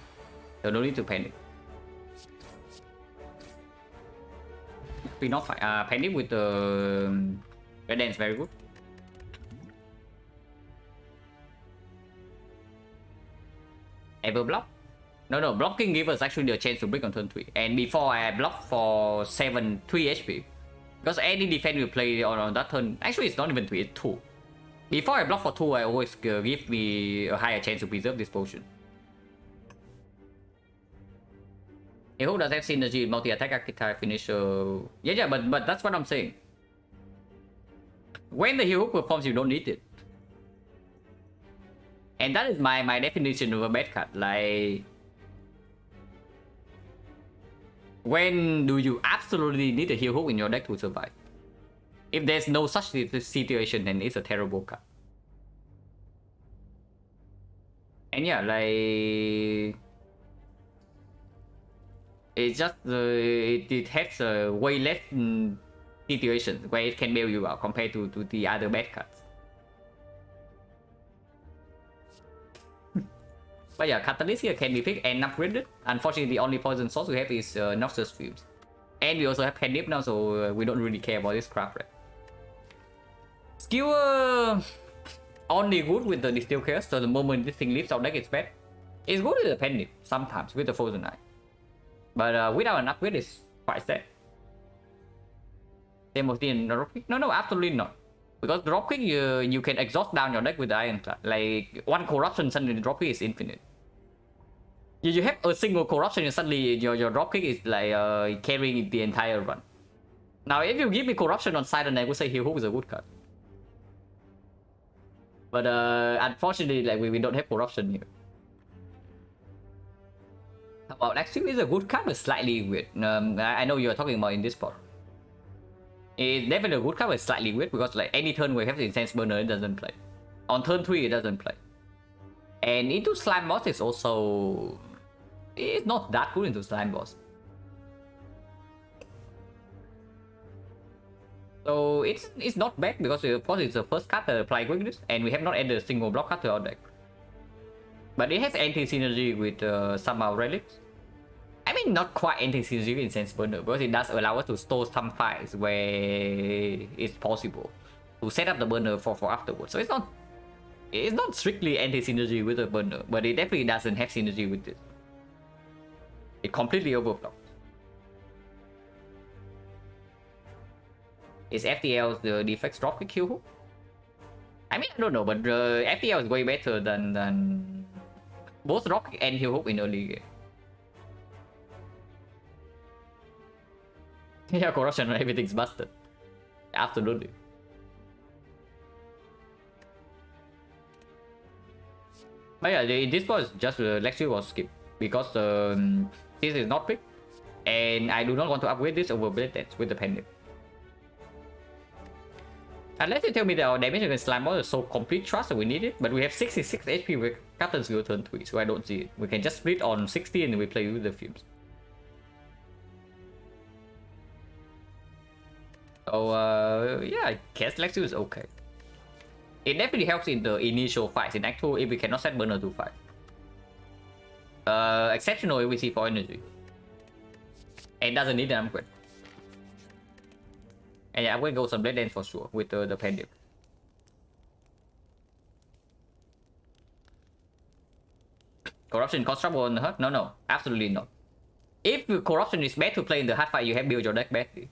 So no need to panic. We not panic with the Red Dance, very good. Ever block? No, blocking gives us actually the chance to break on turn 3. And before I block for 3 HP. Because any defense we play on that turn, actually it's not even 3, it's 2. Before I block for 2, I always give me a higher chance to preserve this potion. Who does have synergy, multi-attack, archetype, finisher? Yeah, but that's what I'm saying. When the Heal Hook performs, you don't need it. And that is my definition of a bad card. Like, when do you absolutely need a Heal Hook in your deck to survive? If there's no such situation, then it's a terrible card. And yeah, like, it's just it has way less situations where it can bail you out compared to the other bad cards. But yeah, Catalyst here can be picked and upgraded. Unfortunately, the only poison source we have is Noxus Fumes. And we also have Candy now, so we don't really care about this craft, right? Skewer only good with the Distill Chaos, so the moment this thing leaves our deck, it's bad. It's good with the Pendant sometimes with the Frozen Eye, but without an upgrade, it's quite sad. Same with the Dropkick? No, absolutely not. Because Dropkick, you can exhaust down your deck with the Ironclad. Like, one corruption, suddenly the Dropkick is infinite. You have a single corruption, and suddenly your Dropkick is like carrying the entire run. Now, if you give me corruption on Silent, I would say Heal Hook is a good card. But unfortunately, like we don't have corruption here. About Axiom is a good card, but slightly weird. I know you're talking about in this part. It's definitely a good card, but slightly weird because like any turn we have the Intense Burner, it doesn't play. On turn 3, it doesn't play. And into Slime Boss is also... It's not that good into Slime Boss. So it's not bad because of course it's the first card to apply quickness, and we have not added a single block card to our deck. But it has anti-synergy with some of our relics. I mean, not quite anti-synergy in Sense Burner, because it does allow us to store some files where it's possible to set up the burner for afterwards. So it's not strictly anti-synergy with the burner, but it definitely doesn't have synergy with this. It completely overflows. Is FTL's the defects drop with Q hook? I mean, I don't know, but FTL is way better than both Rock and Heal Hook in early game. Yeah, corruption, everything's busted. Absolutely. But yeah, this was just Lexi was skipped because this is not picked, and I do not want to upgrade this over Blade Dance with the Pendant. Unless you tell me that our damage against Slime Ball is so complete trust that we need it, but we have 66 HP with Captain Skill turn 3, so I don't see it. We can just split on 60 and we play with the fumes. So yeah, I guess Lexi is okay. It definitely helps in the initial fights. In actual, if we cannot set burner to fight. Exceptional if we see for energy. And doesn't need an upgrade. And yeah, I'm going to go some Blade Dance for sure with the Pendant. Corruption cause trouble on the hut? No, absolutely not. If corruption is bad to play in the hard fight, you have built your deck badly.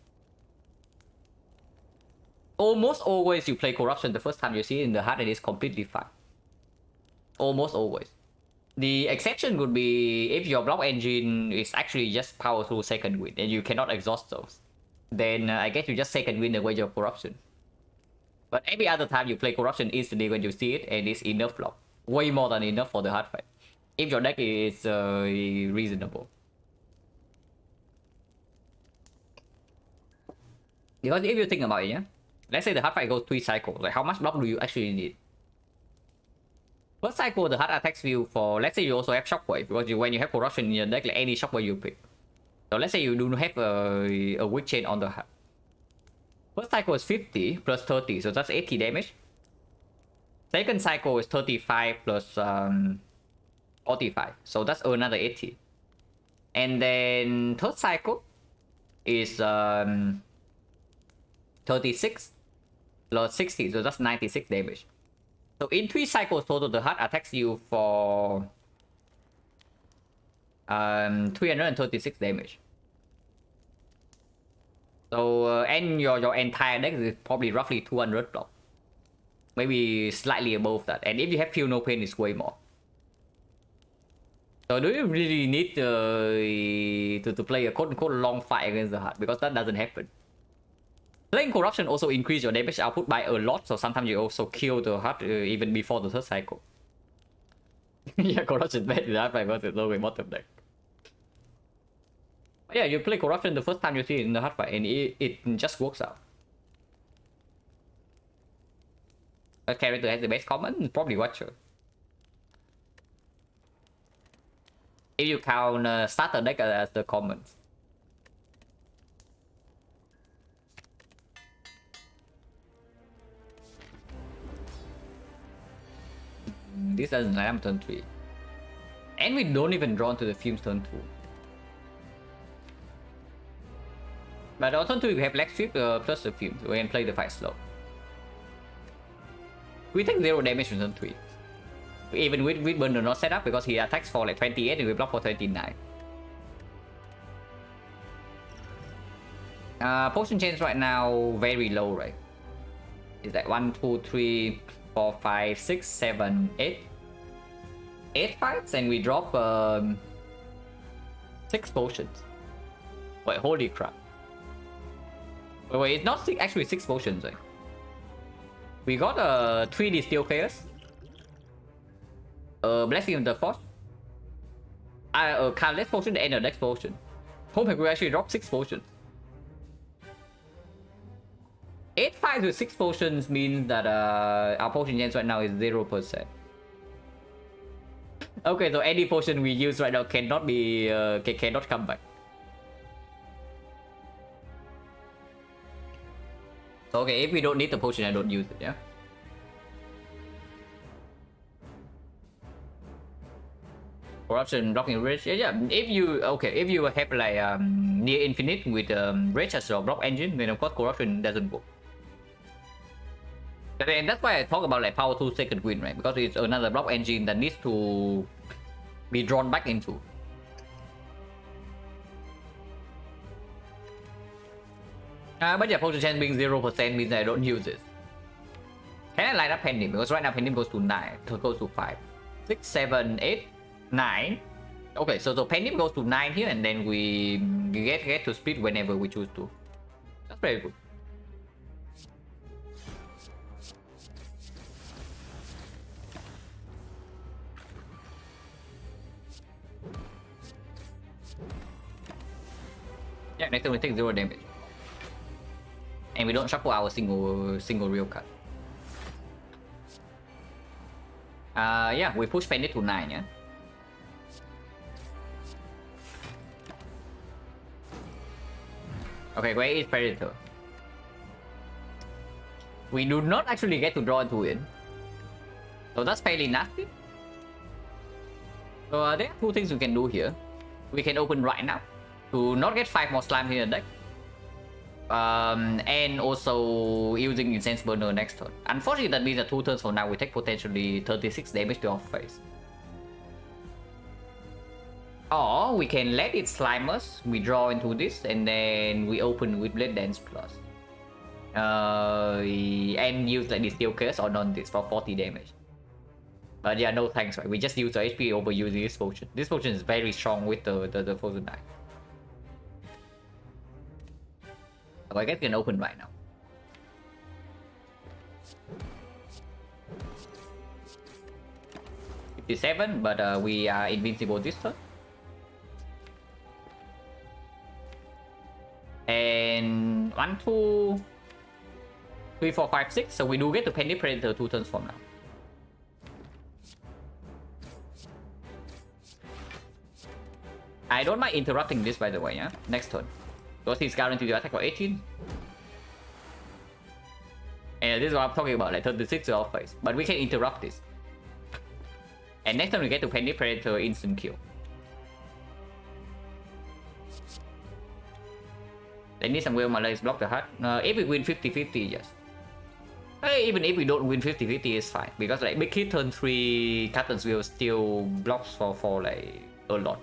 Almost always you play corruption the first time you see it in the hard, and it's completely fine. Almost always. The exception would be if your block engine is actually just power through second wind and you cannot exhaust those. Then I guess you just second wind away your corruption. But every other time you play corruption instantly when you see it, and it's enough block. Way more than enough for the hard fight. If your deck is reasonable. Because if you think about it, yeah? Let's say the hard fight goes 3 cycles. Like how much block do you actually need? First cycle, the hard attacks you for, let's say you also have Shockwave, because when you have corruption in your deck, like any Shockwave you pick. So let's say you do have a weak chain on the hard. First cycle is 50 plus 30, so that's 80 damage. Second cycle is 35 plus 45, so that's another 80. And then third cycle is 36 plus 60, so that's 96 damage. So in 3 cycles total, the hard attacks you for 336 damage. So and your entire deck is probably roughly 200 block, maybe slightly above that. And if you have Feel No Pain, it's way more. So do you really need to play a quote-unquote long fight against the hard? Because that doesn't happen. Playing corruption also increase your damage output by a lot, so sometimes you also kill the hard even before the third cycle. Yeah, corruption is bad in the hard fight because it's low in bottom deck. But yeah, you play corruption the first time you see it in the hard fight, and it just works out. What character has the best common? Probably Watcher. If you count starter deck as the commons. This doesn't line up turn 3. And we don't even draw into the fumes turn 2. But on turn 2 we have Lex Sweep plus the fumes. We can play the fight slow. We take 0 damage on turn 3. Even with burner not set up because he attacks for like 28 and we block for 29. Potion chains right now very low, right? Is that 1, 2, 3, 4, 5, 6, 7, 8. 8 fights and we drop 6 potions. Wait, holy crap. Wait, it's not actually 6 potions, right? We got 3 Steel Chaos, Blessing of the Force. Countless potion and a next potion. Home we actually dropped 6 potions. 8 fights with 6 potions means that our potion chance right now is 0%. Okay, so any potion we use right now cannot be cannot come back. Okay, if we don't need the potion, I don't use it, yeah? Corruption, blocking rage. Yeah, if you if you have like near infinite with rage as a block engine, then of course corruption doesn't work. And that's why I talk about like power 2 second wind, right? Because it's another block engine that needs to be drawn back into. But yeah, potion chance being 0% means I don't use it. Can I light up Pendim? Because right now Pendim goes to 9, it goes to 5, 6, 7, 8, 9. Okay, so Pendim goes to 9 here, and then we get to split whenever we choose to. That's very good. Yeah, next time we take 0 damage. And we don't shuffle our single real card. Yeah, we push Pendant to 9, yeah. Okay, where is Predator? We do not actually get to draw into it. So that's fairly nasty. So there are 2 things we can do here. We can open right now to not get 5 more slime here in the deck. And also using Incense Burner next turn. Unfortunately, that means that 2 turns from now we take potentially 36 damage to our face. Or we can let it slime us, we draw into this, and then we open with Blade Dance Plus. And use like this Steel Curse or non this for 40 damage. But yeah, no thanks, right? We just use the HP over using this potion. This potion is very strong with the Frozen Knife. So I guess we can open right now. $57, but we are invincible this turn. And 1, 2, 3, 4, 5, 6. So we do get to Penny Predator 2 turns from now. I don't mind interrupting this, by the way, yeah? Next turn. Because he's guaranteed to attack for 18. And this is what I'm talking about, like 36 to our face. But we can interrupt this. And next time we get to Penny Predator, instant kill. They need some will my legs block the heart. If we win 50-50, yes. Even if we don't win 50-50, it's fine. Because like big hit turn 3, Captain's Will still blocks for like a lot.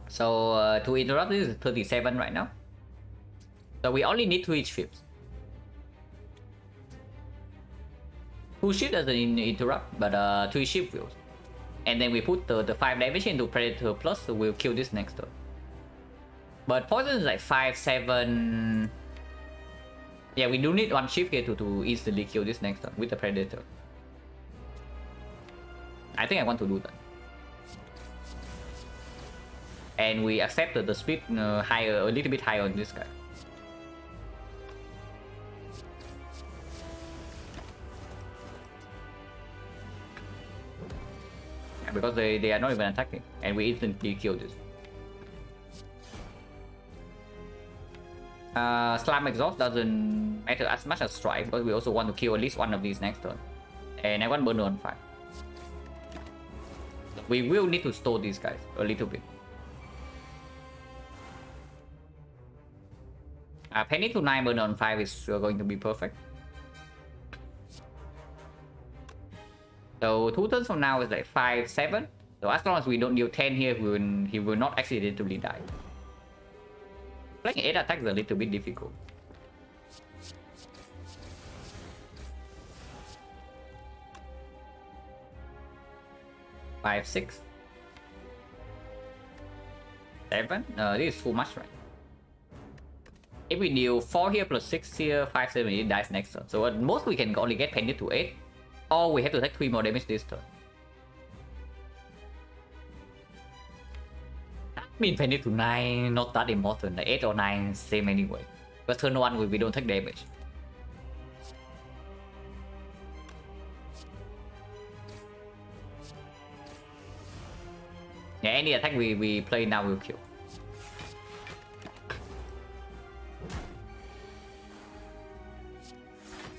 So to interrupt this is 37 right now. So we only need 2 ships. 2 ships doesn't interrupt, but 2 ship will. And then we put the 5 damage into Predator Plus, so we'll kill this next turn. But poison is like 5, 7. Yeah, we do need 1 ship here to instantly kill this next turn with the Predator. I think I want to do that. And we accept the speed higher, a little bit higher on this guy. Yeah, because they are not even attacking, and we instantly kill this. Slam Exhaust doesn't matter as much as Strike, because we also want to kill at least one of these next turn. And I want Burner on 5. We will need to store these guys a little bit. Penny to 9, Burner on 5 is going to be perfect. So 2 turns from now is like 5, 7. So as long as we don't deal 10 here, he will not accidentally die. Playing 8 attacks is a little bit difficult. Five, 6, 7. This is too much, right? If we deal 4 here plus 6 here, 5, 7, it dies next turn. So at most we can only get Penny to 8. Or we have to take 3 more damage this turn. I mean Penny to 9, not that important. Like 8 or 9, same anyway. But turn 1 we don't take damage. Yeah, any attack we play now will kill.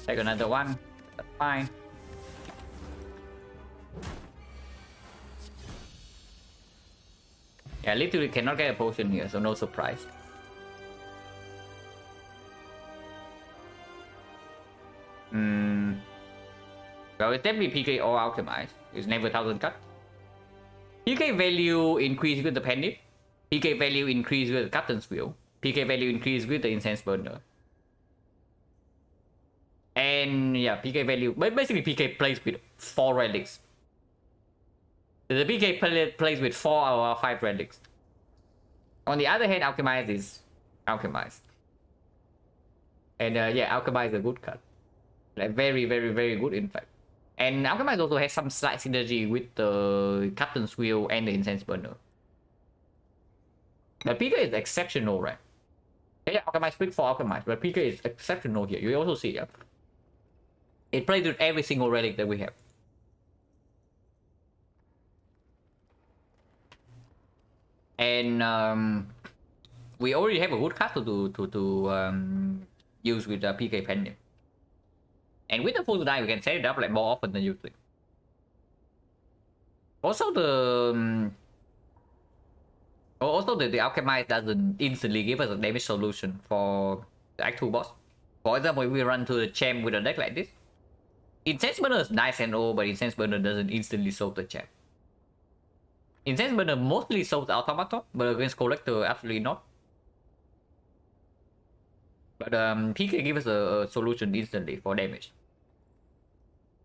Take another one, that's fine. Yeah, literally cannot get a potion here, so no surprise. Well, it's definitely PK or Alchemized. It's never 1000 cut. PK value increase with the Penny. PK value increase with the Captain's Wheel. PK value increase with the Incense Burner. And yeah, PK value, but basically PK plays with 4 relics. The PK plays with 4 or 5 relics. On the other hand, Alchemize is Alchemize. And yeah, Alchemize is a good cut. Like very, very, very good in fact. And Alchemize also has some slight synergy with the Captain's Wheel and the Incense Burner. But PK is exceptional, right? Yeah, Alchemize pick for Alchemize, but PK is exceptional here. You also see, yeah. It plays with every single relic that we have. And we already have a good card to use with the PK Penny. And with the full die, we can set it up like more often than usually. Also, the Alchemize doesn't instantly give us a damage solution for the Act 2 boss. For example, if we run to the champ with a deck like this, Incense Burner is nice and all, but Incense Burner doesn't instantly solve the champ. Incense Burner mostly solves the Automaton, but against Collector, absolutely not. But PK gives us a solution instantly for damage.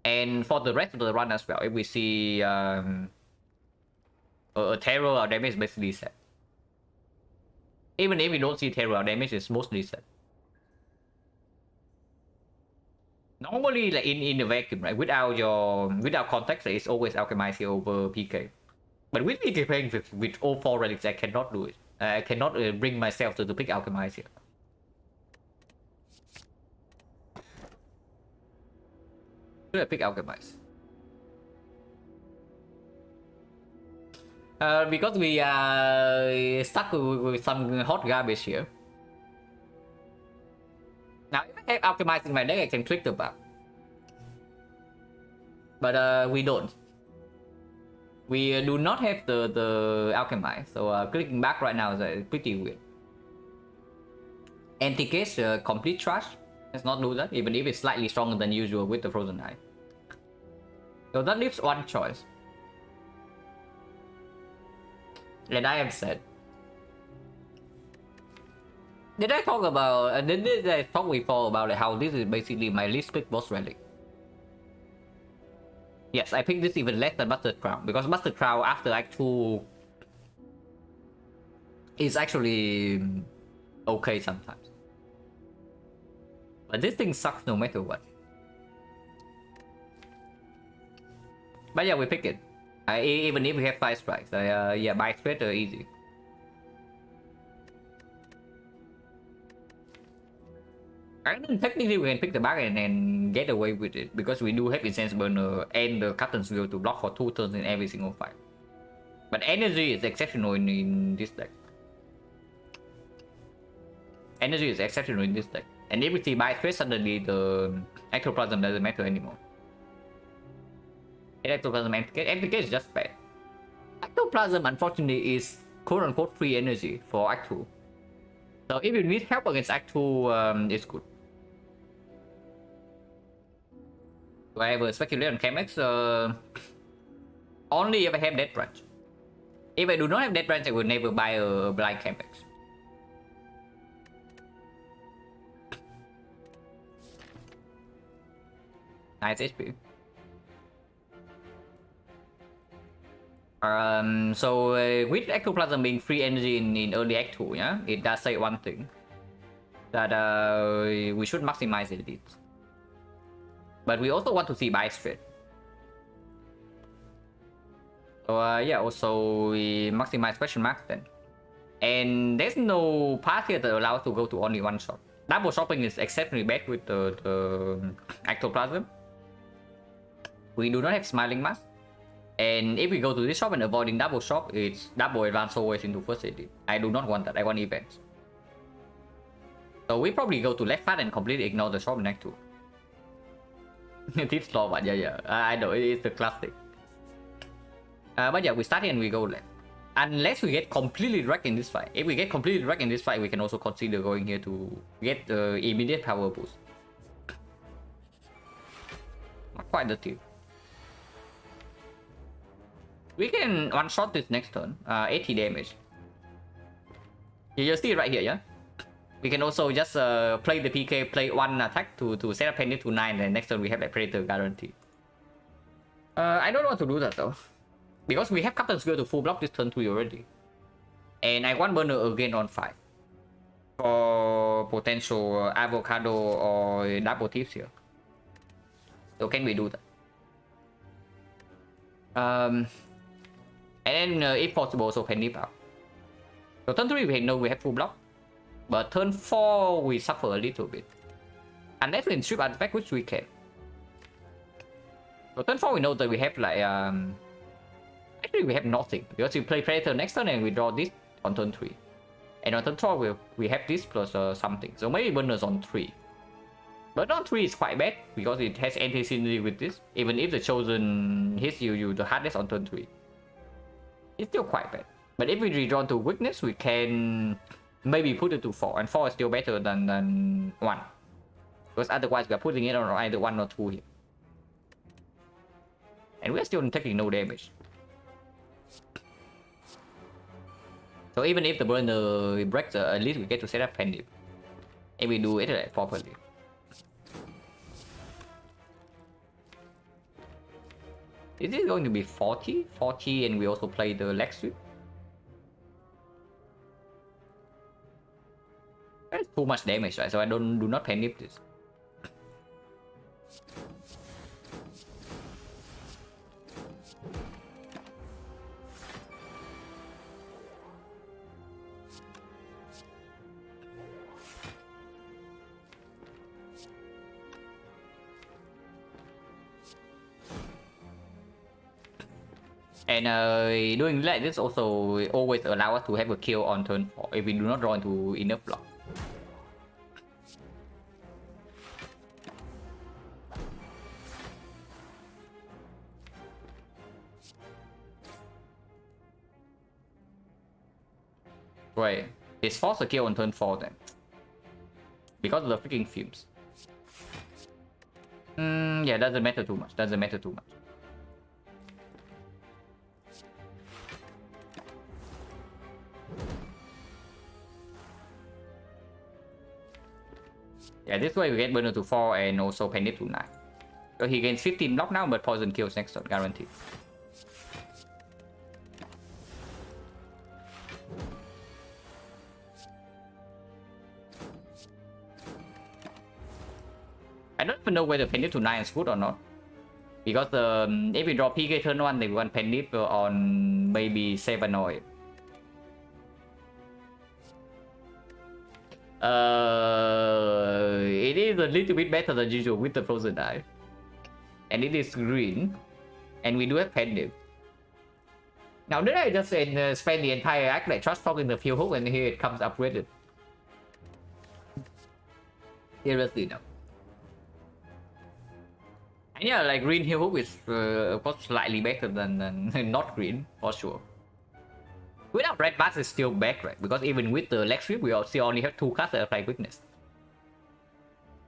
And for the rest of the run as well, if we see a terror, our damage is basically set. Even if we don't see terror, our damage is mostly set. Normally, like in the vacuum, right? Without context, it's always Alchemize here over PK. But with PK playing with all 4 relics, I cannot do it. I cannot bring myself to pick Alchemize here. Should I pick Alchemize? Because we are stuck with some hot garbage here. Now, if I have Alchemize in my deck, I can click the bug. But we don't. We do not have the Alchemize, so clicking back right now is pretty weird. Anti-case, complete trash. Let's not do that, even if it's slightly stronger than usual with the Frozen Eye. So that leaves one choice. And I am sad. Did I talk about? Did I talk before about how this is basically my least pick boss relic? Yes, I picked this even less than Busted Crown because Busted Crown after Act 2 is actually okay sometimes. But this thing sucks no matter what. But yeah, we pick it. Even if we have 5 strikes, yeah, buy straight easy. I mean, technically we can pick the back and get away with it because we do have Incense Burner and the Captain's Wheel to block for 2 turns in every single fight. But energy is exceptional in this deck. Energy is exceptional in this deck. And if we see buy straight, suddenly the Ectoplasm doesn't matter anymore. Ectoplasm MTK is just bad. Ectoplasm unfortunately is quote-unquote free energy for Act 2. So if you need help against Act 2, it's good. Do I ever speculate on Chemex? Only if I have Death Branch. If I do not have Death Branch, I will never buy a blind Chemex. Nice HP. So with Ectoplasm being free energy in early Act 2, yeah, it does say one thing. that we should maximize it. But we also want to see buy straight. So yeah, also we maximize question marks then. And there's no path here that allows to go to only one shop. Double shopping is exceptionally bad with the ectoplasm. We do not have smiling mask. And if we go to this shop and avoiding double shop, it's double advance always into first aid. I do not want that. I want events. So we probably go to left fast and completely ignore the shop next to. Tip slow, but yeah. I know it's the classic. But yeah, we start here and we go left. Unless we get completely wrecked in this fight. If we get completely wrecked in this fight, we can also consider going here to get the immediate power boost. Not quite the tip. We can one-shot this next turn. 80 damage. You see it right here, yeah? We can also just play the PK, play one attack to set up penny to 9, and next turn we have a Predator guarantee. I don't want to do that though. Because we have Captain Skill to full block this turn 3 already. And I want burner again on 5. For potential avocado or double tips here. So can we do that? And then if possible also penny out. So turn 3 we know we have full block. But turn 4 we suffer a little bit. Unless we can strip artifact, which we can. So turn 4 we know that we have like actually we have nothing. Because we play Predator next turn and we draw this on turn 3. And on turn 4 we have this plus something. So maybe burners on 3. But on 3 is quite bad because it has anti-synergy with this. Even if the chosen hits you the hardest on turn 3. It's still quite bad. But if we redraw to weakness, we can maybe put it to 4. And 4 is still better than 1. Because otherwise we are putting it on either 1 or 2 here. And we are still taking no damage. So even if the burner breaks, at least we get to set up Pendip. If we do it properly. Is this going to be 40? 40 and we also play the leg sweep? That's too much damage, right? So I do not Pendip this. And doing like this also always allow us to have a kill on turn 4 if we do not draw into enough block. Wait, it's forced a kill on turn 4 then. Because of the freaking fumes. Yeah, doesn't matter too much. Doesn't matter too much. Yeah, this way we get burner to 4 and also Pendip to 9. So he gains 15 block now, but poison kills next turn, guaranteed. I don't even know whether Pendip to 9 is good or not. Because if we draw PK turn 1, they want Pendip on maybe 7 or 8. It is a little bit better than usual with the frozen eye. And it is green. And we do have Pendip. Now did I just spend the entire act like trust talking the field hook and here it comes upgraded? Seriously now. And yeah, like green heel hook is of course slightly better than not green for sure. Without red mask is still bad, right? Because even with the leg sweep, we still only have 2 cards that apply weakness.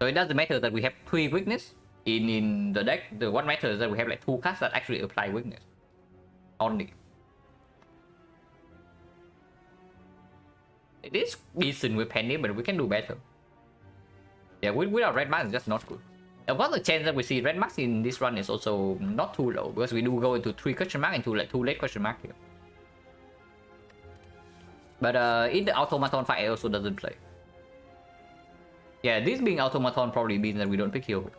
So it doesn't matter that we have 3 weakness in the deck. The what matters is that we have like 2 cards that actually apply weakness. Only. It is decent with Penny, but we can do better. Yeah, without red mask is just not good. Of course, the chance that we see red mask in this run is also not too low because we do go into 3 question mark into like 2 late question mark here. But in the automaton fight, it also doesn't play. Yeah, this being automaton probably means that we don't pick heal.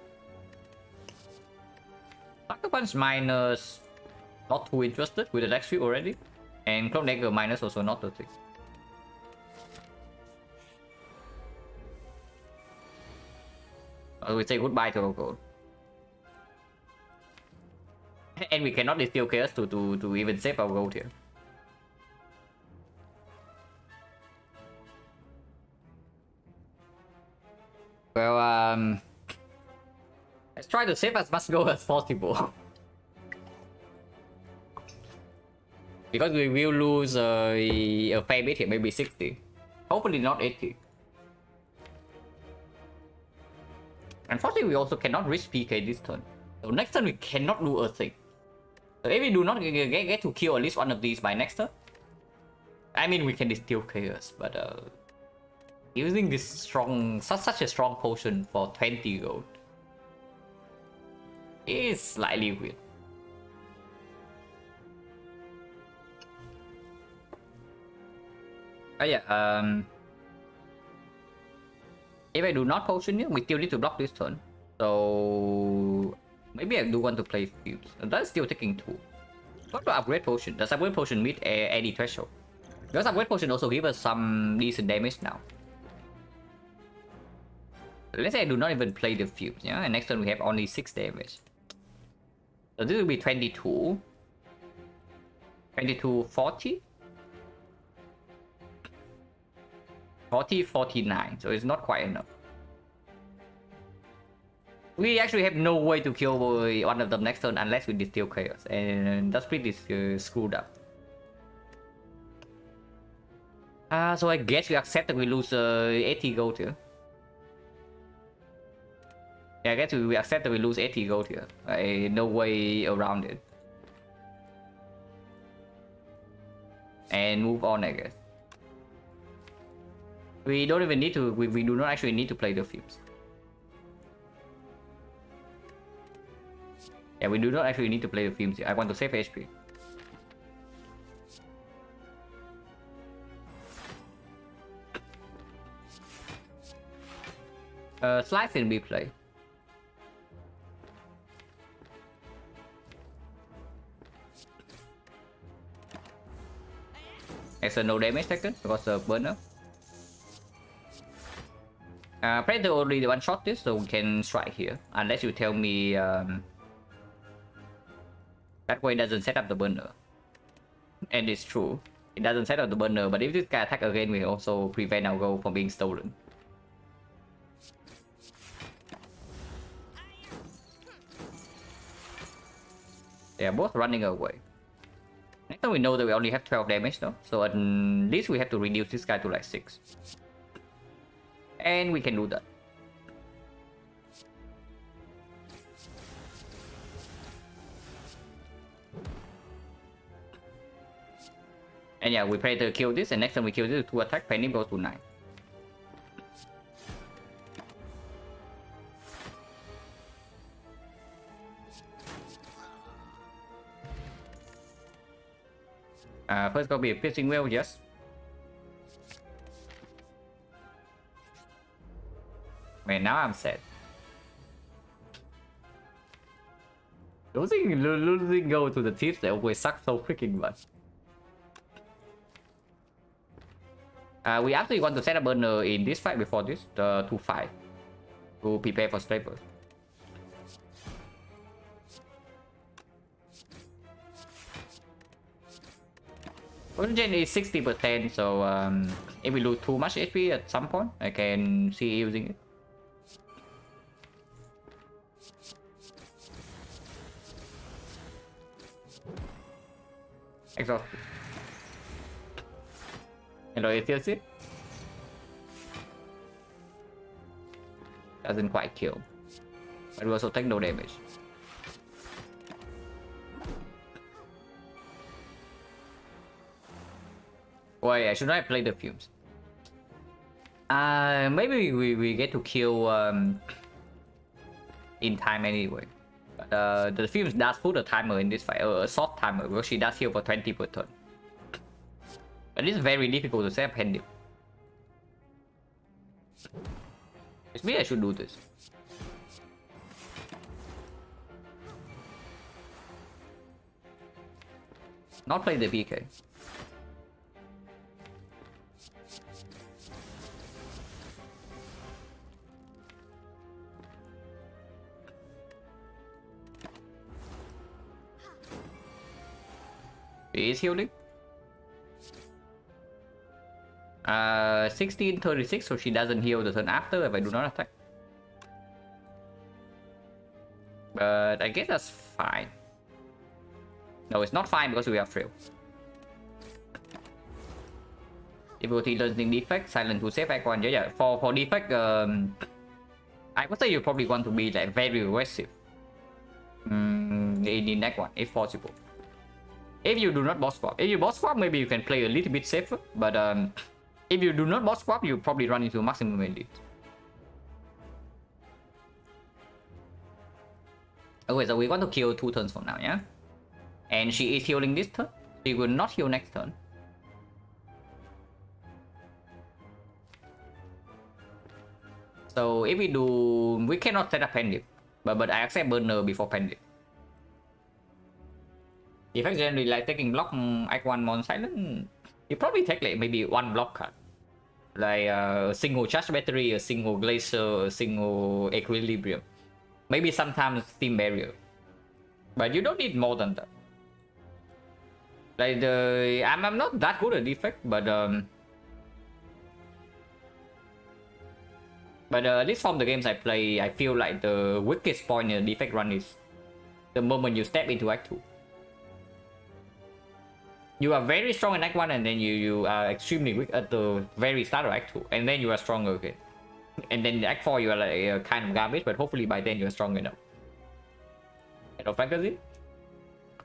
Sucker Punch minus, not too interested with the next few already. And Cloak Dagger minus also not the thing. We say goodbye to our gold. And we cannot distill chaos to even save our gold here. Well, let's try to save as much gold as possible. Because we will lose a fair bit here, maybe 60. Hopefully not 80. Unfortunately, we also cannot reach PK this turn. So next turn we cannot do a thing. So if we do not get to kill at least one of these by next turn, I mean we can distill chaos, but using this strong, such a strong potion for 20 gold is slightly weird. Oh yeah, if I do not potion here, we still need to block this turn. So maybe I do want to play Fuse. That's still taking 2. What to upgrade potion? Does upgrade potion meet any threshold? Because upgrade potion also give us some decent damage now. Let's say I do not even play the Fuse, yeah? And next turn we have only 6 damage. So this will be 22. 22, 40? 40, 49, so it's not quite enough. We actually have no way to kill one of them next turn unless we distill chaos, and that's pretty screwed up. So I guess we accept that we lose 80 gold here. Yeah, I guess we accept that we lose 80 gold here. No way around it. And move on, I guess. We don't even need to, we do not actually need to play the Fuse. Yeah, we do not actually need to play the Fumes here. I want to save HP. Slice can be played. Extra no damage taken because of burner. Predator only one shot this, so we can strike here. Unless you tell me that way doesn't set up the burner. And it's true. It doesn't set up the burner, but if this guy attack again, we also prevent our gold from being stolen. They are both running away. Next time we know that we only have 12 damage though, so at least we have to reduce this guy to like 6. And we can do that. And yeah, we play to kill this, and next time we kill this to attack, pending goes to 9. First gonna be a piercing whale, yes. Man, now I'm sad. Losing go to the teams that always suck so freaking much. We actually want to set a burner in this fight before this, the 2-5, to prepare for scrapers. Gen is 60%, so if we lose too much HP at some point, I can see using it. Exhausted. Hello, ATLC? Doesn't quite kill, but we also take no damage. Wait, I should not play the Fumes. Maybe we get to kill in time anyway. But the Fumes does put a timer in this fight, a soft timer, because she does heal for 20 per turn. But it's very difficult to set pending. Maybe I should do this. Not play the PK. He is healing. 1636, so she doesn't heal the turn after if I do not attack. But I guess that's fine. No, it's not fine because we are frail. Difficulty learning defect, Silent-2 save icon. Yeah. For defect, I would say you probably want to be like very aggressive in Act 1 if possible. If you do not boss swap, if you boss swap, maybe you can play a little bit safer. But if you do not boss swap, you probably run into maximum elite. Okay, so we want to kill 2 turns from now, yeah? And she is healing this turn. She will not heal next turn. So if we do, we cannot set up Pendip. But I accept burner before Pendip. If I generally like taking block Act 1 Mon Silent, you probably take like maybe 1 block card. Like a single charge battery, a single glacier, a single equilibrium. Maybe sometimes steam barrier. But you don't need more than that. Like I'm not that good at defect, but at least from the games I play, I feel like the weakest point in the defect run is the moment you step into Act 2. You are very strong in Act 1 and then you are extremely weak at the very start of Act 2, and then you are stronger again. And then in Act 4 you are like kind of garbage, but hopefully by then you are strong enough. Of fantasy.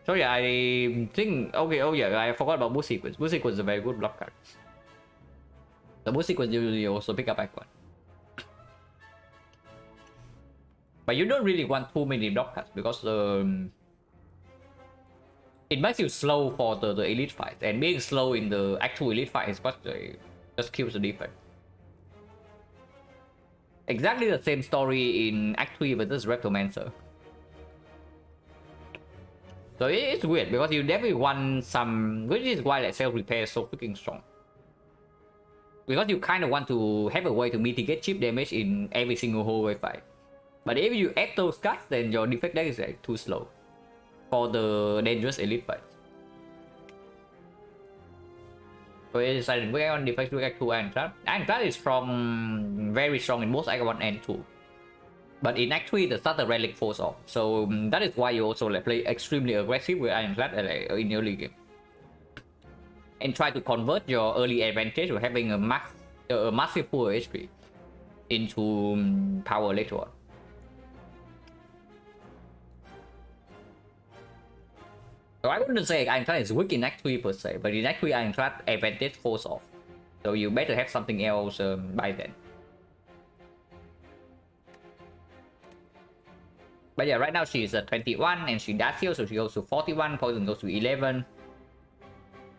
So yeah, I think, okay, oh yeah, I forgot about Boost Sequence. Boost Sequence is a very good block card. The Boost Sequence usually also pick up Act 1. But you don't really want too many block cards because it makes you slow for the elite fight, and being slow in the Act 2 elite fight is what just kills the defense. Exactly the same story in Act 3 versus Reptomancer. So it's weird because you definitely want some, which is why like self-repair is so freaking strong. Because you kind of want to have a way to mitigate chip damage in every single hallway fight. But if you add those cards, then your defect deck is like too slow for the dangerous elite fights. So I decided we on defect to Act 2 Ironclad. Ironclad is from very strong in both Act 1 and 2. But in Act 3, the starter relic falls off. So that is why you also like play extremely aggressive with Ironclad in the early game. And try to convert your early advantage of having a massive pool of HP into power later on. So I wouldn't say Ironclad is weak in Act 3 per se, but in Act 3 Ironclad advantage falls off. So you better have something else by then. But yeah, right now she is at 21 and she does heal, so she goes to 41, poison goes to 11.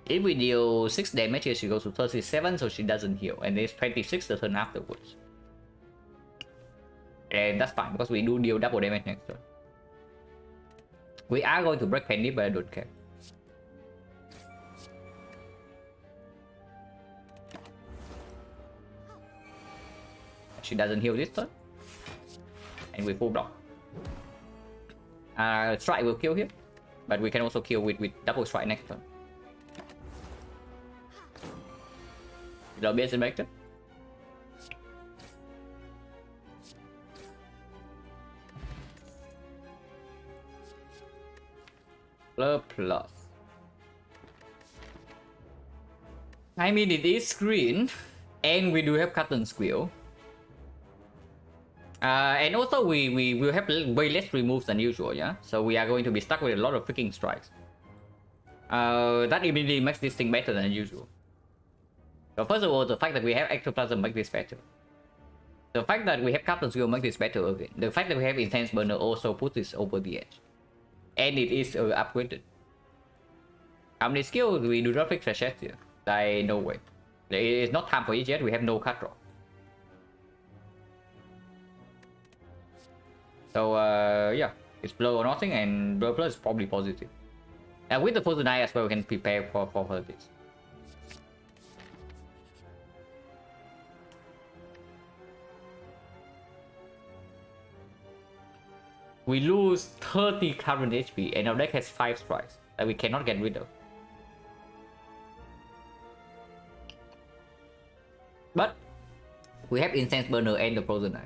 If we deal 6 damage here, she goes to 37, so she doesn't heal, and it's 26 the turn afterwards. And that's fine, because we do deal double damage next turn. We are going to break Penny, but I don't care. She doesn't heal this turn. And we full block. Strike will kill him, but we can also kill with double strike next turn. Lobby is infected. Plus. I mean, it is green, and we do have Cotton Squill. And also we will have way less removes than usual, yeah? So we are going to be stuck with a lot of freaking strikes. That immediately makes this thing better than usual. So first of all, the fact that we have Ectoplasm makes this better. The fact that we have Captain Skill makes this better again. The fact that we have Intense Burner also puts this over the edge. And it is upgraded. How many skills? We do not pick Trashette here. Like, no way. It's not time for it yet, we have no card draw. So yeah, it's blur or nothing, and blur plus is probably positive. And with the frozen eye as well, we can prepare for this. We lose 30 current HP, and our deck has 5 strikes that we cannot get rid of. But we have Incense Burner and the Frozen Knife.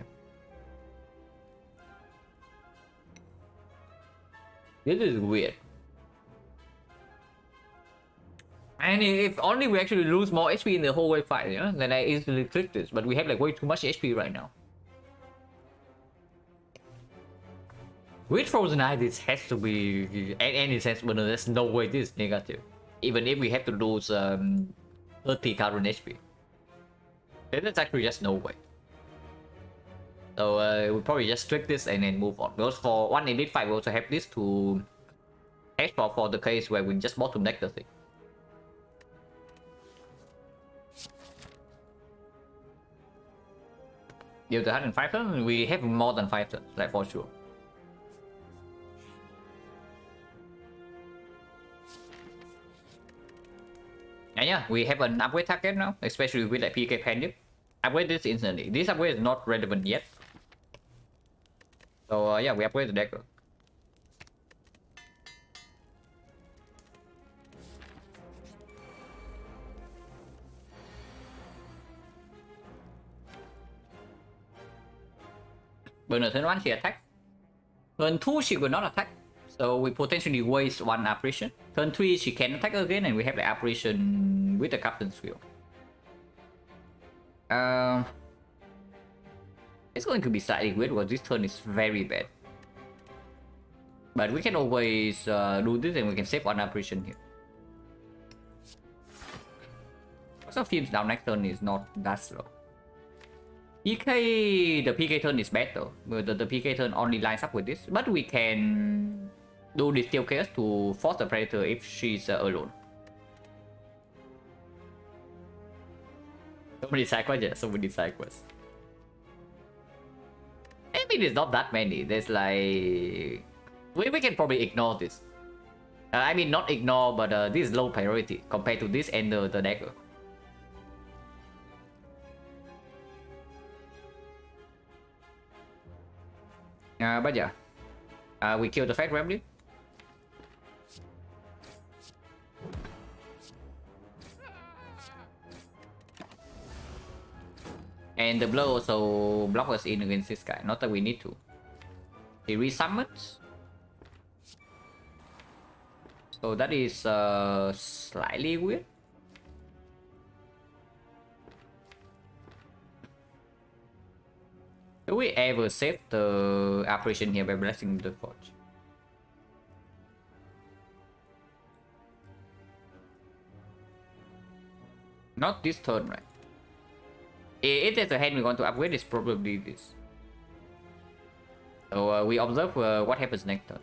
This is weird. And if only we actually lose more HP in the whole wave fight, you know, then I easily click this. But we have like way too much HP right now. With Frozen Eye, this has to be any sense, but there's no way this is negative. Even if we have to lose 30 current HP. Then there's actually just no way. So we'll probably just trick this and then move on. Because for one Elite fight, we also have this to hedge for the case where we just bottom deck the thing. Give the 105 turns, we have more than 5 turns, like for sure. And yeah, we have an upgrade target now, especially with like PK Pandip. Upgrade this instantly. This upgrade is not relevant yet. So yeah, we upgrade the deck. Burner turn 1 she attack. Turn 2 she will not attack. So we potentially waste 1 apparition. Turn 3 she can attack again, and we have the apparition with the Captain's Wheel. It's going to be slightly weird because this turn is very bad. But we can always do this, and we can save 1 apparition here. Also, Teams down next turn is not that slow. PK, the PK turn is better. The PK turn only lines up with this, but we can do this Steel Chaos to force the Predator if she's alone. So many side quests, yeah, so many side quests. I mean, it's not that many. There's like... We can probably ignore this. I mean, not ignore, but this is low priority compared to this and the dagger. But yeah, we kill the Fat Gremlin. And the blow also blocks us in against this guy, not that we need to. He resummons. So that is slightly weird. Do we ever save the apparition here by blessing the forge? Not this turn, right? If there's a hand we want to upgrade, it's probably this. So we observe what happens next turn.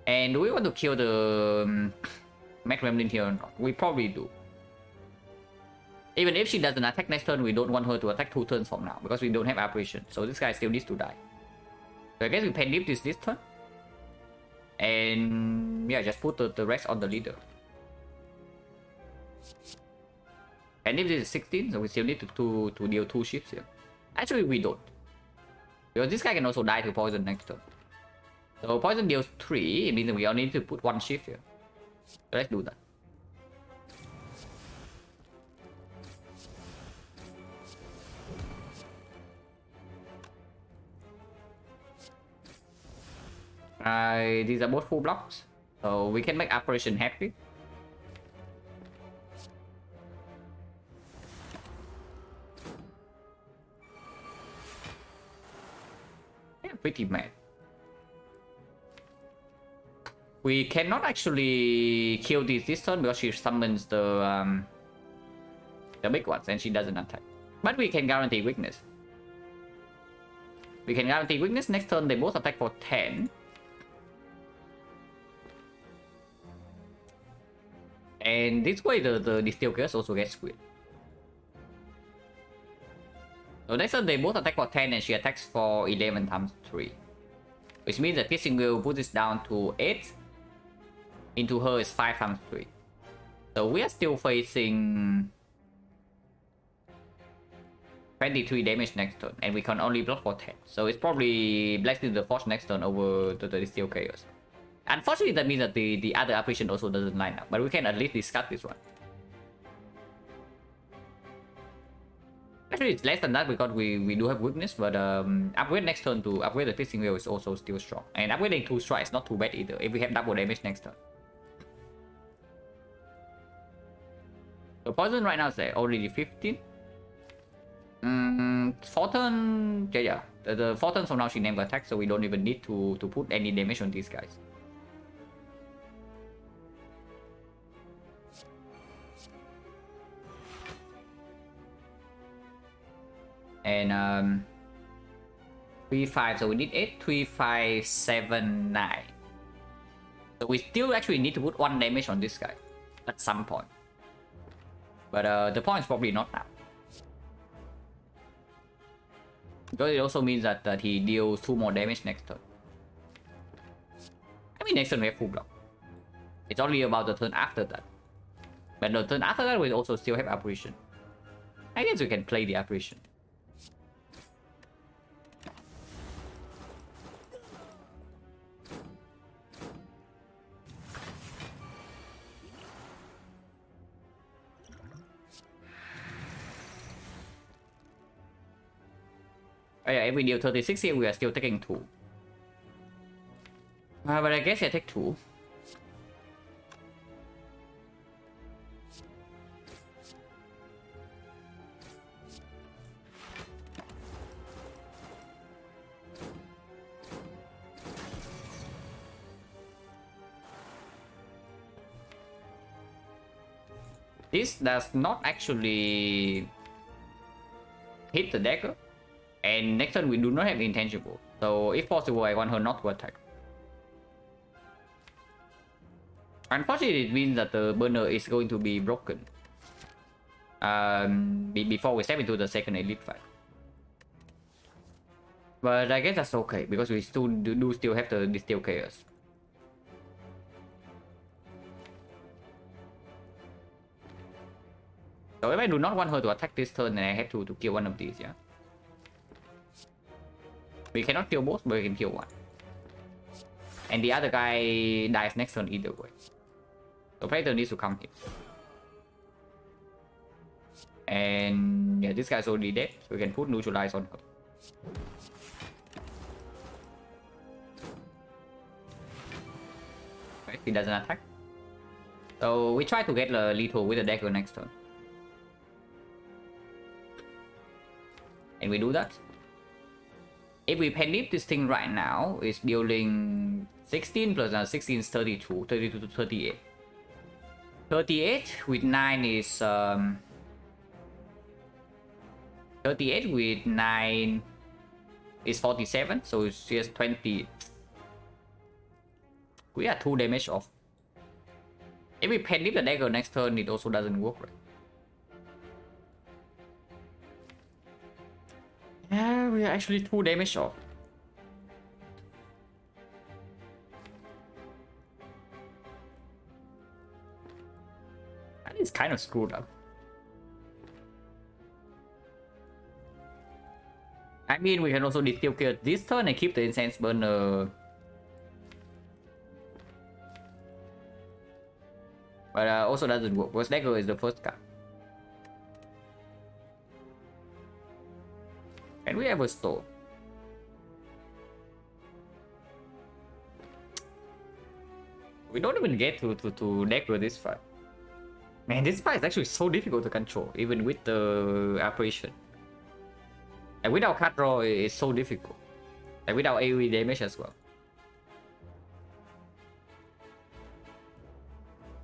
And do we want to kill the Mad Gremlin here or not? We probably do. Even if she doesn't attack next turn, we don't want her to attack 2 turns from now, because we don't have apparition. So this guy still needs to die. So I guess we pen this turn. And yeah, just put the rest on the leader. And if this is 16, so we still need to deal 2 shifts here. Actually, we don't. Because this guy can also die to poison next turn. So poison deals 3, it means that we only need to put 1 shift here. So let's do that. These are both full blocks, so we can make apparition happy. Yeah, pretty mad. We cannot actually kill this turn because she summons the big ones and she doesn't attack. But we can guarantee weakness. We can guarantee weakness. Next turn they both attack for 10. And this way the Steel Chaos also gets squid. So next turn they both attack for 10 and she attacks for 11 times 3. Which means that piercing will put this down to 8. Into her is 5 times 3. So we are still facing 23 damage next turn, and we can only block for 10. So it's probably Blasting the Forge next turn over the Steel Chaos. Unfortunately, that means that the other apparition also doesn't line up, but we can at least discard this one. Actually, it's less than that because we do have weakness, but upgrade next turn to upgrade the piercing wheel is also still strong. And upgrading 2 strikes not too bad either if we have double damage next turn. So poison right now is already 15. 4 turn, yeah. The 4 turns from now she never attacks, so we don't even need to put any damage on these guys. And 3, 5, so we need 8, 3, 5, 7, 9. So we still actually need to put 1 damage on this guy at some point. But the point is probably not now. Because it also means that he deals 2 more damage next turn. I mean, next turn we have full block. It's only about the turn after that. But the turn after that we also still have apparition. I guess we can play the apparition. Oh yeah, if we deal 36 here, we are still taking 2. But I guess I take 2. This does not actually hit the dagger. And next turn we do not have intangible. So if possible, I want her not to attack. Unfortunately, it means that the burner is going to be broken. Before we step into the second elite fight. But I guess that's okay, because we still do have the Steel Chaos. So if I do not want her to attack this turn, then I have to kill one of these, yeah? We cannot kill both, but we can kill one. And the other guy dies next turn either way. So Predator needs to come here. And yeah, this guy's already dead, so we can put Neutralize on her. Right, he doesn't attack. So we try to get the lethal with the dagger next turn. And we do that. If we penip this thing right now, it's dealing 16 plus 16 is 32, 32 to 38. 38 with 9 is 38 with 9 is 47, so it's just 20. We are 2 damage off. If we penip the dagger next turn, it also doesn't work, right? Yeah, we are actually 2 damage off. That is kind of screwed up. I mean, we can also Steel Chaos this turn and keep the Incense Burner. But also doesn't work, because dagger is the first card. Can we ever store? We don't even get to deck with this fight. Man, this fight is actually so difficult to control, even with the apparition. And without card draw, it's so difficult. And without AoE damage as well.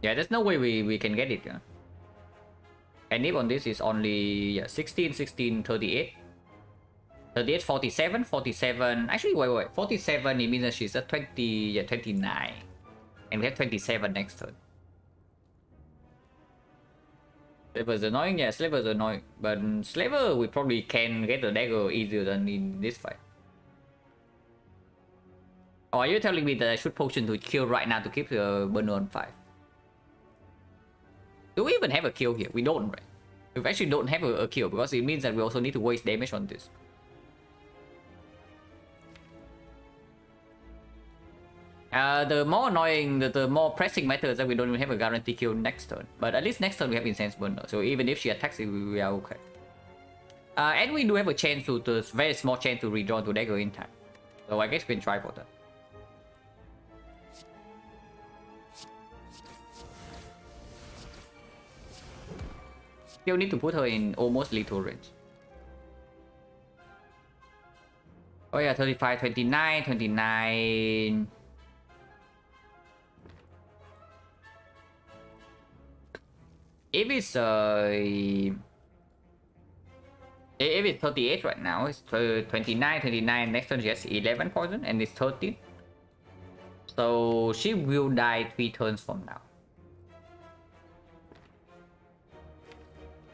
Yeah, there's no way we can get it. Yeah? And if on this is only 16, 16, 38. 38, 47, 47. Actually, wait. 47, it means that she's at 20, 29. And we have 27 next turn. Slaver's annoying, yeah, Slaver's annoying. But Slaver, we probably can get the dagger easier than in this fight. Or are you telling me that I should potion to kill right now to keep the burner on 5? Do we even have a kill here? We don't, right? We actually don't have a kill because it means that we also need to waste damage on this. The more annoying, the more pressing matter is that we don't even have a guarantee kill next turn. But at least next turn we have Incense Burner, so even if she attacks it, we are okay. And we do have a chance to, very small chance to redraw to dagger in time. So I guess we can try for that. Still need to put her in almost lethal range. Oh yeah, 35, 29, 29... If it's 38 right now, it's 29, 29, next turn she has 11 poison and it's 13. So she will die 3 turns from now.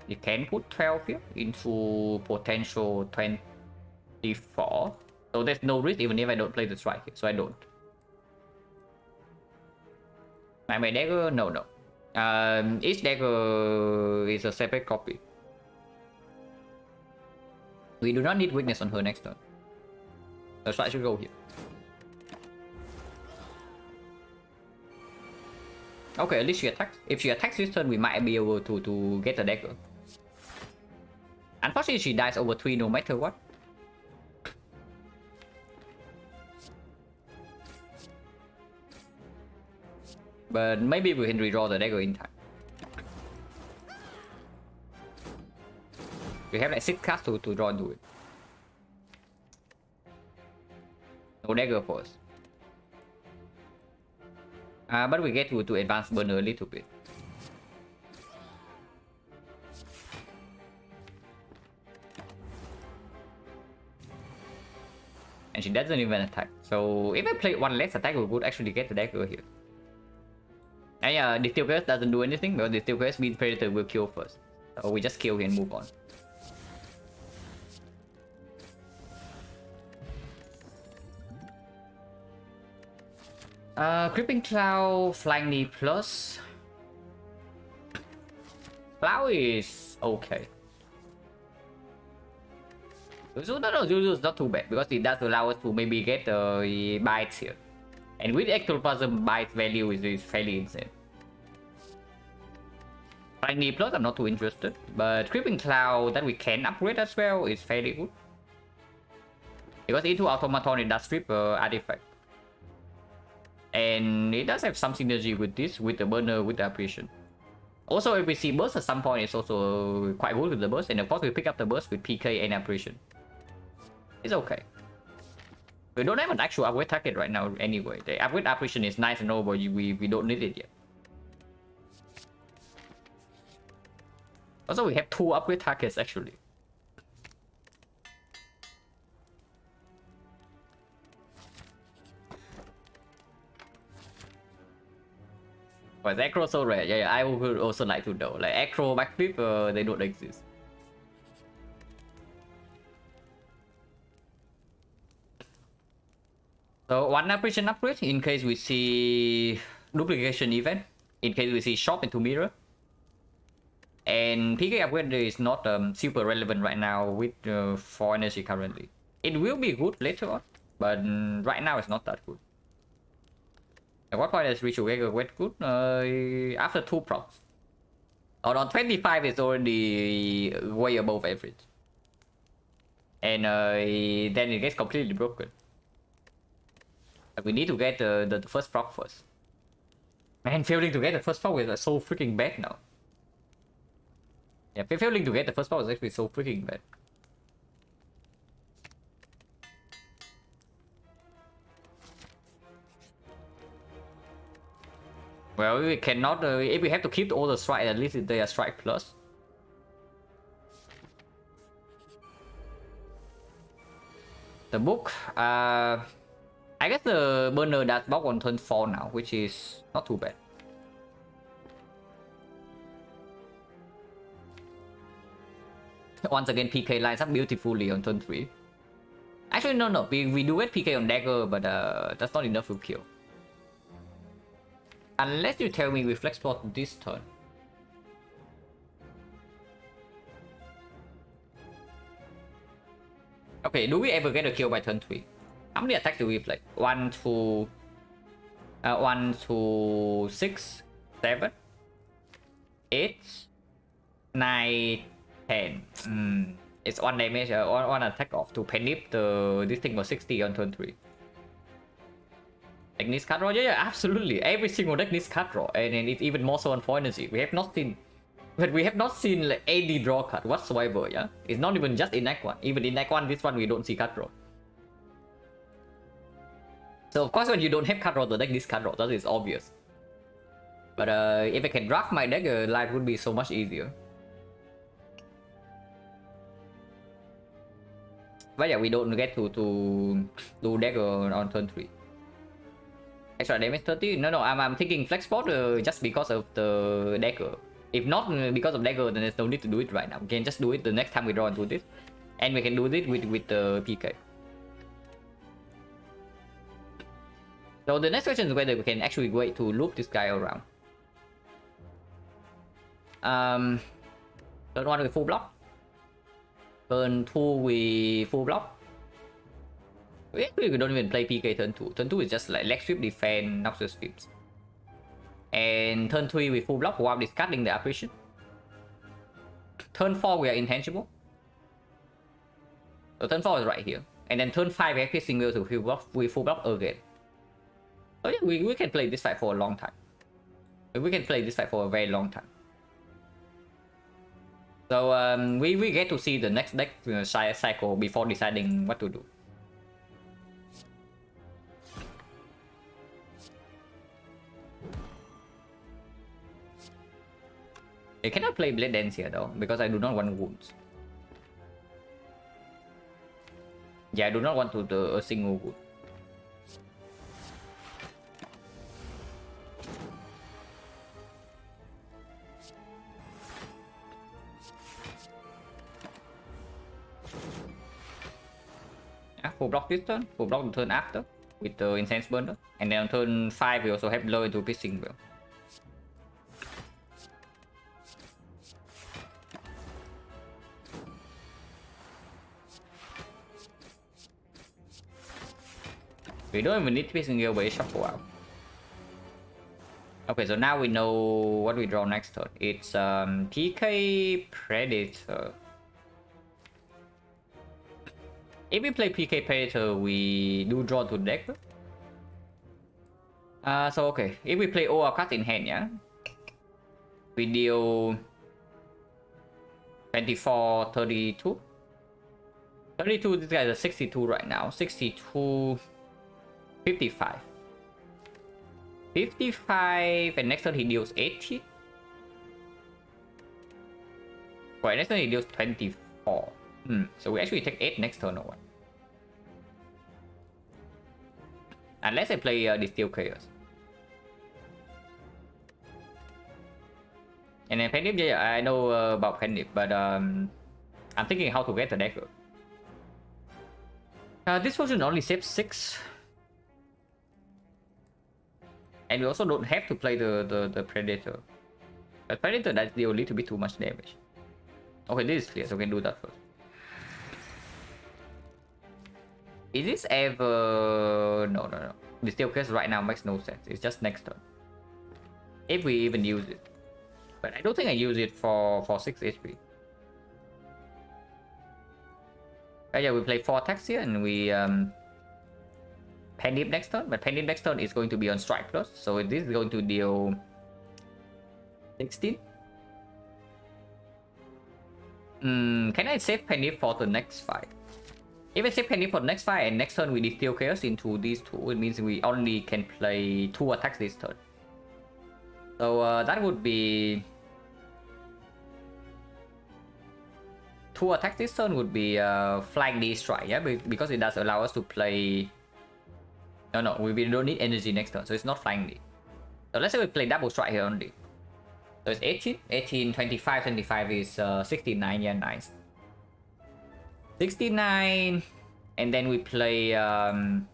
You can put 12 here into potential 24. So there's no risk even if I don't play the strike here, so I don't. My dagger? No. Each dagger is a separate copy. We do not need weakness on her next turn. The strike should go here. Okay, at least she attacks. If she attacks this turn, we might be able to get the dagger. Unfortunately, she dies over 3 no matter what. But maybe we can redraw the dagger in time. We have like 6 cards to draw into it. No dagger for us. But we get to advance burner a little bit. And she doesn't even attack. So if I play one less attack, we would actually get the dagger here. And yeah, the Steel Curse doesn't do anything because the Steel Curse means Predator will kill first. So we just kill here and move on. Creeping Cloud, Flying Knee Plus. Cloud is okay. So no, it's not too bad because it does allow us to maybe get the bites here. And with Ectoplasm, bite value is fairly insane. Flying Knee Plus, I'm not too interested. But Creeping Cloud that we can upgrade as well is fairly good. Because into Automaton, it does strip artifact. And it does have some synergy with this, with the burner, with the apparition. Also, if we see burst at some point, it's also quite good with the burst. And of course, we pick up the burst with PK and apparition. It's okay. We don't have an actual upgrade target right now anyway. The upgrade apparition is nice and all, but we don't need it yet. Also, we have 2 upgrade targets actually. But Acro so rare. Yeah, I would also like to know. Like Acro, backflip, they don't exist. So one apparition upgrade in case we see duplication event, in case we see shop into mirror. And PK upgrade is not super relevant right now with 4 energy currently. It will be good later on, but right now it's not that good. At what point is Ritual Gagger get good? After 2 procs. On 25 is already way above average. And then it gets completely broken. But we need to get the first proc first. Man, failing to get the first proc is so freaking bad now. Yeah, failing to get the first proc is actually so freaking bad. Well, we cannot, if we have to keep all the strike, at least they are strike plus. The book, I guess the burner does block on turn 4 now, which is not too bad. Once again, PK lines up beautifully on turn 3. Actually, no. We do get PK on dagger, but that's not enough to kill. Unless you tell me we flex plot this turn. Okay, do we ever get a kill by turn 3? How many attacks do we play? 1, 2... 1, 2, 6, 7, 8, 9, 10. It's 1 damage, one attack off to penip the this thing for 60 on turn 3. Deck needs card draw? Yeah, absolutely. Every single deck needs card draw, and it's even more so on 4 energy. We have not seen like any draw card whatsoever. Yeah, it's not even just in Act 1. Even in Act 1, this one we don't see card draw. So of course, when you don't have card draw, the deck needs card draw. That is obvious. But if I can draft my deck, life would be so much easier. But yeah, we don't get to do dagger on turn 3. Extra damage 30? No, I'm thinking flex spot just because of the dagger. If not because of dagger, then there's no need to do it right now. We can just do it the next time we draw into this. And we can do this with the PK. So the next question is whether we can actually wait to loop this guy around. Turn 1 we full block. Turn 2 we full block. We don't even play PK turn 2. Turn 2 is just like leg sweep, defend, Noxious Sweeps. And turn 3 we full block while discarding the apparition. Turn 4 we are intangible. So turn 4 is right here. And then turn 5 we have piercing wheel to full block again. So yeah, we can play this fight for a long time. We can play this fight for a very long time. So we get to see the next deck cycle before deciding what to do. I cannot play Blade Dance here though, because I do not want wounds. Yeah, I do not want to do a single wound. Yeah, full block this turn, full block the turn after with the Intense Burner. And then on turn 5 we also have Blur into Piercing Wheel. We don't even need Piercing Wheel, but it's shuffle out. Okay, so now we know what we draw next turn. It's PK Predator. If we play PK Predator, we do draw to deck. So okay, if we play all our cards in hand, yeah, we deal 24, 32. 32, this guy is a 62 right now. 62, 55. 55, and next turn he deals 80. Right, next turn he deals 24. So we actually take 8 next turn or what? Unless I play Distill Chaos. And then Penip, yeah, I know about Penip, but I'm thinking how to get the dagger. This version only saves 6. And we also don't have to play the Predator. But Predator does deal a little bit too much damage. Okay, this is clear, so we can do that first. Is this ever... No. The Steel Case right now makes no sense. It's just next turn. If we even use it. But I don't think I use it for 6 HP. Yeah, we play 4 attacks here and we Penip next turn. But Penip next turn is going to be on Strike Plus. So this is going to deal 16. Can I save Penip for the next fight? If I save Penip for the next fight and next turn we Distill Chaos into these 2, it means we only can play 2 attacks this turn. So that would be... 2 attacks this turn would be Flying D Strike, yeah? Because it does allow us to play... No, we don't need energy next turn, so it's not Flying D. So let's say we play Double Strike here only. So it's 18, 25 is 69, yeah, nice. 69, and then we play and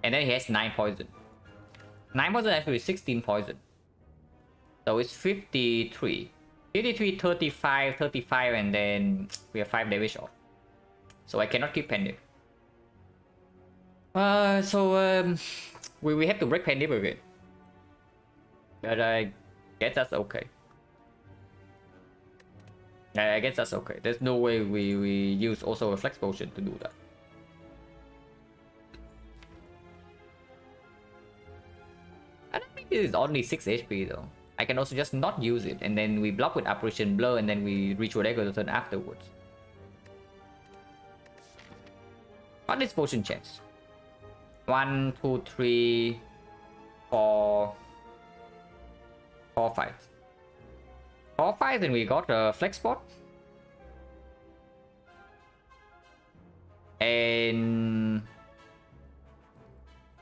then he has 9 poison. 9 poison actually 16 poison. So it's 53. 53, 35, 35, and then we have 5 damage off. So I cannot keep Pendip. We have to break Pendip again. But I guess that's okay. I guess that's okay. There's no way we use also a flex potion to do that. I don't think this is only 6 HP though. I can also just not use it, and then we block with Apparition Blur, and then we reach your dagger the turn afterwards. What is potion chance? 1, 2, 3, 4, 4, 5. 4, 5, then we got a flex spot. And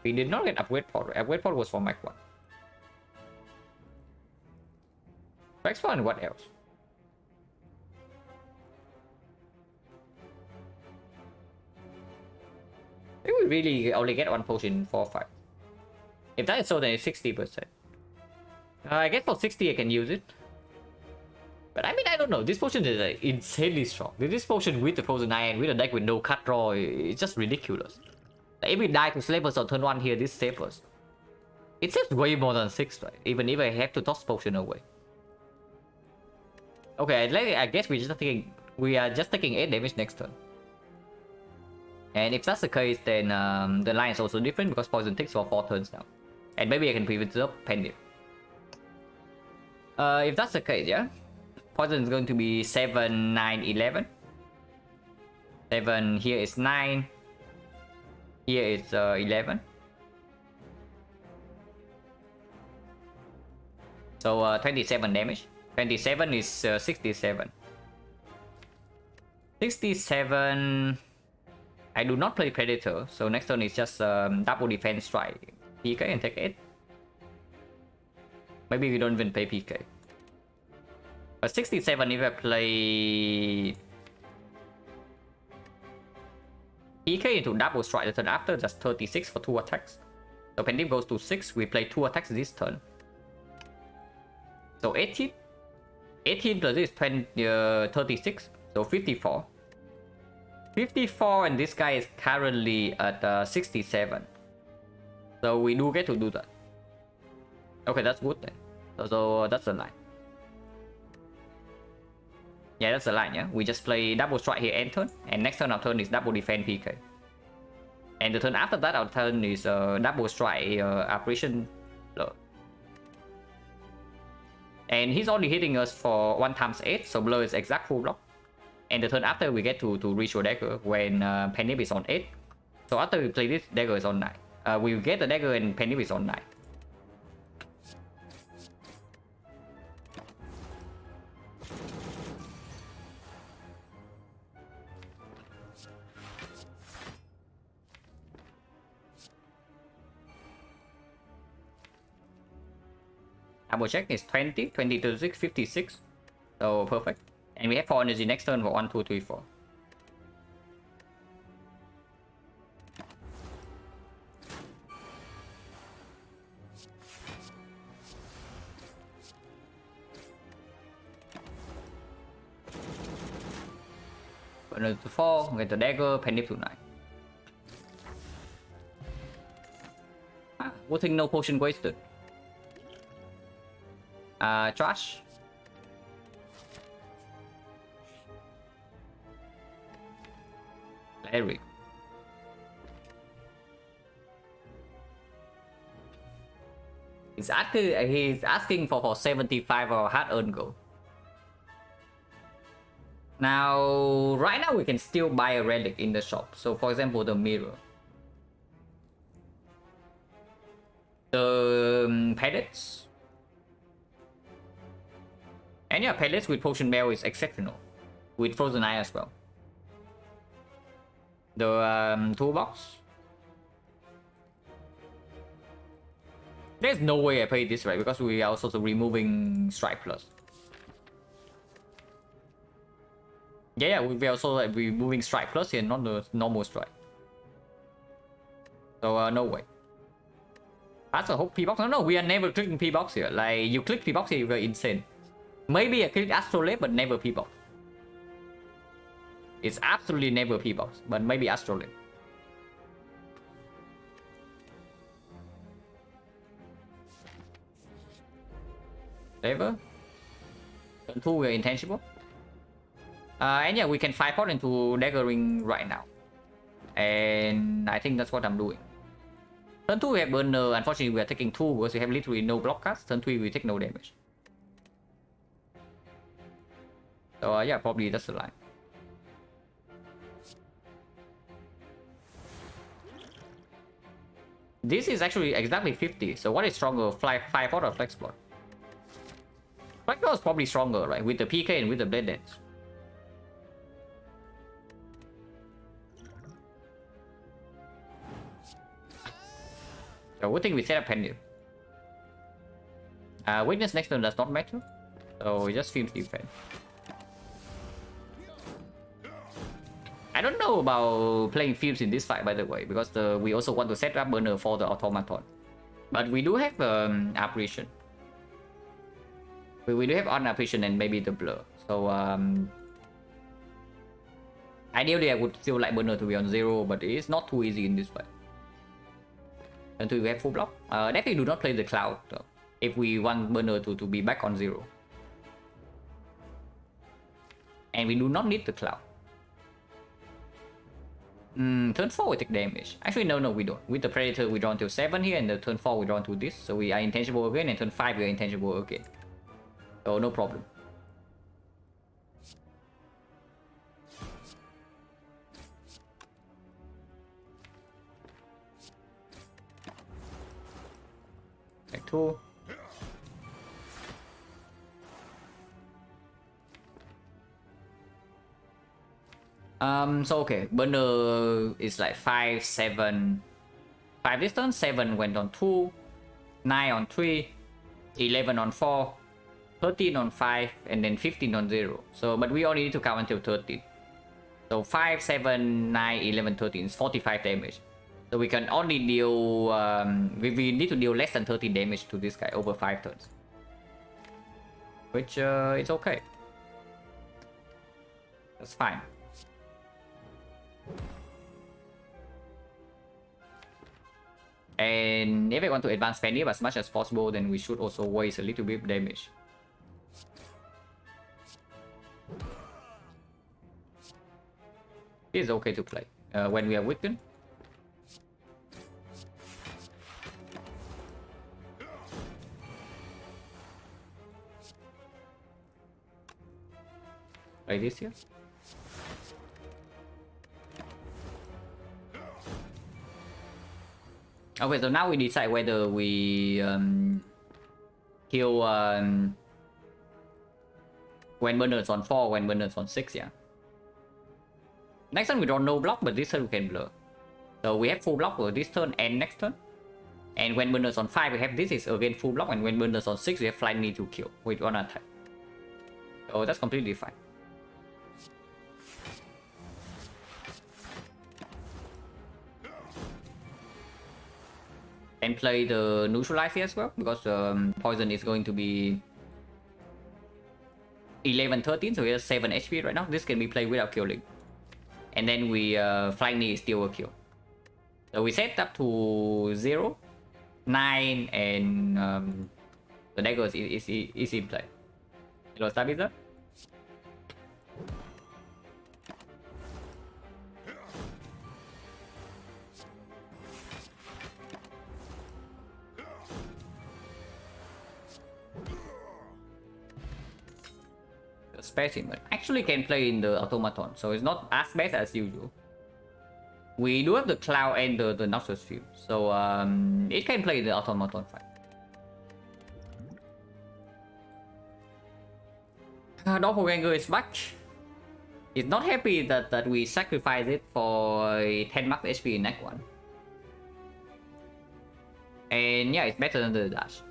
we did not get upgrade pod. Upgrade pod was for Mach 1. Flex spot and what else? I think we really only get 1 potion for 5. If that is so, then it's 60%. I guess for 60 I can use it. But I mean, I don't know. This potion is insanely strong. This potion with the Frozen Iron, with a deck with no cut draw, it's just ridiculous. Like, if we die to Slavers on turn 1 here, this saves us. It saves way more than 6, right? Even if I have to toss potion away. Okay, I guess we are just taking 8 damage next turn. And if that's the case, then the line is also different because poison takes for 4 turns now. And maybe I can preserve Pendip. If that's the case, yeah. Poison is going to be 7, 9, 11. 7 here is 9. Here is 11. So 27 damage. 27 is 67. 67. I do not play Predator, so next turn is just double defense strike. PK and take 8. Maybe we don't even play PK. But 67 if I play PK into double strike the turn after, just 36 for 2 attacks. So Pendip goes to 6, we play 2 attacks this turn. So 18. 18 plus this 20, 36, so 54. 54, and this guy is currently at 67. So we do get to do that. Okay, that's good then. So that's the line. Yeah, that's the line, yeah. We just play double strike here end turn, and next turn our turn is double defense PK. And the turn after that our turn is double strike apparition blur. And he's only hitting us for 1 times 8, so blur is exact full block. And the turn after we get to reach your dagger when Pendip is on 8. So after we play this, dagger is on 9. We get the dagger and Pendip is on 9. Double check is 20, 20 to 6, 56. So perfect. And we have 4 energy next turn for 1, 2, 3, 4. Another to 4, get the dagger, Pendip to 9. Good thing no potion wasted. Trash. Larry. He's asking for 75 or hard-earned gold. Now, right now we can still buy a relic in the shop. So, for example, the mirror. The pellets. And yeah, pellets with potion bell is exceptional. With frozen eye as well. The toolbox. There's no way I play this right because we are also removing strike plus. Yeah, we also like we moving strike plus here, not the normal strike. So no way. That's a hope P-box. No, we are never clicking P-box here. Like you click P-box here, you go insane. Maybe I click Astrolabe, but never P-box. It's absolutely never P-box, but maybe Astrolabe. Never. Turn 2 we're intangible. And yeah, we can 5-pot into Dagger Ring right now. And I think that's what I'm doing. Turn 2 we have Burner. Unfortunately, we are taking 2 because we have literally no block cast. Turn 3 we take no damage. So yeah, probably that's the line. This is actually exactly 50. So what is stronger, 5-pot or Flex Block? Flex Block is probably stronger, right? With the PK and with the Blade Dance. So we think we set up Penny. Witness next turn does not matter. So we just Films defense. I don't know about playing Films in this fight, by the way, because we also want to set up Burner for the Automaton. But we do have Apparition. We do have on Apparition and maybe the Blur. So ideally I would still like Burner to be on 0, but it's not too easy in this fight. Until we have full block. Definitely do not play the Cloud though, if we want Burner to be back on 0. And we do not need the Cloud. Turn 4 we take damage. Actually, no, we don't. With the Predator, we draw until 7 here, and the turn 4 we draw into this. So we are intangible again, and turn 5 we are intangible again. So no problem. Take 2. So okay, Burner is like 5, 7, 5 this turn, 7 went on 2, 9 on 3, 11 on 4, 13 on 5, and then 15 on 0. So, but we only need to count until 13. So 5, 7, 9, 11, 13 is 45 damage. So we can only deal, we need to deal less than 30 damage to this guy over 5 turns. Which is okay. That's fine. And if I want to advance Penny as much as possible, then we should also waste a little bit of damage. It is okay to play when we are weakened. Play this here. Okay, so now we decide whether we kill when Burner's on 4, when Burner's on 6, yeah. Next turn we draw no block, but this turn we can blur. So we have full block for this turn and next turn. And when Burner's on 5, we have this is again full block, and when Burner's on 6, we have Flying Knee to kill with one attack. So that's completely fine. And play the neutralize here as well, because poison is going to be 11, 13, so we have 7 HP right now. This can be played without killing. And then we Flying Knee is still a kill. So we set up to 0, 9, and the dagger is in play. Hello, Stabilizer. Specimen actually can play in the Automaton, so it's not as bad as usual. We do have the Cloud and the Noxus Field, so it can play the Automaton fight. Doppelganger is back. It's not happy that we sacrifice it for 10 max HP in Act 1. And yeah, it's better than the dash.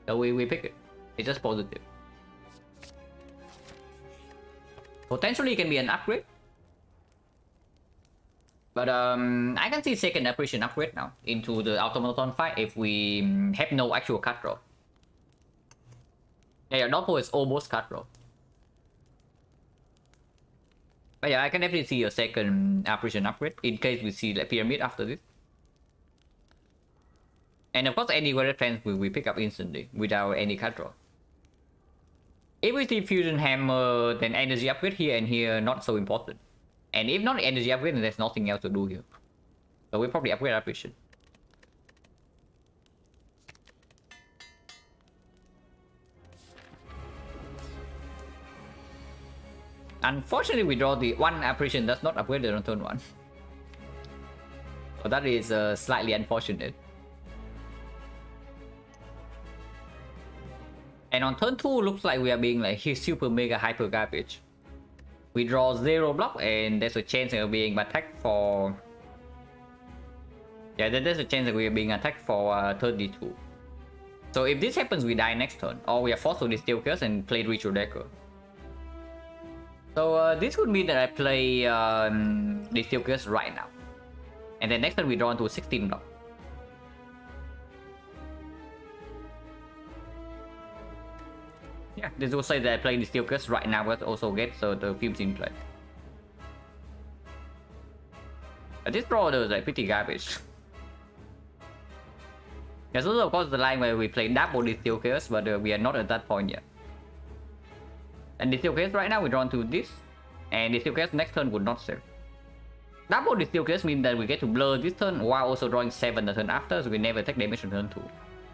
So we pick it. It's just positive. Potentially can be an upgrade. But I can see second apparition upgrade now into the automaton fight if we have no actual card draw. Yeah, Doppel is almost card draw. But yeah, I can definitely see a second apparition upgrade in case we see like pyramid after this. And of course, any weather fence we pick up instantly without any card draw. If we see fusion hammer, then energy upgrade here and here not so important. And if not energy upgrade, then there's nothing else to do here. So we'll probably upgrade apparition. Unfortunately, we draw the one apparition that's not upgraded on turn 1. So that is slightly unfortunate. And on turn 2, looks like we are being like super mega hyper garbage. We draw 0 block and there's a chance of being attacked for... Yeah, there's a chance that we are being attacked for 32. So if this happens, we die next turn. Or we are forced to distill chaos and play Ritual Decker. So this could mean that I play Distill Chaos right now. And then next turn we draw into 16 block. Yeah, this will say that I play Distill Chaos right now, but also get the fumes in play. This draw is like pretty garbage. There's also of course the line where we play double Distill Chaos, but we are not at that point yet. And Distill Chaos right now we draw into this, and Distill Chaos next turn would not save. Double Distill Chaos means that we get to blur this turn while also drawing 7 the turn after, so we never take damage on turn 2.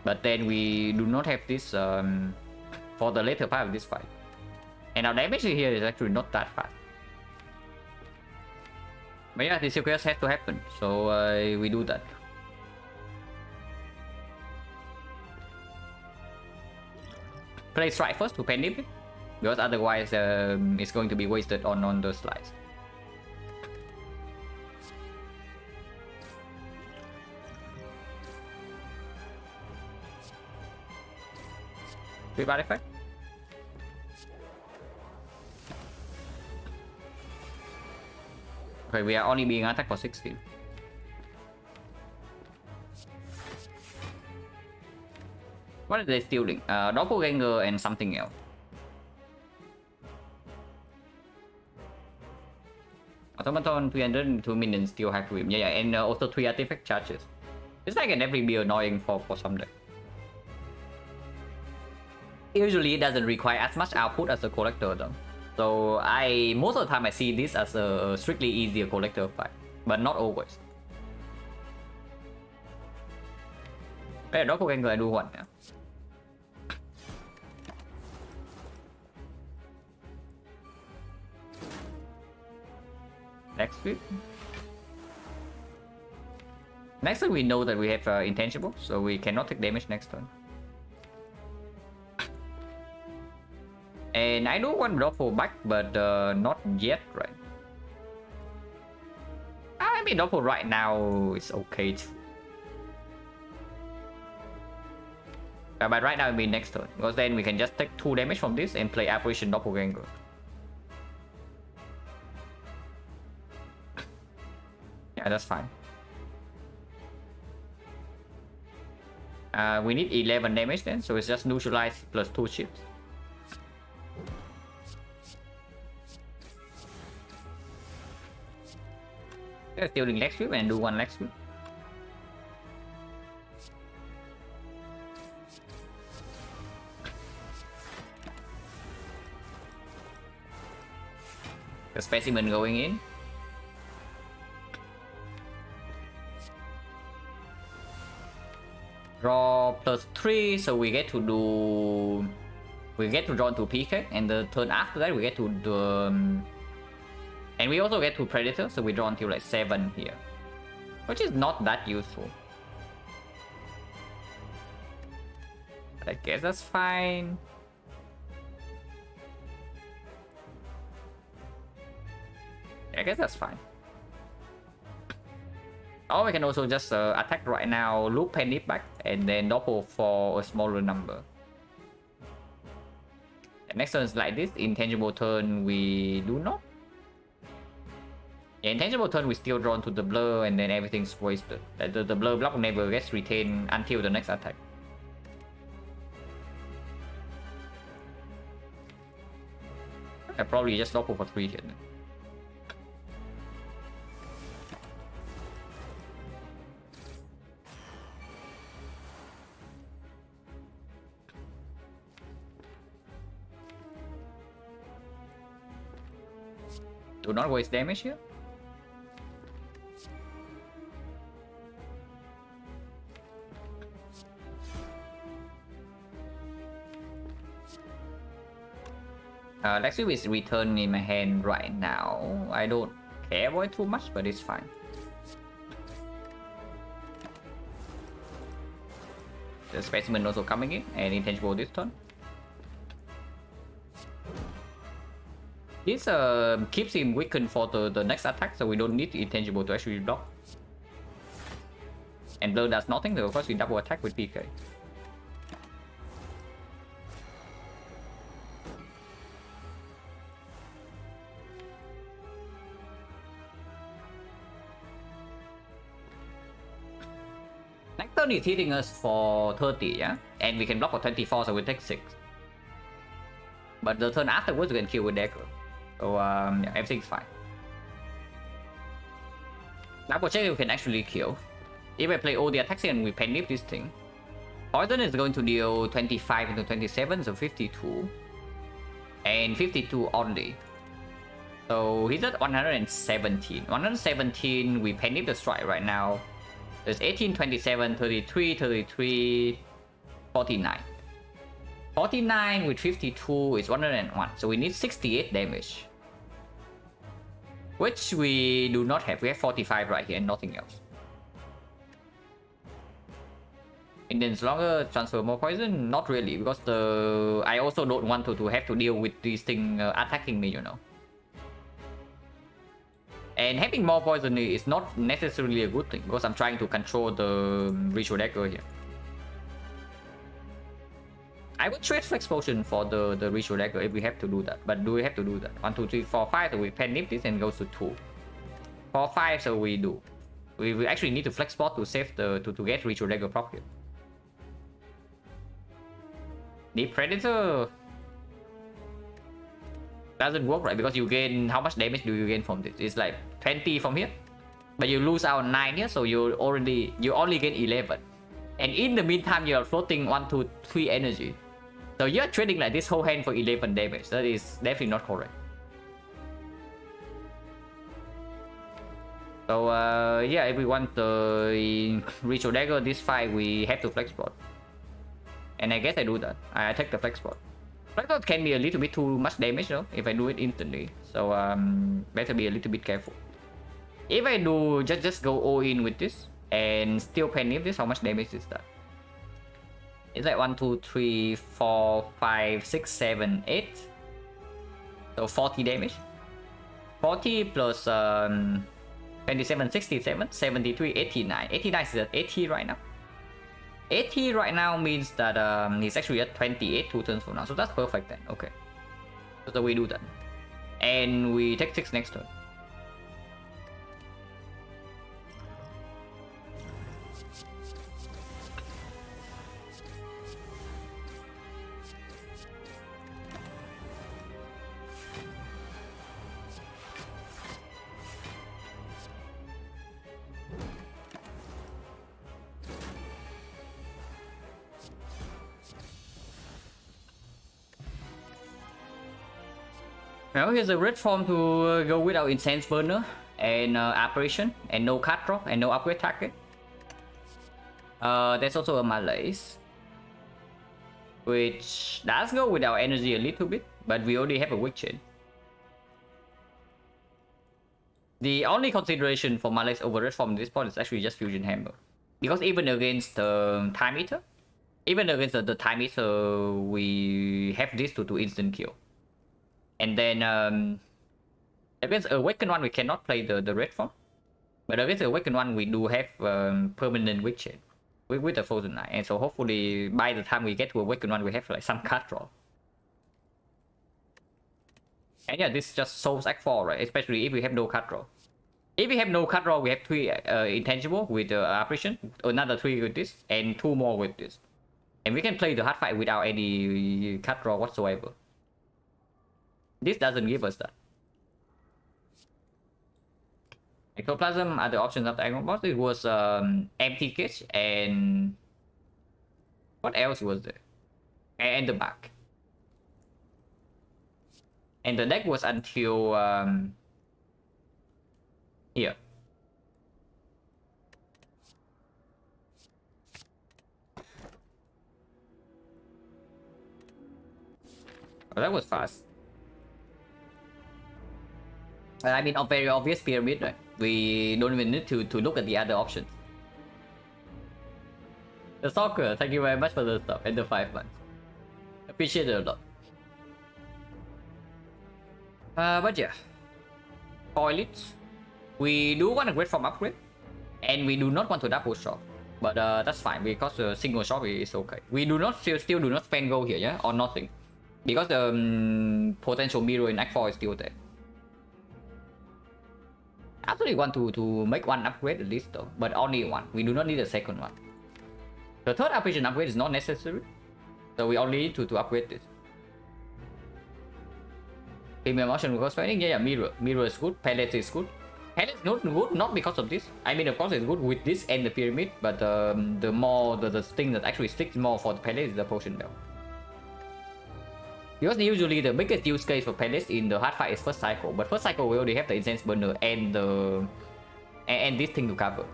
But then we do not have this for the later part of this fight. And our damage here is actually not that fast. But yeah, Distill Chaos has to happen, so we do that. Play Strike first to pen it, because otherwise it's going to be wasted on the slides. Bad effect. Okay, we are only being attacked for 16. What are they stealing? Doppelganger and something else. Automaton 300, 2 minions still have to win. Yeah, and also 3 artifact charges. This guy can definitely be annoying for some deck. Usually it doesn't require as much output as a collector though. So most of the time I see this as a strictly easier collector fight, but not always. Hey, Doppelganger I do one now. Next week. Next turn we know that we have intangible, so we cannot take damage next turn. And I do want Doppel back, but not yet, right? I mean, Doppel right now is okay too. But right now it will be next turn, because then we can just take 2 damage from this and play Apparition Doppelganger. Yeah, that's fine. We need 11 damage then, so it's just neutralize plus 2 chips. They're stealing leg sweep and do 1 leg sweep. The specimen going in. Draw plus 3, so we get to do... We get to draw into PK, and the turn after that we get to do... and we also get to Predator, so we draw until like 7 here. Which is not that useful. But I guess that's fine. I guess that's fine. Or we can also just attack right now, loop Penny back, and then Doppel for a smaller number. Next turn is like this. Intangible turn we do not. Yeah, intangible turn we still drawn to the blur and then everything's wasted. The blur block never gets retained until the next attack. I probably just lock over 3 here. Do not waste damage here. Let's see with return in my hand right now. I don't care about it too much, but it's fine. The specimen also coming in and intangible this turn. This keeps him weakened for the next attack, so we don't need intangible to actually block. And blur does nothing, so of course we double attack with PK. Next turn is hitting us for 30, yeah? And we can block for 24, so we take 6. But the turn afterwards we can kill with dagger. So yeah, everything's fine. Double check we can actually kill. If I play all the attacks and we pen this thing, Poison is going to deal 25 into 27, so 52. And 52 only. So he's at 117. 117, we pen the strike right now. There's 18, 27, 33, 33, 49. 49 with 52 is 101. So we need 68 damage. Which we do not have. We have 45 right here and nothing else. And then longer transfer more poison? Not really, because I also don't want to have to deal with this thing attacking me, you know. And having more poison is not necessarily a good thing, because I'm trying to control the ritual dagger here. I would trade flex potion for the ritual dagger if we have to do that. But do we have to do that? 1, 2, 3, 4, 5, so we pen nip this and goes to 2. 4, 5, so we do. We actually need to flex spot to save to get ritual dagger proc here. The Predator doesn't work, right? Because you gain, how much damage do you gain from this? It's like 20 from here, but you lose out 9 here, so you only gain 11. And in the meantime, you are floating 1, 2, 3 energy. So you're trading like this whole hand for 11 damage. That is definitely not correct. So yeah, if we want the ritual dagger this fight, we have to flex spot. And I guess I do that. I take the flex spot. Flex spot can be a little bit too much damage though, if I do it instantly. So better be a little bit careful. If I do just go all in with this and still pen nip this, how much damage is that? It's like 1, 2, 3, 4, 5, 6, 7, 8. So 40 damage. 40 plus 27, 67, 73, 89. 89 is at 80 right now. 80 right now means that he's actually at 28 2 turns from now. So that's perfect then. Okay. So we do that. And we take 6 next turn. Now here's a red form to go with our Intense Burner and Apparition and no card draw and no upgrade target. There's also a Malaise, which does go with our energy a little bit, but we already have a Weak Chain. The only consideration for Malaise over red form at this point is actually just Fusion Hammer. Because even against the Time Eater, even against the Time Eater, we have this to instant kill. And then against Awakened one we cannot play the red form, but against Awakened one we do have permanent Weak Chain with the Frozen Knight, and so hopefully by the time we get to Awakened one we have like some card draw. And yeah, this just solves Act 4, right? Especially if we have no cut draw. If we have no cut draw, we have 3 intangible with apparition, another 3 with this, and 2 more with this. And we can play the hard fight without any cut draw whatsoever. This doesn't give us that. Ectoplasm are the options of the Iron Boss. It was empty cage and what else was there? And the back. And the deck was until here. Oh, that was fast. I mean, a very obvious pyramid, right? We don't even need to look at the other options. The soccer, thank you very much for the stuff and the 5 months. Appreciate it a lot. But yeah. Toilets. We do want a great form upgrade. And we do not want to double shop. But that's fine because the single shop is okay. We do not still do not spend gold here, yeah? Or nothing. Because the potential mirror in Act 4 is still there. I actually want to make 1 upgrade at least though, but only 1. We do not need a second one. The third apparition upgrade is not necessary, so we only need to upgrade this. Female motion because training, yeah, mirror is good, palette is good. Palette is not good, not because of this. I mean, of course, it's good with this and the pyramid, but the thing that actually sticks more for the palette is the potion belt. Because usually the biggest use case for palace in the hard fight is first cycle, but first cycle we already have the incense burner and this thing to cover.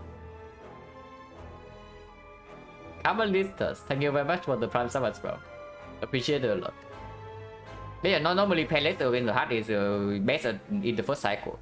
Kabbalistas, thank you very much for the prime sub as well. Appreciate it a lot. But yeah, normally palace in the hard is best in the first cycle.